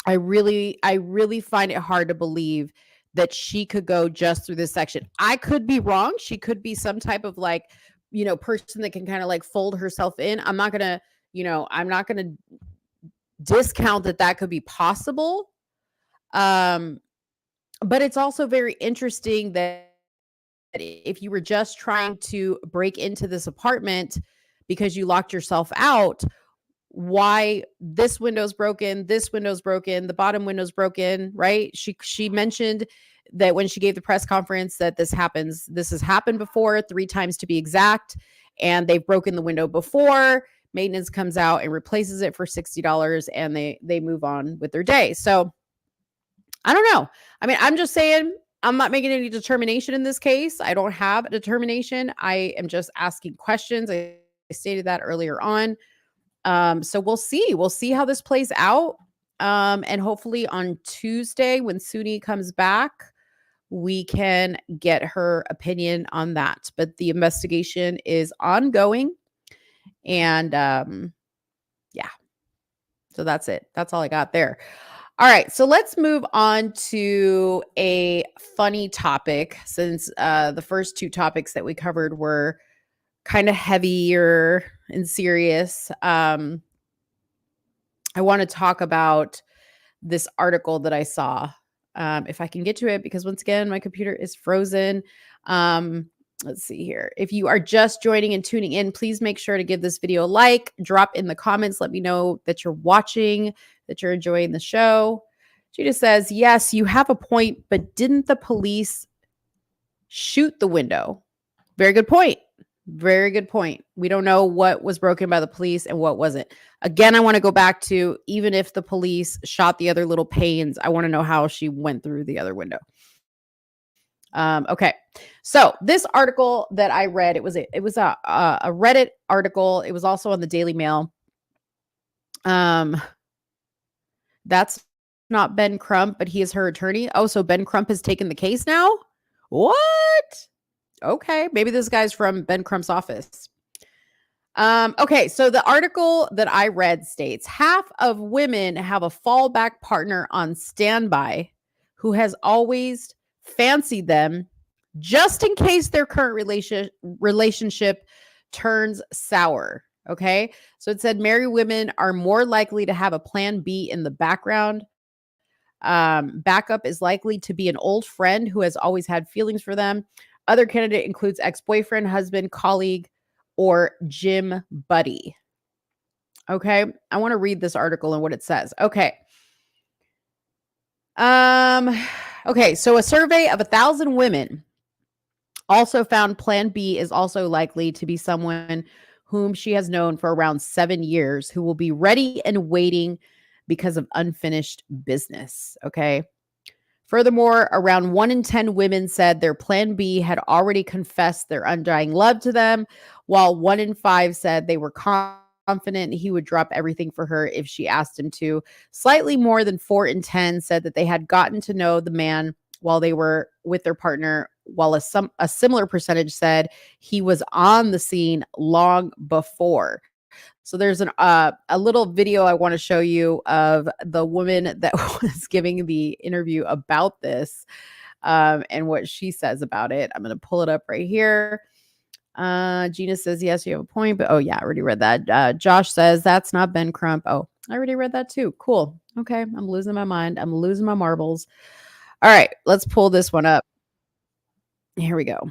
I really find it hard to believe that she could go just through this section. I could be wrong. She could be some type of like, you know, person that can kind of like fold herself in. I'm not going to discount that could be possible. But it's also very interesting that if you were just trying to break into this apartment because you locked yourself out, why this window's broken, the bottom window's broken, right? She mentioned that when she gave the press conference that this has happened before 3 times to be exact, and they've broken the window before. Maintenance comes out and replaces it for $60, and they move on with their day. So I don't know. I mean, I'm just saying, I'm not making any determination in this case. I don't have a determination. I am just asking questions. I stated that earlier on. So we'll see. We'll see how this plays out. And hopefully on Tuesday, when Soonie comes back, we can get her opinion on that. But the investigation is ongoing. And yeah. So that's it. That's all I got there. All right, so let's move on to a funny topic, since the first 2 topics that we covered were kind of heavier and serious. I want to talk about this article that I saw. If I can get to it, because once again, my computer is frozen. Let's see here. If you are just joining and tuning in, please make sure to give this video a like, drop in the comments. Let me know that you're watching, that you're enjoying the show. She just says, yes, you have a point, but didn't the police shoot the window? Very good point. Very good point. We don't know what was broken by the police and what wasn't. Again, I want to go back to, even if the police shot the other little panes, I want to know how she went through the other window. Okay. So this article that I read, it was a Reddit article. It was also on the Daily Mail. That's not Ben Crump, but he is her attorney. Oh, so Ben Crump has taken the case now? What? Okay. Maybe this guy's from Ben Crump's office. Okay. So the article that I read states half of women have a fallback partner on standby who has always fancied them just in case their current relationship turns sour. Okay. So it said married women are more likely to have a plan B in the background. Backup is likely to be an old friend who has always had feelings for them. Other candidate includes ex-boyfriend, husband, colleague, or gym buddy. Okay, I want to read this article and what it says. Okay. Okay, so a survey of 1,000 women also found Plan B is also likely to be someone whom she has known for around 7 years who will be ready and waiting because of unfinished business. Okay. Furthermore, around 1 in 10 women said their Plan B had already confessed their undying love to them, while 1 in 5 said they were confident he would drop everything for her if she asked him to. Slightly more than 4 in 10 said that they had gotten to know the man while they were with their partner, while a similar percentage said he was on the scene long before. So there's a little video I want to show you of the woman that was giving the interview about this and what she says about it. I'm going to pull it up right here. Gina says, yes, you have a point, but oh yeah, I already read that. Josh says, that's not Ben Crump. Oh, I already read that too. Cool. Okay. I'm losing my mind. I'm losing my marbles. All right, let's pull this one up. Here we go.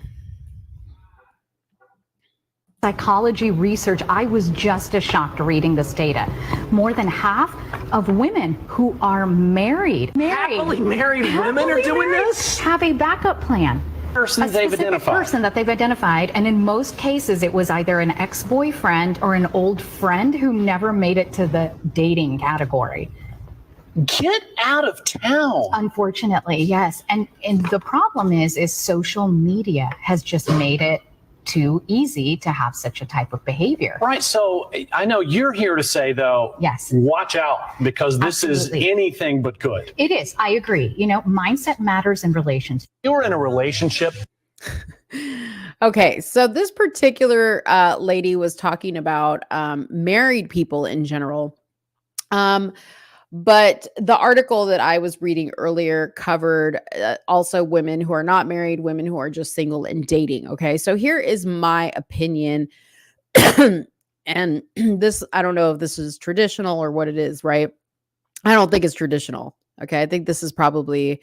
Psychology research, I was just as shocked reading this data. More than half of women who are happily married women are doing this, have a backup plan. Person they've identified, and in most cases it was either an ex-boyfriend or an old friend who never made it to the dating category. Get out of town. Unfortunately, yes. And the problem is social media has just made it too easy to have such a type of behavior. Right. So I know you're here to say, though, yes, watch out, because this Absolutely. is anything but good. It is. I agree. Mindset matters in relationships. You're in a relationship. Okay, so this particular lady was talking about married people in general. But the article that I was reading earlier covered also women who are not married, women who are just single and dating. Okay, so here is my opinion. And this, I don't know if this is traditional or what it is, right? I don't think it's traditional. Okay, I think this is probably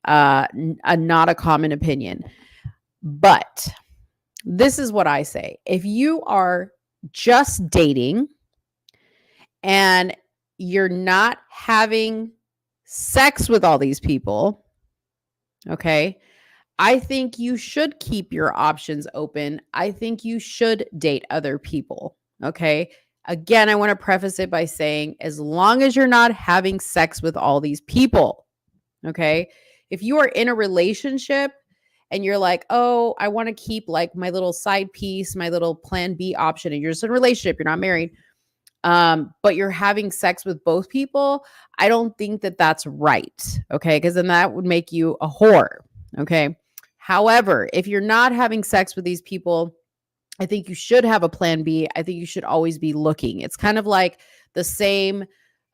not a common opinion. But this is what I say. If you are just dating and you're not having sex with all these people, okay, I think you should keep your options open. I think you should date other people, okay? Again, I want to preface it by saying, as long as you're not having sex with all these people, okay? If you are in a relationship and you're like, oh, I want to keep like my little side piece, my little Plan B option, and you're just in a relationship, you're not married, but you're having sex with both people, I don't think that that's right. Okay. Because then that would make you a whore. Okay. However, if you're not having sex with these people, I think you should have a Plan B. I think you should always be looking. It's kind of like the same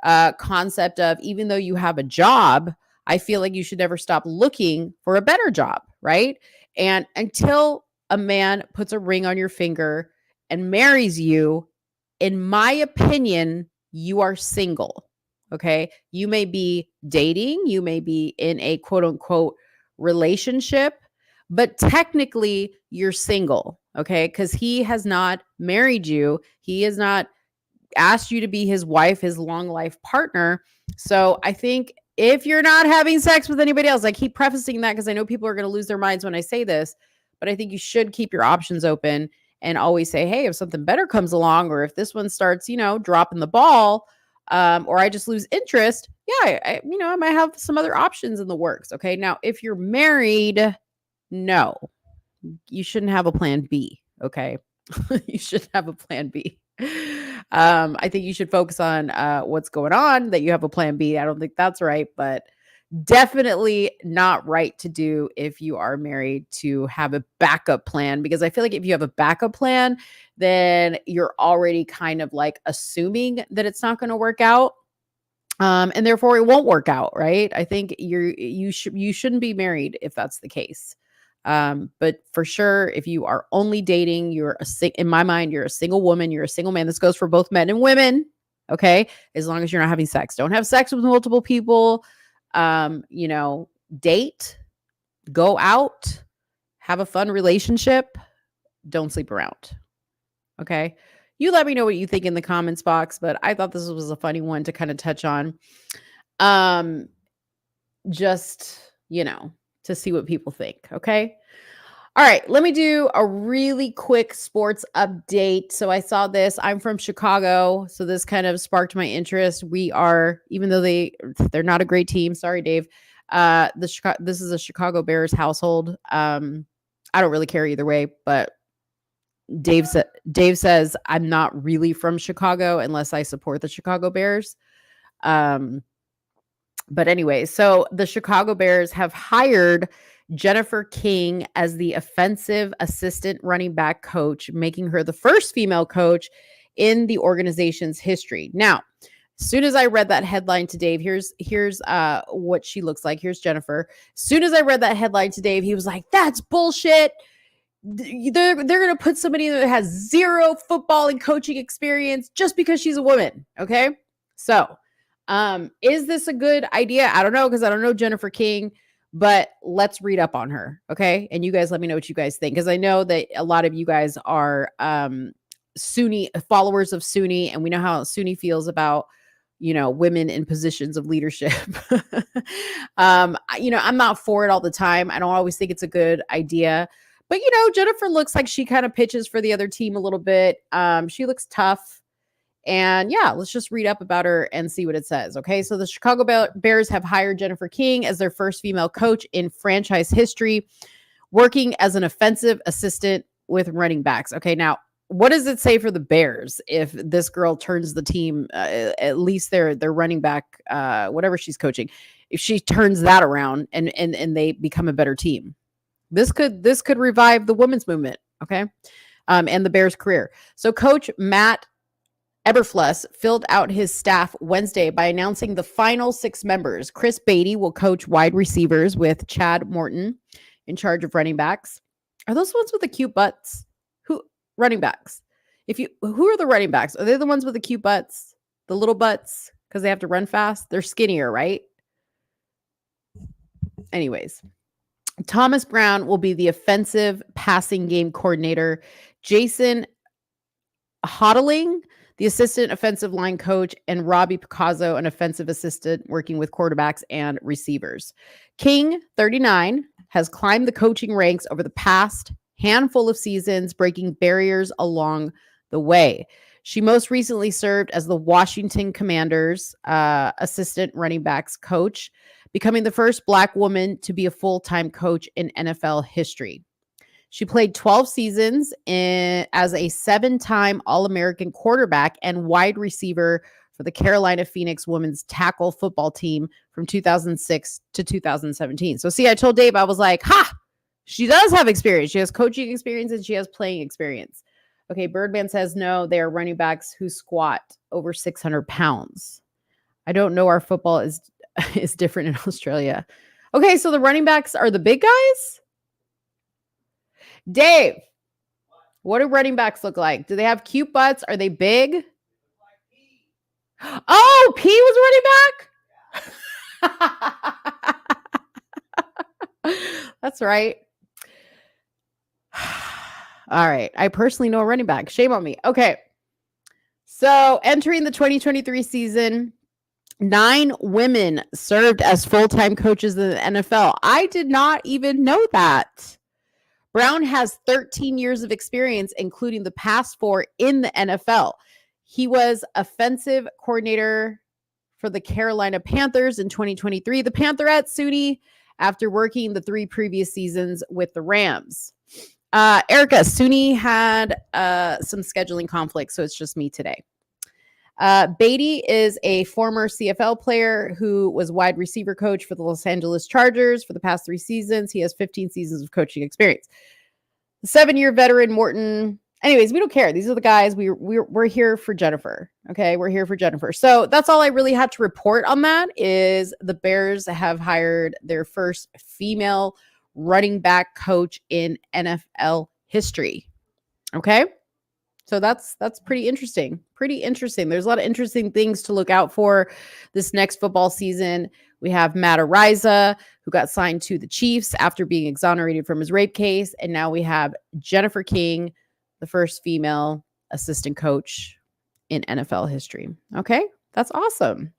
concept of, even though you have a job, I feel like you should never stop looking for a better job. Right. And until a man puts a ring on your finger and marries you, in my opinion, you are single. Okay. You may be dating, you may be in a quote unquote relationship, but technically you're single. Okay. Because he has not married you, he has not asked you to be his wife, his long life partner. So I think if you're not having sex with anybody else, I keep prefacing that because I know people are going to lose their minds when I say this, but I think you should keep your options open and always say, hey, if something better comes along, or if this one starts, dropping the ball, or I just lose interest, yeah, I might have some other options in the works. Okay. Now, if you're married, no, you shouldn't have a Plan B. Okay. You should have a Plan B. I think you should focus on what's going on, that you have a Plan B. I don't think that's right, but definitely not right to do if you are married, to have a backup plan, because I feel like if you have a backup plan, then you're already kind of like assuming that it's not going to work out. And therefore it won't work out. Right. I think you shouldn't be married if that's the case. But for sure, if you are only dating, in my mind, you're a single woman, you're a single man. This goes for both men and women. Okay. As long as you're not having sex, don't have sex with multiple people. Date, go out, have a fun relationship. Don't sleep around. Okay. You let me know what you think in the comments box, but I thought this was a funny one to kind of touch on. Just, to see what people think. Okay. All right, let me do a really quick sports update. So I saw this. I'm from Chicago, so this kind of sparked my interest. We are, even though they're not a great team. Sorry, Dave. This is a Chicago Bears household. I don't really care either way, but Dave says I'm not really from Chicago unless I support the Chicago Bears. But anyway, so the Chicago Bears have hired Jennifer King as the offensive assistant running back coach, making her the first female coach in the organization's history. Now, as soon as I read that headline to Dave, here's what she looks like. Here's Jennifer. As soon as I read that headline to Dave, he was like, "That's bullshit. They're going to put somebody that has zero football and coaching experience just because she's a woman." Okay, so is this a good idea? I don't know, because I don't know Jennifer King. But let's read up on her, okay? And you guys let me know what you guys think, because I know that a lot of you guys are Soonie followers of Soonie, and we know how Soonie feels about women in positions of leadership. I'm not for it all the time. I don't always think it's a good idea, but Jennifer looks like she kind of pitches for the other team a little bit. She looks tough. And yeah, let's just read up about her and see what it says. Okay, so the Chicago Bears have hired Jennifer King as their first female coach in franchise history, working as an offensive assistant with running backs. Okay, now what does it say for the Bears if this girl turns the team, at least their running back, whatever she's coaching, if she turns that around and they become a better team? This could revive the women's movement. Okay, and the Bears' career. So Coach Matt Eberflus filled out his staff Wednesday by announcing the final 6 members. Chris Beatty will coach wide receivers with Chad Morton in charge of running backs. Are those the ones with the cute butts? Who running backs? Who are the running backs? Are they the ones with the cute butts? The little butts because they have to run fast? They're skinnier, right? Anyways, Thomas Brown will be the offensive passing game coordinator. Jason Hodling, the assistant offensive line coach, and Robbie Picasso, an offensive assistant working with quarterbacks and receivers. King, 39, has climbed the coaching ranks over the past handful of seasons, breaking barriers along the way. She most recently served as the Washington Commanders assistant running backs coach, becoming the first Black woman to be a full-time coach in NFL history. She played 12 seasons as a 7-time All-American quarterback and wide receiver for the Carolina Phoenix women's tackle football team from 2006 to 2017. So see, I told Dave, I was like, she does have experience. She has coaching experience and she has playing experience. Okay, Birdman says no, they are running backs who squat over 600 pounds. I don't know, our football is different in Australia. Okay, so the running backs are the big guys? Dave, what do running backs look like? Do they have cute butts? Are they big? Oh, P was running back? That's right. All right. I personally know a running back. Shame on me. Okay. So entering the 2023 season, 9 women served as full-time coaches in the NFL. I did not even know that. Brown has 13 years of experience, including the past 4 in the NFL. He was offensive coordinator for the Carolina Panthers in 2023. The Pantherettes, Soonie, after working the 3 previous seasons with the Rams. Erica, Soonie had some scheduling conflicts, so it's just me today. Beatty is a former CFL player who was wide receiver coach for the Los Angeles Chargers for the past 3 seasons. He has 15 seasons of coaching experience. The 7-year veteran Morton. Anyways, we don't care. These are the guys. We're here for Jennifer. Okay, we're here for Jennifer. So that's all I really had to report on that. Is the Bears have hired their first female running back coach in NFL history. Okay. So that's pretty interesting. pretty interesting. There's a lot of interesting things to look out for this next football season. We have Matt Ariza, who got signed to the Chiefs after being exonerated from his rape case. And now we have Jennifer King, the first female assistant coach in NFL history. Okay, that's awesome.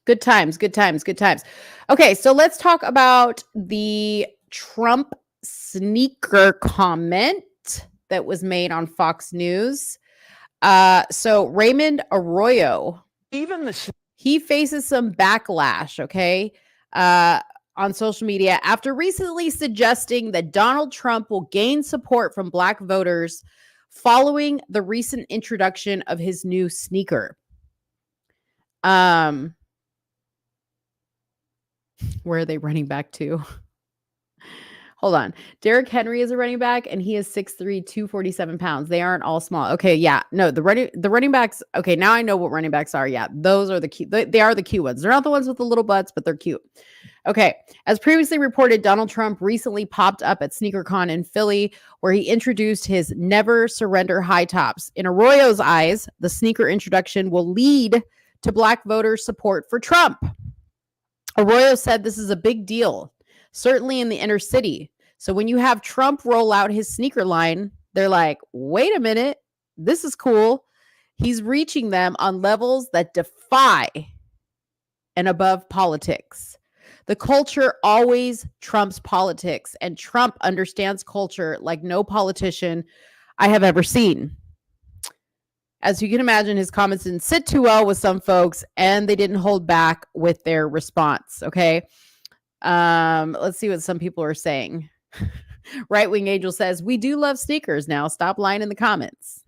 Good times, good times, good times. Okay, so let's talk about the Trump sneaker comment that was made on Fox News. So Raymond Aroyo, he faces some backlash, okay, on social media after recently suggesting that Donald Trump will gain support from Black voters following the recent introduction of his new sneaker. Where are they running back to? Hold on. Derrick Henry is a running back, and he is 6'3", 247 pounds. They aren't all small. Okay, yeah. No, the running backs. Okay, now I know what running backs are. Yeah, those are the cute. They are the cute ones. They're not the ones with the little butts, but they're cute. Okay. As previously reported, Donald Trump recently popped up at SneakerCon in Philly, where he introduced his Never Surrender high tops. In Arroyo's eyes, the sneaker introduction will lead to Black voters' support for Trump. Aroyo said this is a big deal, certainly in the inner city. So when you have Trump roll out his sneaker line, they're like, wait a minute, this is cool. He's reaching them on levels that defy and above politics. The culture always trumps politics, and Trump understands culture like no politician I have ever seen. As you can imagine, his comments didn't sit too well with some folks, and they didn't hold back with their response. Okay. Let's see what some people are saying. Right Wing Angel says, we do love sneakers now. Stop lying in the comments.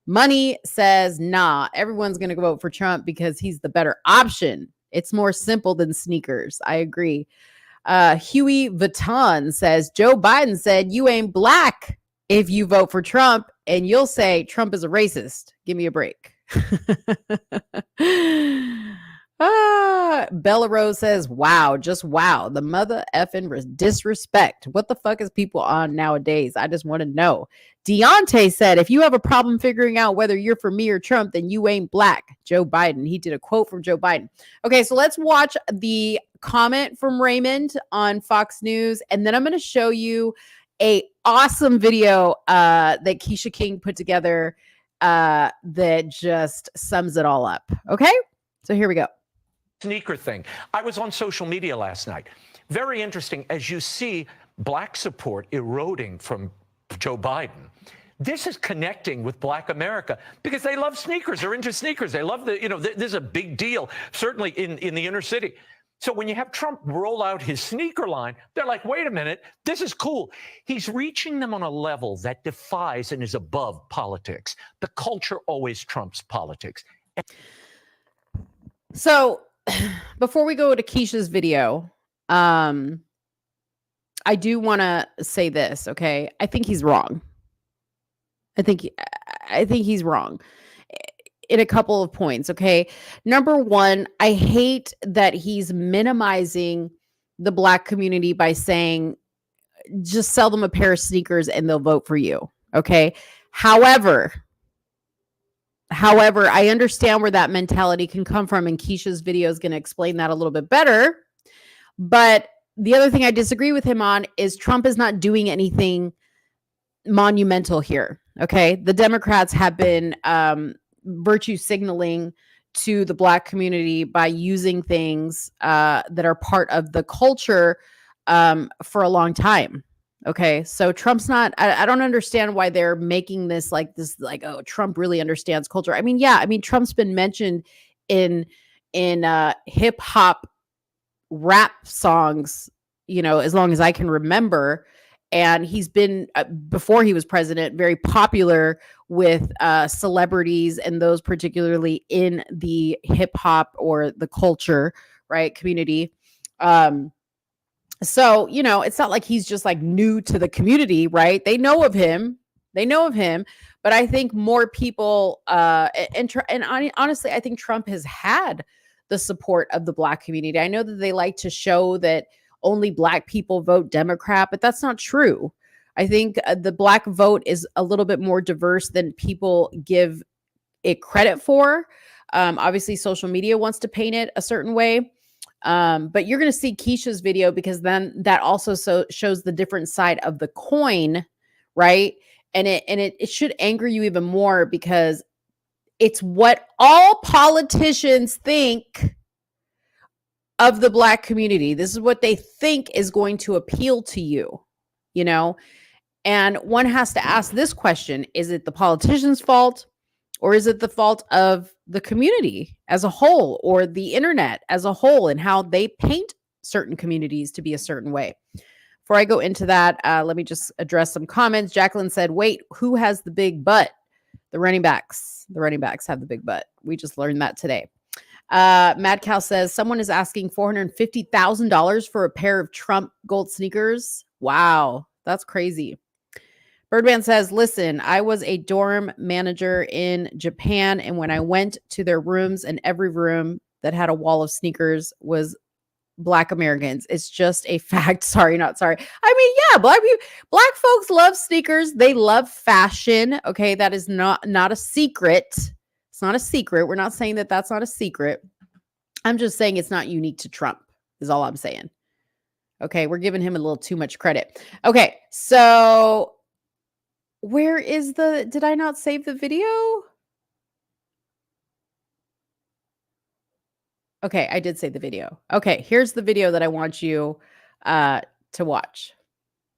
Money says, nah, everyone's going to vote for Trump because he's the better option. It's more simple than sneakers. I agree. Huey Vuitton says, Joe Biden said you ain't Black if you vote for Trump, and you'll say Trump is a racist. Give me a break. Bella Rose says, wow, just wow. The mother effing disrespect. What the fuck is people on nowadays? I just want to know. Deontay said, if you have a problem figuring out whether you're for me or Trump, then you ain't Black. Joe Biden. He did a quote from Joe Biden. Okay, so let's watch the comment from Raymond on Fox News, and then I'm going to show you a awesome video that Keisha King put together that just sums it all up. Okay, so here we go. Sneaker thing. I was on social media last night. Very interesting. As you see Black support eroding from Joe Biden, this is connecting with Black America because they love sneakers. They're into sneakers. They love this is a big deal, certainly in the inner city. So when you have Trump roll out his sneaker line, they're like, wait a minute, this is cool. He's reaching them on a level that defies and is above politics. The culture always trumps politics. So before we go to Keisha's video, I do want to say this, okay? I think he's wrong. I think he's wrong in a couple of points, okay? Number one, I hate that he's minimizing the Black community by saying, just sell them a pair of sneakers and they'll vote for you, okay? However, I understand where that mentality can come from, and Keisha's video is going to explain that a little bit better. But the other thing I disagree with him on is Trump is not doing anything monumental here, okay? The Democrats have been virtue signaling to the Black community by using things that are part of the culture for a long time. Okay, so Trump's not, I don't understand why they're making this like, oh, Trump really understands culture. I mean, yeah, I mean, Trump's been mentioned in hip hop rap songs, as long as I can remember. And he's been, before he was president, very popular with celebrities and those particularly in the hip hop or the culture, right, community. So, it's not like he's just like new to the community, right? They know of him. But I think more people, and honestly, I think Trump has had the support of the Black community. I know that they like to show that only Black people vote Democrat, but that's not true. I think the Black vote is a little bit more diverse than people give it credit for. Obviously, social media wants to paint it a certain way. But you're going to see Keisha's video because then that also shows the different side of the coin, right? And it should anger you even more because it's what all politicians think of the Black community. This is what they think is going to appeal to you, you know? And one has to ask this question: is it the politician's fault, or is it the fault of the community as a whole, or the internet as a whole, and how they paint certain communities to be a certain way? Before I go into that, let me just address some comments. Jacqueline said, wait, who has the big butt? The running backs. The running backs have the big butt. We just learned that today. Mad Cow says, someone is asking $450,000 for a pair of Trump gold sneakers. Wow, that's crazy. Birdman says, listen, I was a dorm manager in Japan, and when I went to their rooms, and every room that had a wall of sneakers was Black Americans. It's just a fact. Sorry, not sorry. I mean, yeah, Black folks love sneakers. They love fashion. Okay, that is not a secret. It's not a secret. We're not saying that that's not a secret. I'm just saying it's not unique to Trump, is all I'm saying. Okay, we're giving him a little too much credit. Okay, so where is did I not save the video? Okay, I did save the video. Okay, here's the video that I want you to watch.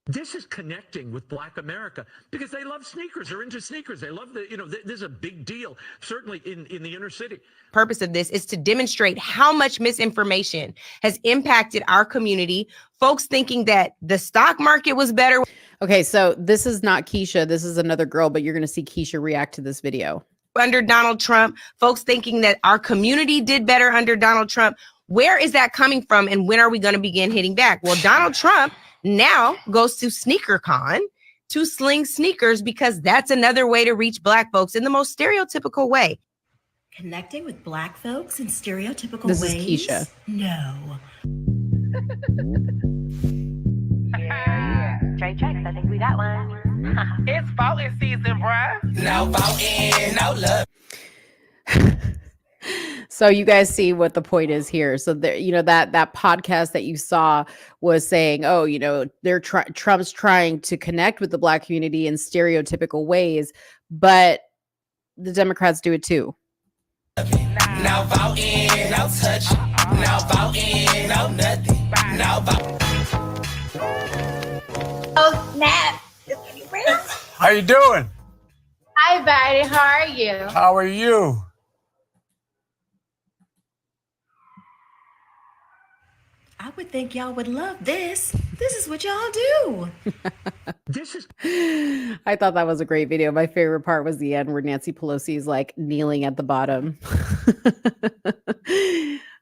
This is connecting with Black America because they love sneakers. They're into sneakers. They love this is a big deal, certainly in the inner city. Purpose of this is to demonstrate how much misinformation has impacted our community. Folks thinking that the stock market was better. Okay, so this is not Keisha. This is another girl, but you're going to see Keisha react to this video. Under Donald Trump, folks thinking that our community did better under Donald Trump. Where is that coming from, and when are we going to begin hitting back? Well, Donald Trump now goes to SneakerCon to sling sneakers because that's another way to reach Black folks in the most stereotypical way. Connecting with Black folks in stereotypical ways? This is Keisha. No. Yeah. Straight checks, I think we got one. It's voting season, bruh. No voting, no love. So you guys see what the point is here. So there, that podcast that you saw was saying, oh, Trump's trying to connect with the Black community in stereotypical ways, but the Democrats do it too. No voting, no touch. No voting, no nothing. No vote. Oh, snap. How you doing? Hi, buddy. How are you? How are you? I would think y'all would love this. This is what y'all do. I thought that was a great video. My favorite part was the end where Nancy Pelosi is like kneeling at the bottom.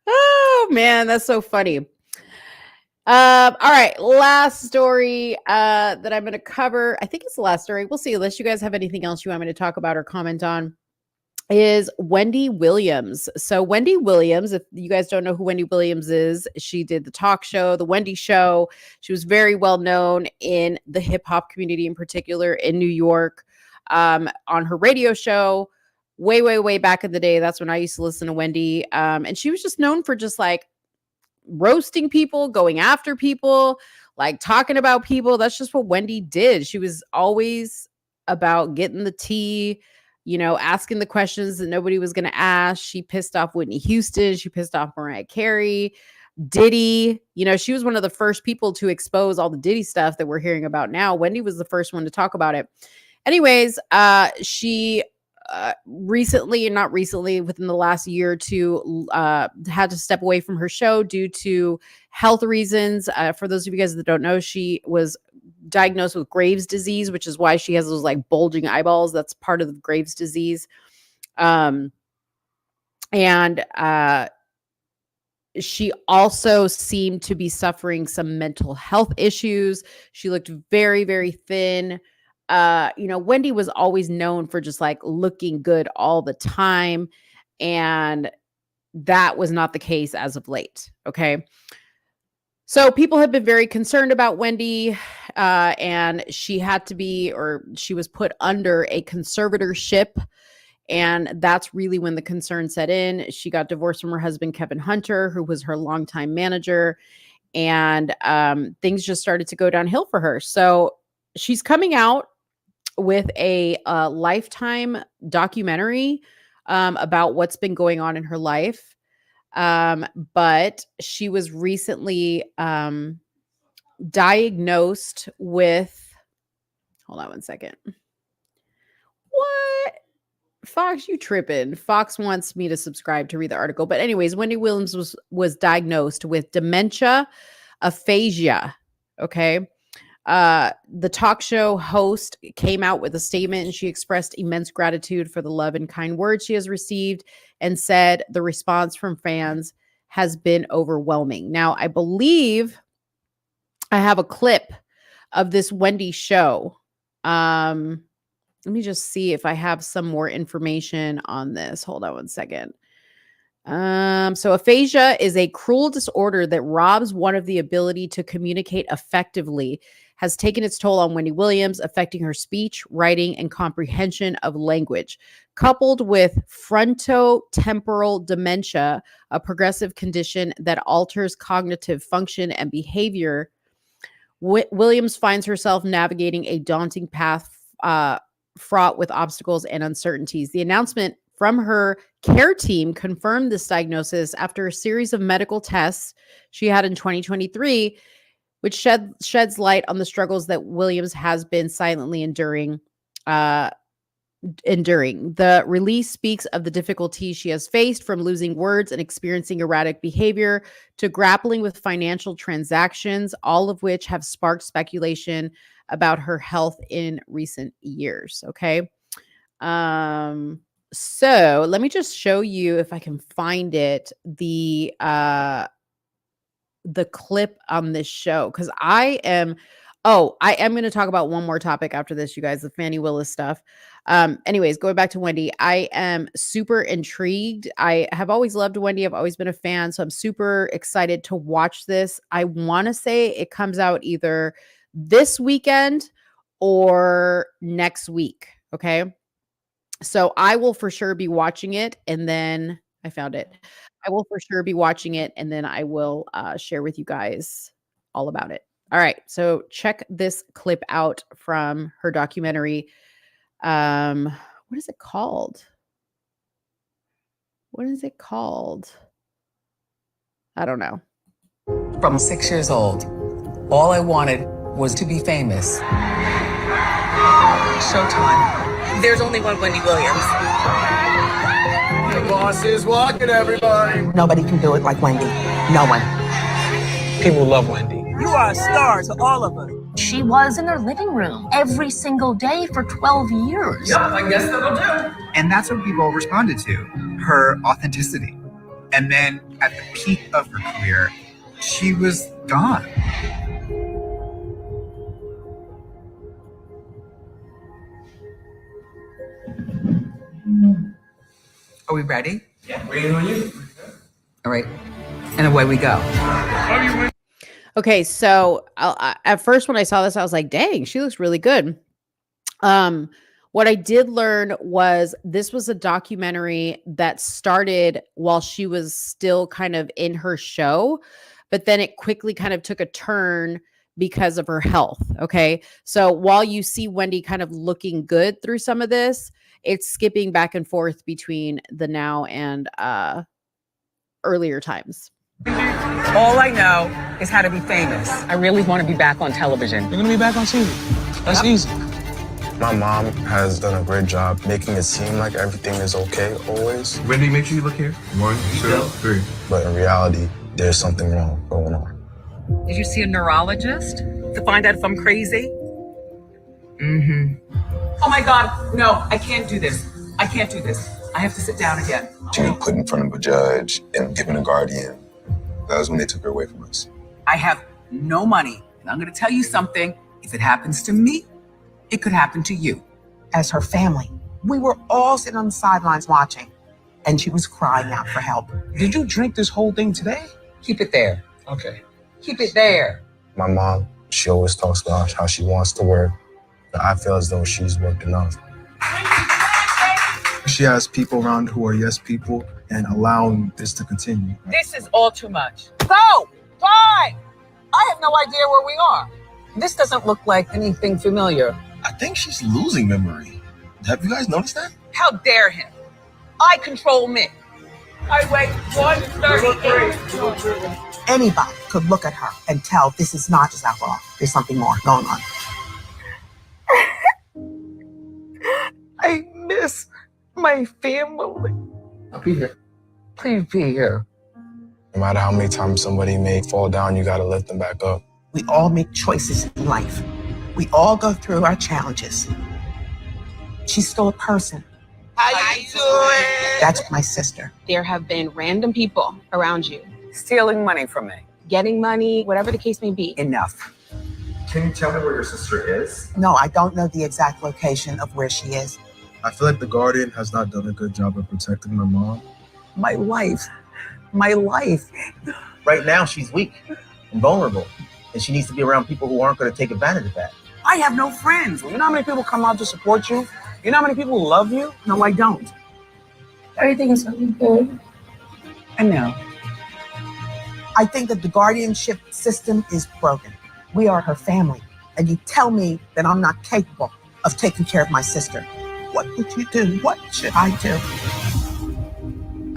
Oh man, that's so funny. All right, last story that I'm going to cover. I think it's the last story. We'll see. Unless you guys have anything else you want me to talk about or comment on, is Wendy Williams. So Wendy Williams, if you guys don't know who Wendy Williams is, she did the talk show, The Wendy Show. She was very well known in the hip hop community, in particular in New York, on her radio show way back in the day. That's when I used to listen to Wendy. And she was just known for just like roasting people, going after people, like talking about people. That's just what Wendy did. She was always about getting the tea, asking the questions that nobody was going to ask. She pissed off Whitney Houston. She pissed off Mariah Carey, Diddy. She was one of the first people to expose all the Diddy stuff that we're hearing about now. Wendy was the first one to talk about it. Anyways, she not recently, within the last year or two, had to step away from her show due to health reasons. For those of you guys that don't know, she was diagnosed with Graves' disease, which is why she has those like bulging eyeballs. That's part of the Graves' disease. And she also seemed to be suffering some mental health issues. She looked very, very thin. Wendy was always known for just like looking good all the time. And that was not the case as of late. Okay. So people have been very concerned about Wendy, and she was put under a conservatorship. And that's really when the concern set in. She got divorced from her husband, Kevin Hunter, who was her longtime manager. And things just started to go downhill for her. So she's coming out with a Lifetime documentary about what's been going on in her life. But she was recently diagnosed with, hold on one second. What? Fox, you tripping. Fox wants me to subscribe to read the article. But anyways, Wendy Williams was diagnosed with dementia aphasia. Okay. The talk show host came out with a statement and she expressed immense gratitude for the love and kind words she has received and said the response from fans has been overwhelming. Now, I believe I have a clip of this Wendy show. Let me just see if I have some more information on this. Hold on one second. So aphasia is a cruel disorder that robs one of the ability to communicate effectively, has taken its toll on Wendy Williams, affecting her speech, writing, and comprehension of language. Coupled with frontotemporal dementia, a progressive condition that alters cognitive function and behavior, Williams finds herself navigating a daunting path fraught with obstacles and uncertainties. The announcement from her care team confirmed this diagnosis after a series of medical tests she had in 2023, which sheds light on the struggles that Williams has been silently enduring. The release speaks of the difficulties she has faced, from losing words and experiencing erratic behavior to grappling with financial transactions, all of which have sparked speculation about her health in recent years. Okay. So let me just show you, if I can find it, the clip on this show, because I am going to talk about one more topic after this, you guys, the Fannie Willis stuff. Anyways, going back to Wendy, I am super intrigued. I have always loved Wendy. I've always been a fan, so I'm super excited to watch this. I want to say it comes out either this weekend or next week. Okay. So I will for sure be watching it, and then I found it. I will for sure be watching it, and then I will share with you guys all about it. All right. So check this clip out from her documentary. What is it called? What is it called? I don't know. From 6 years old, all I wanted was to be famous. Showtime. There's only one Wendy Williams. The boss is walking, everybody. Nobody can do it like Wendy. No one. People love Wendy. You are a star to all of us. She was in her living room every single day for 12 years. Yep, I guess that'll do. And that's what people responded to, her authenticity. And then at the peak of her career, she was gone. Are we ready? Yeah, waiting on you. All right. And away we go. Okay, so at first when I saw this, I was like, dang, she looks really good. What I did learn was this was a documentary that started while she was still kind of in her show, but then it quickly kind of took a turn because of her health. Okay, so while you see Wendy kind of looking good through some of this, it's skipping back and forth between the now and earlier times. All I know is how to be famous. I really want to be back on television. You're going to be back on TV. That's easy. My mom has done a great job making it seem like everything is okay always. Wendy, make sure you look here. 1, 2, 3. But in reality, there's something wrong going on. Did you see a neurologist to find out if I'm crazy? Mm-hmm. Oh my God, no, I can't do this. I can't do this. I have to sit down again. She was put in front of a judge and given a guardian. That was when they took her away from us. I have no money, and I'm going to tell you something. If it happens to me, it could happen to you. As her family, we were all sitting on the sidelines watching, and she was crying out for help. Did you drink this whole thing today? Keep it there. Okay. Keep it there. My mom, she always talks about how she wants to work, but I feel as though she's worked enough. she has people around who are yes people and allowing this to continue. This is all too much. So, fine. I have no idea where we are. This doesn't look like anything familiar. I think she's losing memory. Have you guys noticed that? How dare him? I control men. I weigh 138. Anybody could look at her and tell this is not just alcohol. There's something more going on. I miss my family. I'll be here. Please be here. No matter how many times somebody may fall down, you gotta lift them back up. We all make choices in life. We all go through our challenges. She's still a person. How you doing? That's my sister. There have been random people around you, Stealing money from me. getting money, whatever the case may be. Enough. Can you tell me where your sister is? No, I don't know the exact location of where she is. I feel like the Guardian has not done a good job of protecting my mom. My life. My life. Right now, she's weak and vulnerable, and she needs to be around people who aren't going to take advantage of that. I have no friends. You know how many people come out to support you? You know how many people love you? No, I don't. Everything is going good. I know. I think that the guardianship system is broken. We are her family, and you tell me that I'm not capable of taking care of my sister. What would you do? What should I do?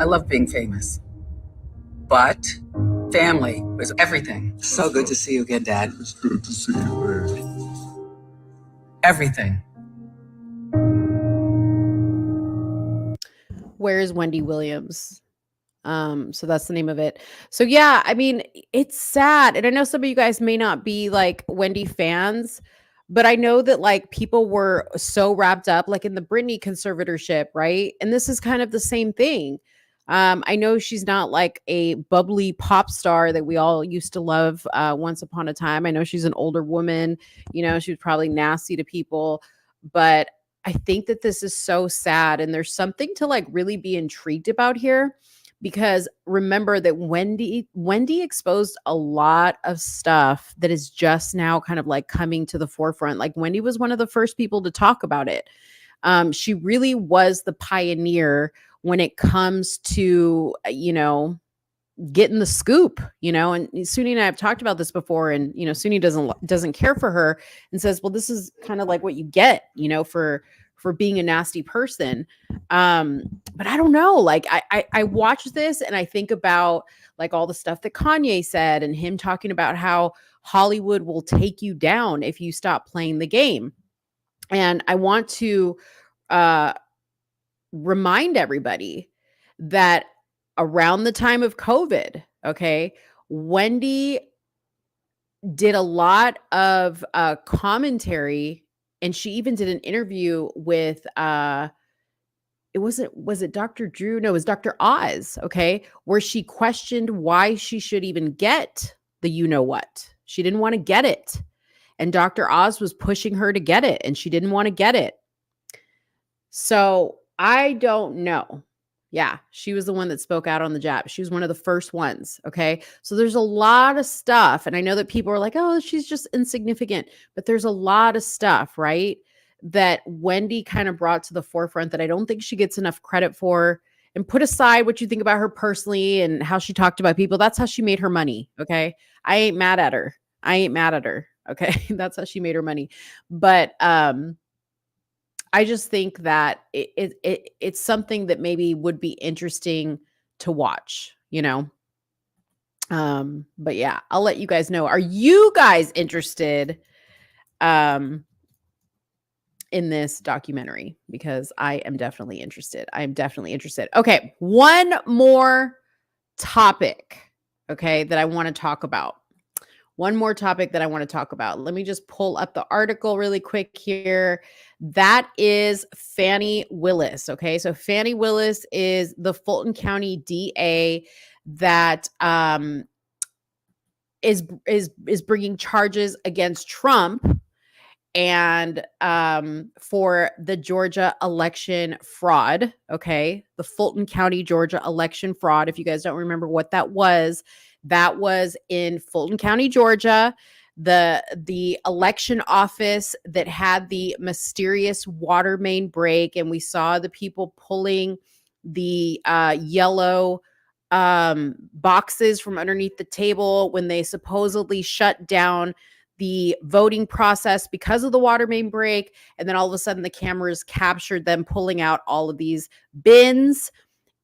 I love being famous. But family was everything. So good to see you again, Dad. It's good to see you, man. Everything. Where's Wendy Williams? So that's the name of it. So yeah, I mean, it's sad. And I know some of you guys may not be like Wendy fans, but I know that like people were so wrapped up like in the Britney conservatorship, right? And this is kind of the same thing. I know she's not like a bubbly pop star that we all used to love once upon a time. I know she's an older woman, you know, she was probably nasty to people, but I think that this is so sad. And there's something to like really be intrigued about here. Because remember that Wendy exposed a lot of stuff that is just now kind of like coming to the forefront. Like Wendy was one of the first people to talk about it. She really was the pioneer when it comes to, you know, getting the scoop, you know, and Soonie and I have talked about this before, and, you know, Soonie doesn't care for her and says, well, this is kind of like what you get, you know, for being a nasty person. But I don't know, like I watch this and I think about like all the stuff that Kanye said and him talking about how Hollywood will take you down if you stop playing the game. And I want to remind everybody that around the time of COVID, okay, Wendy did a lot of commentary, and she even did an interview with was it Dr. Drew? No, it was Dr. Oz, okay, where she questioned why she should even get the you know what. She didn't want to get it. And Dr. Oz was pushing her to get it, and she didn't want to get it. So I don't know. Yeah, she was the one that spoke out on the jab. She was one of the first ones. Okay. So there's a lot of stuff. And I know that people are like, oh, she's just insignificant. But there's a lot of stuff, right, that Wendy kind of brought to the forefront that I don't think she gets enough credit for. And put aside what you think about her personally and how she talked about people. That's how she made her money. Okay. I ain't mad at her. Okay. That's how she made her money. But I just think that it's something that maybe would be interesting to watch, you know? But yeah, I'll let you guys know. Are you guys interested in this documentary? Because I am definitely interested. Okay, one more topic, okay, that I want to talk about. Let me just pull up the article really quick here. That is Fani Willis. Okay. So Fani Willis is the Fulton County DA that is bringing charges against Trump and for the Georgia election fraud. Okay. The Fulton County, Georgia election fraud. If you guys don't remember what that was in Fulton County, Georgia. the election office that had the mysterious water main break, and we saw the people pulling the yellow boxes from underneath the table when they supposedly shut down the voting process because of the water main break. And then all of a sudden the cameras captured them pulling out all of these bins.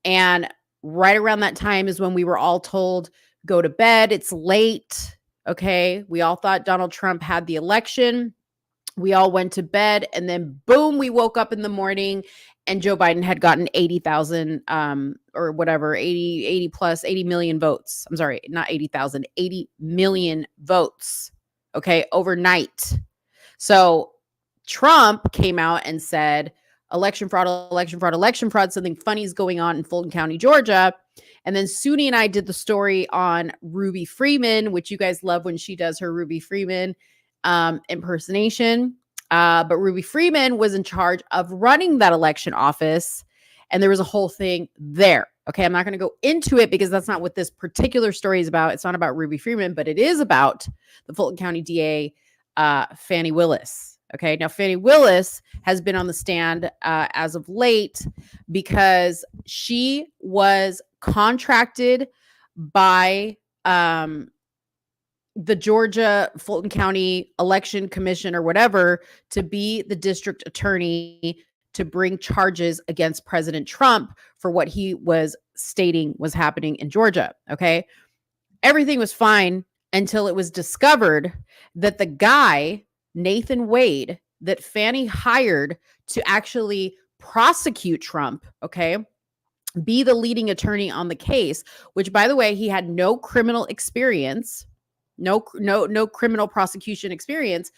And right around that time is when we were all told, go to bed, it's late. Okay. We all thought Donald Trump had the election. We all went to bed, and then boom, we woke up in the morning and Joe Biden had gotten 80,000 or whatever, 80 million votes. I'm sorry, not 80,000, 80 million votes. Okay, overnight. So Trump came out and said, election fraud, election fraud, election fraud. Something funny is going on in Fulton County, Georgia. And then Soonie and I did the story on Ruby Freeman, which you guys love when she does her Ruby Freeman impersonation. But Ruby Freeman was in charge of running that election office. And there was a whole thing there. Okay, I'm not going to go into it because that's not what this particular story is about. It's not about Ruby Freeman, but it is about the Fulton County DA, Fani Willis. Okay, now Fani Willis has been on the stand as of late because she was contracted by the Georgia Fulton County Election Commission or whatever to be the district attorney to bring charges against President Trump for what he was stating was happening in Georgia. Okay. Everything was fine until it was discovered that the guy, Nathan Wade, that Fani hired to actually prosecute Trump, okay, be the leading attorney on the case, which, by the way, he had no criminal experience, no criminal prosecution experience.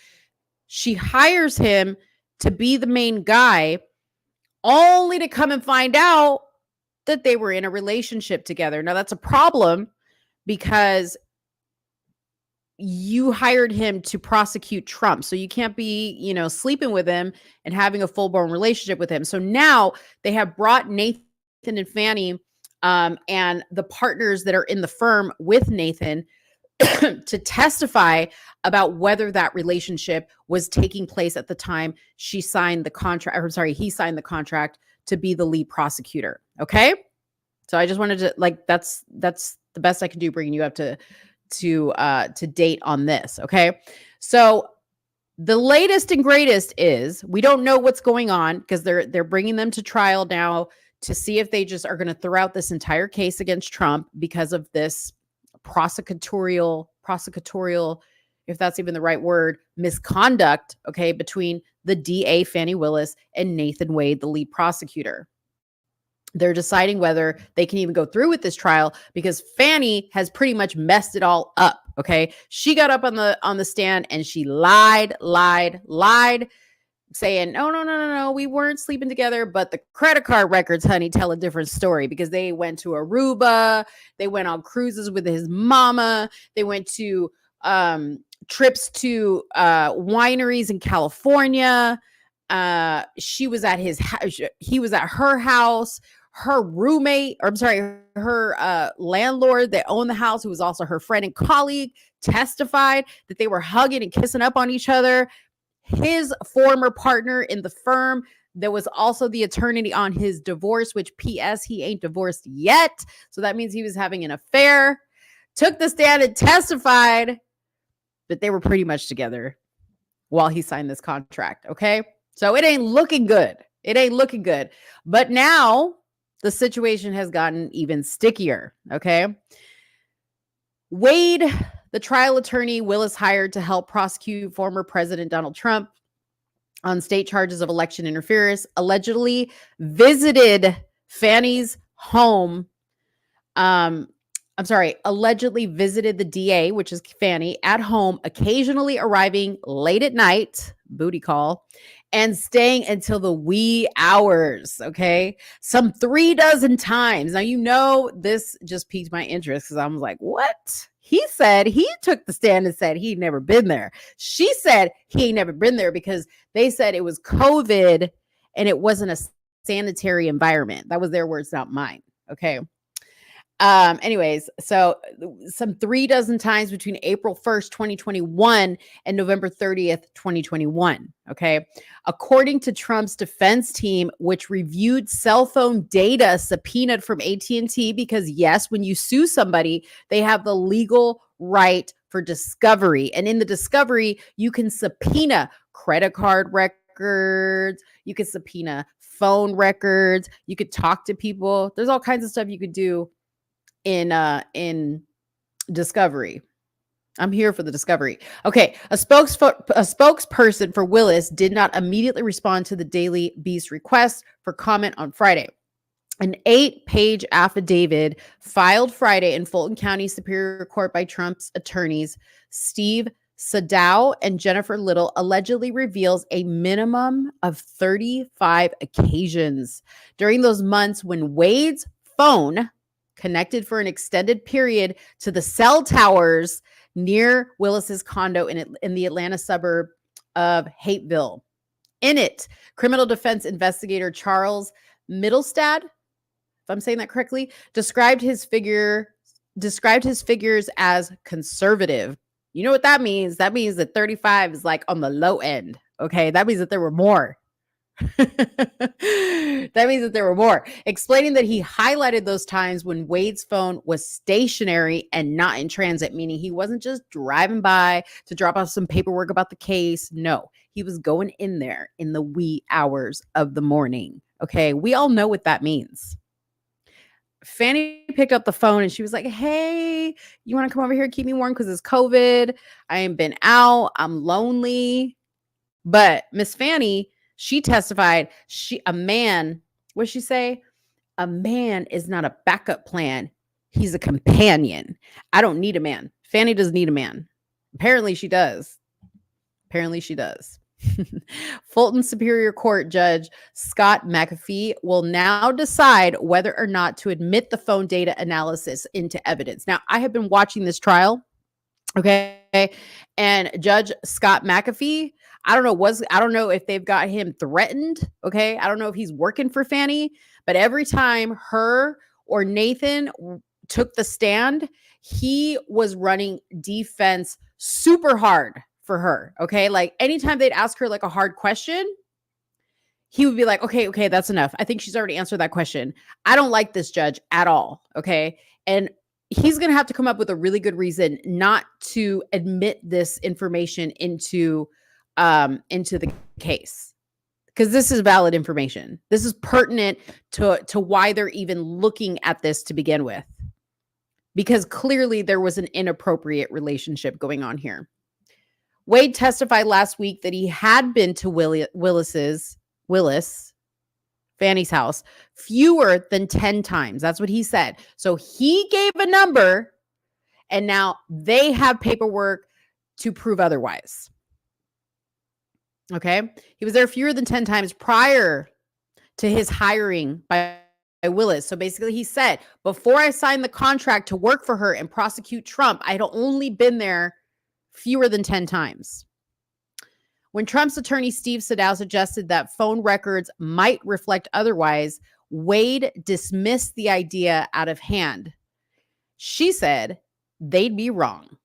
She hires him to be the main guy, only to come and find out that they were in a relationship together. Now, that's a problem because you hired him to prosecute Trump. So you can't be, sleeping with him and having a full-blown relationship with him. So now they have brought Nathan and Fani and the partners that are in the firm with Nathan to testify about whether that relationship was taking place at the time she signed the contract, or sorry, he signed the contract to be the lead prosecutor. Okay. So I just wanted to, that's the best I can do, bringing you up to date on this. Okay. So the latest and greatest is we don't know what's going on because they're bringing them to trial now to see if they just are going to throw out this entire case against Trump because of this prosecutorial, if that's even the right word, misconduct, okay, between the DA, Fani Willis, and Nathan Wade, the lead prosecutor. They're deciding whether they can even go through with this trial because Fani has pretty much messed it all up, okay? She got up on the stand and she lied, saying, no, we weren't sleeping together, but the credit card records, honey, tell a different story because they went to Aruba, they went on cruises with his mama, they went to trips to wineries in California. She was at he was at her house. Her roommate, or I'm sorry, her landlord that owned the house, who was also her friend and colleague, testified that they were hugging and kissing up on each other. His former partner in the firm that was also the attorney on his divorce, which P.S. he ain't divorced yet. So that means he was having an affair, took the stand and testified that they were pretty much together while he signed this contract. Okay. So it ain't looking good. But now the situation has gotten even stickier. Okay. Wade, the trial attorney Willis hired to help prosecute former President Donald Trump on state charges of election interference, allegedly visited Fani's home. Allegedly visited the DA, which is Fani, at home, occasionally arriving late at night, booty call, and staying until the wee hours, okay? Some 36 times. Now, this just piqued my interest because I was like, what? He said he took the stand and said he'd never been there. She said he ain't never been there because they said it was COVID and it wasn't a sanitary environment. That was their words, not mine, okay? Anyways, so some 36 times between April 1st, 2021 and November 30th, 2021. Okay. According to Trump's defense team, which reviewed cell phone data subpoenaed from AT&T, because yes, when you sue somebody, they have the legal right for discovery. And in the discovery, you can subpoena credit card records, you could subpoena phone records, you could talk to people. There's all kinds of stuff you could do in discovery. I'm here for the discovery. Okay, a spokesperson for Willis did not immediately respond to the Daily Beast request for comment on Friday. An 8-page affidavit filed Friday in Fulton County Superior Court by Trump's attorneys, Steve Sadow and Jennifer Little, allegedly reveals a minimum of 35 occasions during those months when Wade's phone connected for an extended period to the cell towers near Willis's condo in the Atlanta suburb of Hateville. In it, criminal defense investigator Charles Middlestad, if I'm saying that correctly, described his figures as conservative. You know what that means? That means that 35 is like on the low end. Okay, that means that there were more. That means that there were more. Explaining that he highlighted those times when Wade's phone was stationary and not in transit, meaning he wasn't just driving by to drop off some paperwork about the case. No, he was going in there in the wee hours of the morning. Okay, we all know what that means. Fanny picked up the phone and she was like, hey, you want to come over here and keep me warm because it's COVID? I ain't been out. I'm lonely. But Miss Fanny, she testified, a man is not a backup plan. He's a companion. I don't need a man. Fanny doesn't need a man. Apparently she does. Fulton Superior Court Judge Scott McAfee will now decide whether or not to admit the phone data analysis into evidence. Now, I have been watching this trial, okay, and Judge Scott McAfee, I don't know if they've got him threatened, okay? I don't know if he's working for Fanny, but every time her or Nathan took the stand, he was running defense super hard for her, okay? Like anytime they'd ask her like a hard question, he would be like, okay, that's enough. I think she's already answered that question. I don't like this judge at all, okay? And he's going to have to come up with a really good reason not to admit this information into the case, because this is valid information. This is pertinent to why they're even looking at this to begin with, because clearly there was an inappropriate relationship going on here. Wade testified last week that he had been to Willis, Fanny's house, fewer than 10 times. That's what he said. So he gave a number, and now they have paperwork to prove otherwise. Okay. He was there fewer than 10 times prior to his hiring by Willis. So basically he said, before I signed the contract to work for her and prosecute Trump, I had only been there fewer than 10 times. When Trump's attorney Steve Sadow suggested that phone records might reflect otherwise, Wade dismissed the idea out of hand. She said, they'd be wrong.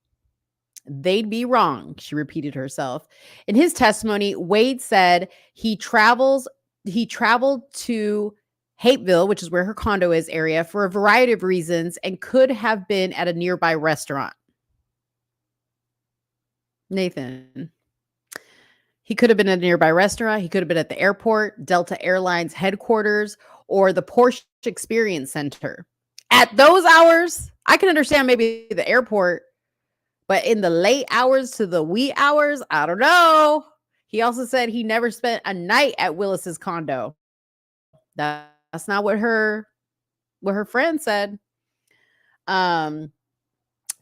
They'd be wrong, she repeated herself. In his testimony, Wade said he traveled to Hateville, which is where her condo is, area for a variety of reasons and could have been at a nearby restaurant. Nathan. He could have been at a nearby restaurant. He could have been at the airport, Delta Airlines headquarters, or the Porsche Experience Center. At those hours, I can understand maybe the airport, but in the late hours to the wee hours, I don't know. He also said he never spent a night at Willis's condo. That's not what her friend said.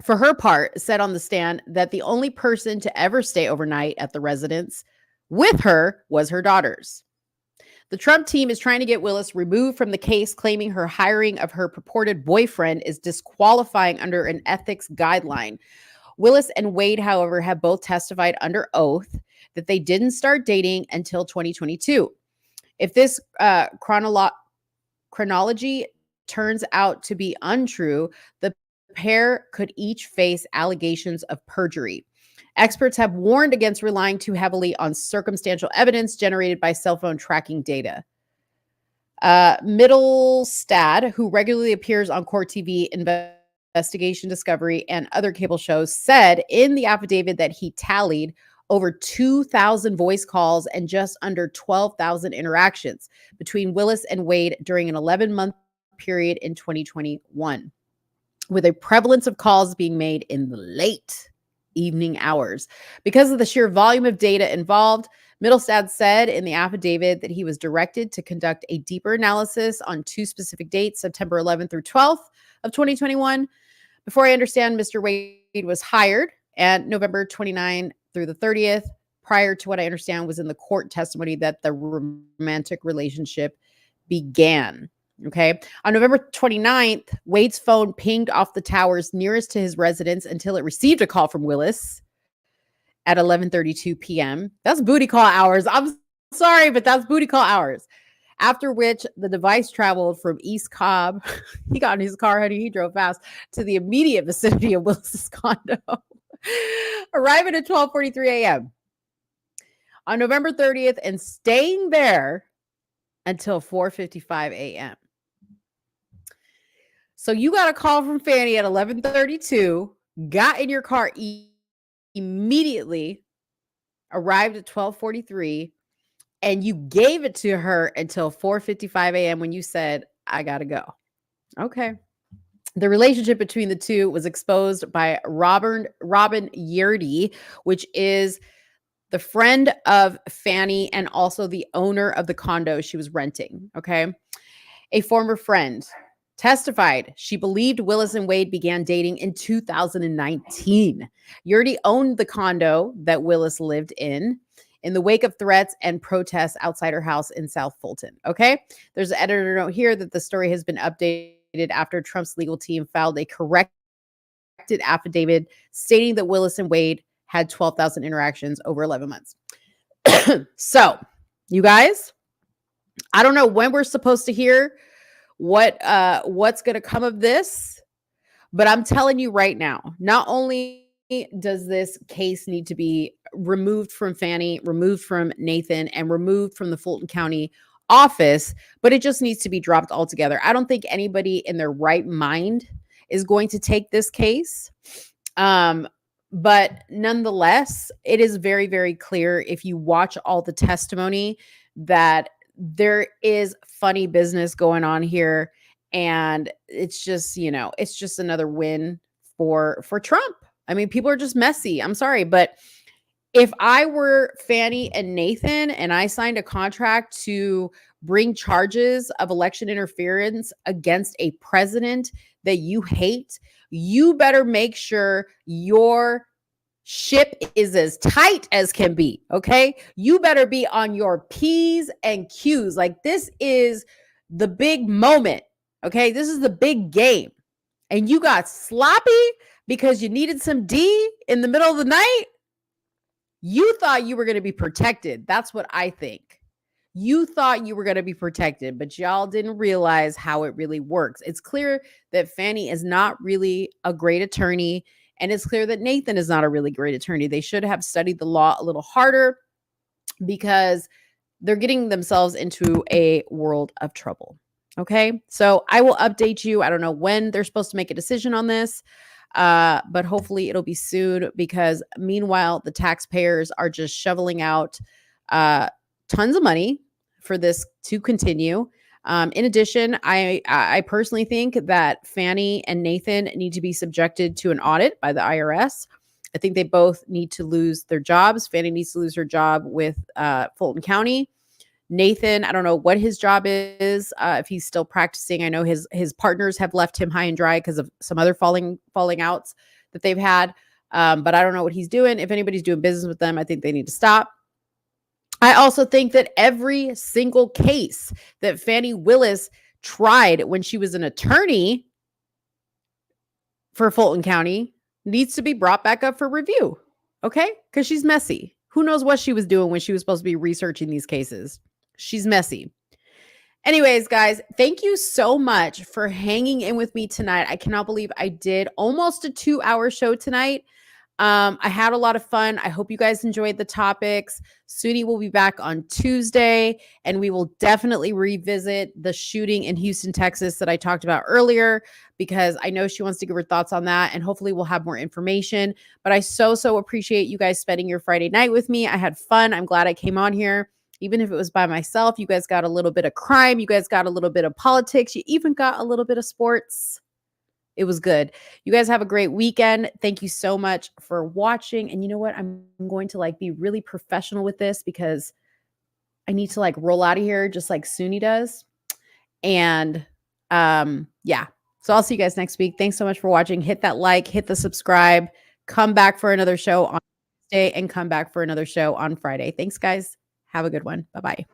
For her part, said on the stand that the only person to ever stay overnight at the residence with her was her daughters. The Trump team is trying to get Willis removed from the case, claiming her hiring of her purported boyfriend is disqualifying under an ethics guideline. Willis and Wade, however, have both testified under oath that they didn't start dating until 2022. If this chronology turns out to be untrue, the pair could each face allegations of perjury. Experts have warned against relying too heavily on circumstantial evidence generated by cell phone tracking data. Middlestad, who regularly appears on Court TV, Investigation Discovery, and other cable shows, said in the affidavit that he tallied over 2,000 voice calls and just under 12,000 interactions between Willis and Wade during an 11-month period in 2021, with a prevalence of calls being made in the late evening hours. Because of the sheer volume of data involved, Middlestad said in the affidavit that he was directed to conduct a deeper analysis on 2 specific dates, September 11th through 12th of 2021. Before I understand, Mr. Wade was hired, and November 29 through the 30th, prior to what I understand was in the court testimony that the romantic relationship began. Okay. On November 29th, Wade's phone pinged off the towers nearest to his residence until it received a call from Willis at 11:32 p.m. That's booty call hours. I'm sorry, but that's booty call hours. After which the device traveled from East Cobb. He got in his car, honey. He drove fast to the immediate vicinity of Willis's condo, arriving at 12:43 a.m. on November 30th and staying there until 4:55 a.m. So you got a call from Fanny at 11:32, got in your car immediately, arrived at 12:43, and you gave it to her until 4:55 a.m. when you said, I got to go. Okay. The relationship between the two was exposed by Robin Yerdy, which is the friend of Fanny and also the owner of the condo she was renting. Okay. A former friend testified she believed Willis and Wade began dating in 2019. Yerdy owned the condo that Willis lived in the wake of threats and protests outside her house in South Fulton. Okay. There's an editor note here that the story has been updated after Trump's legal team filed a corrected affidavit stating that Willis and Wade had 12,000 interactions over 11 months. So, you guys, I don't know when we're supposed to hear what's going to come of this, but I'm telling you right now, not only does this case need to be removed from Fanny, removed from Nathan, and removed from the Fulton County office, but it just needs to be dropped altogether. I don't think anybody in their right mind is going to take this case. But nonetheless, it is very, very clear if you watch all the testimony that there is funny business going on here. And it's just, it's just another win for Trump. I mean, people are just messy. I'm sorry. But if I were Fanny and Nathan and I signed a contract to bring charges of election interference against a president that you hate, you better make sure your ship is as tight as can be. Okay. You better be on your P's and Q's. Like, this is the big moment. Okay. This is the big game. And you got sloppy because you needed some D in the middle of the night. You thought you were going to be protected. That's what I think. You thought you were going to be protected, but y'all didn't realize how it really works. It's clear that Fanny is not really a great attorney, and it's clear that Nathan is not a really great attorney. They should have studied the law a little harder because they're getting themselves into a world of trouble. Okay, so I will update you. I don't know when they're supposed to make a decision on this. But hopefully it'll be soon, because meanwhile, the taxpayers are just shoveling out tons of money for this to continue. In addition, I personally think that Fanny and Nathan need to be subjected to an audit by the IRS. I think they both need to lose their jobs. Fanny needs to lose her job with Fulton County. Nathan, I don't know what his job is, if he's still practicing. I know his partners have left him high and dry because of some other falling outs that they've had. But I don't know what he's doing. If anybody's doing business with them, I think they need to stop. I also think that every single case that Fannie Willis tried when she was an attorney for Fulton County needs to be brought back up for review. Okay? Because she's messy. Who knows what she was doing when she was supposed to be researching these cases? She's messy. Anyways, guys, thank you so much for hanging in with me tonight. I cannot believe I did almost a 2-hour show tonight. I had a lot of fun. I hope you guys enjoyed the topics. Soonie will be back on Tuesday, and we will definitely revisit the shooting in Houston, Texas that I talked about earlier, because I know she wants to give her thoughts on that, and hopefully we'll have more information. But I so appreciate you guys spending your Friday night with me. I had fun. I'm glad I came on here. Even if it was by myself, you guys got a little bit of crime. You guys got a little bit of politics. You even got a little bit of sports. It was good. You guys have a great weekend. Thank you so much for watching. And you know what? I'm going to be really professional with this because I need to roll out of here just like Soonie does. And yeah. So I'll see you guys next week. Thanks so much for watching. Hit that like, hit the subscribe, come back for another show on Tuesday and come back for another show on Friday. Thanks, guys. Have a good one. Bye-bye.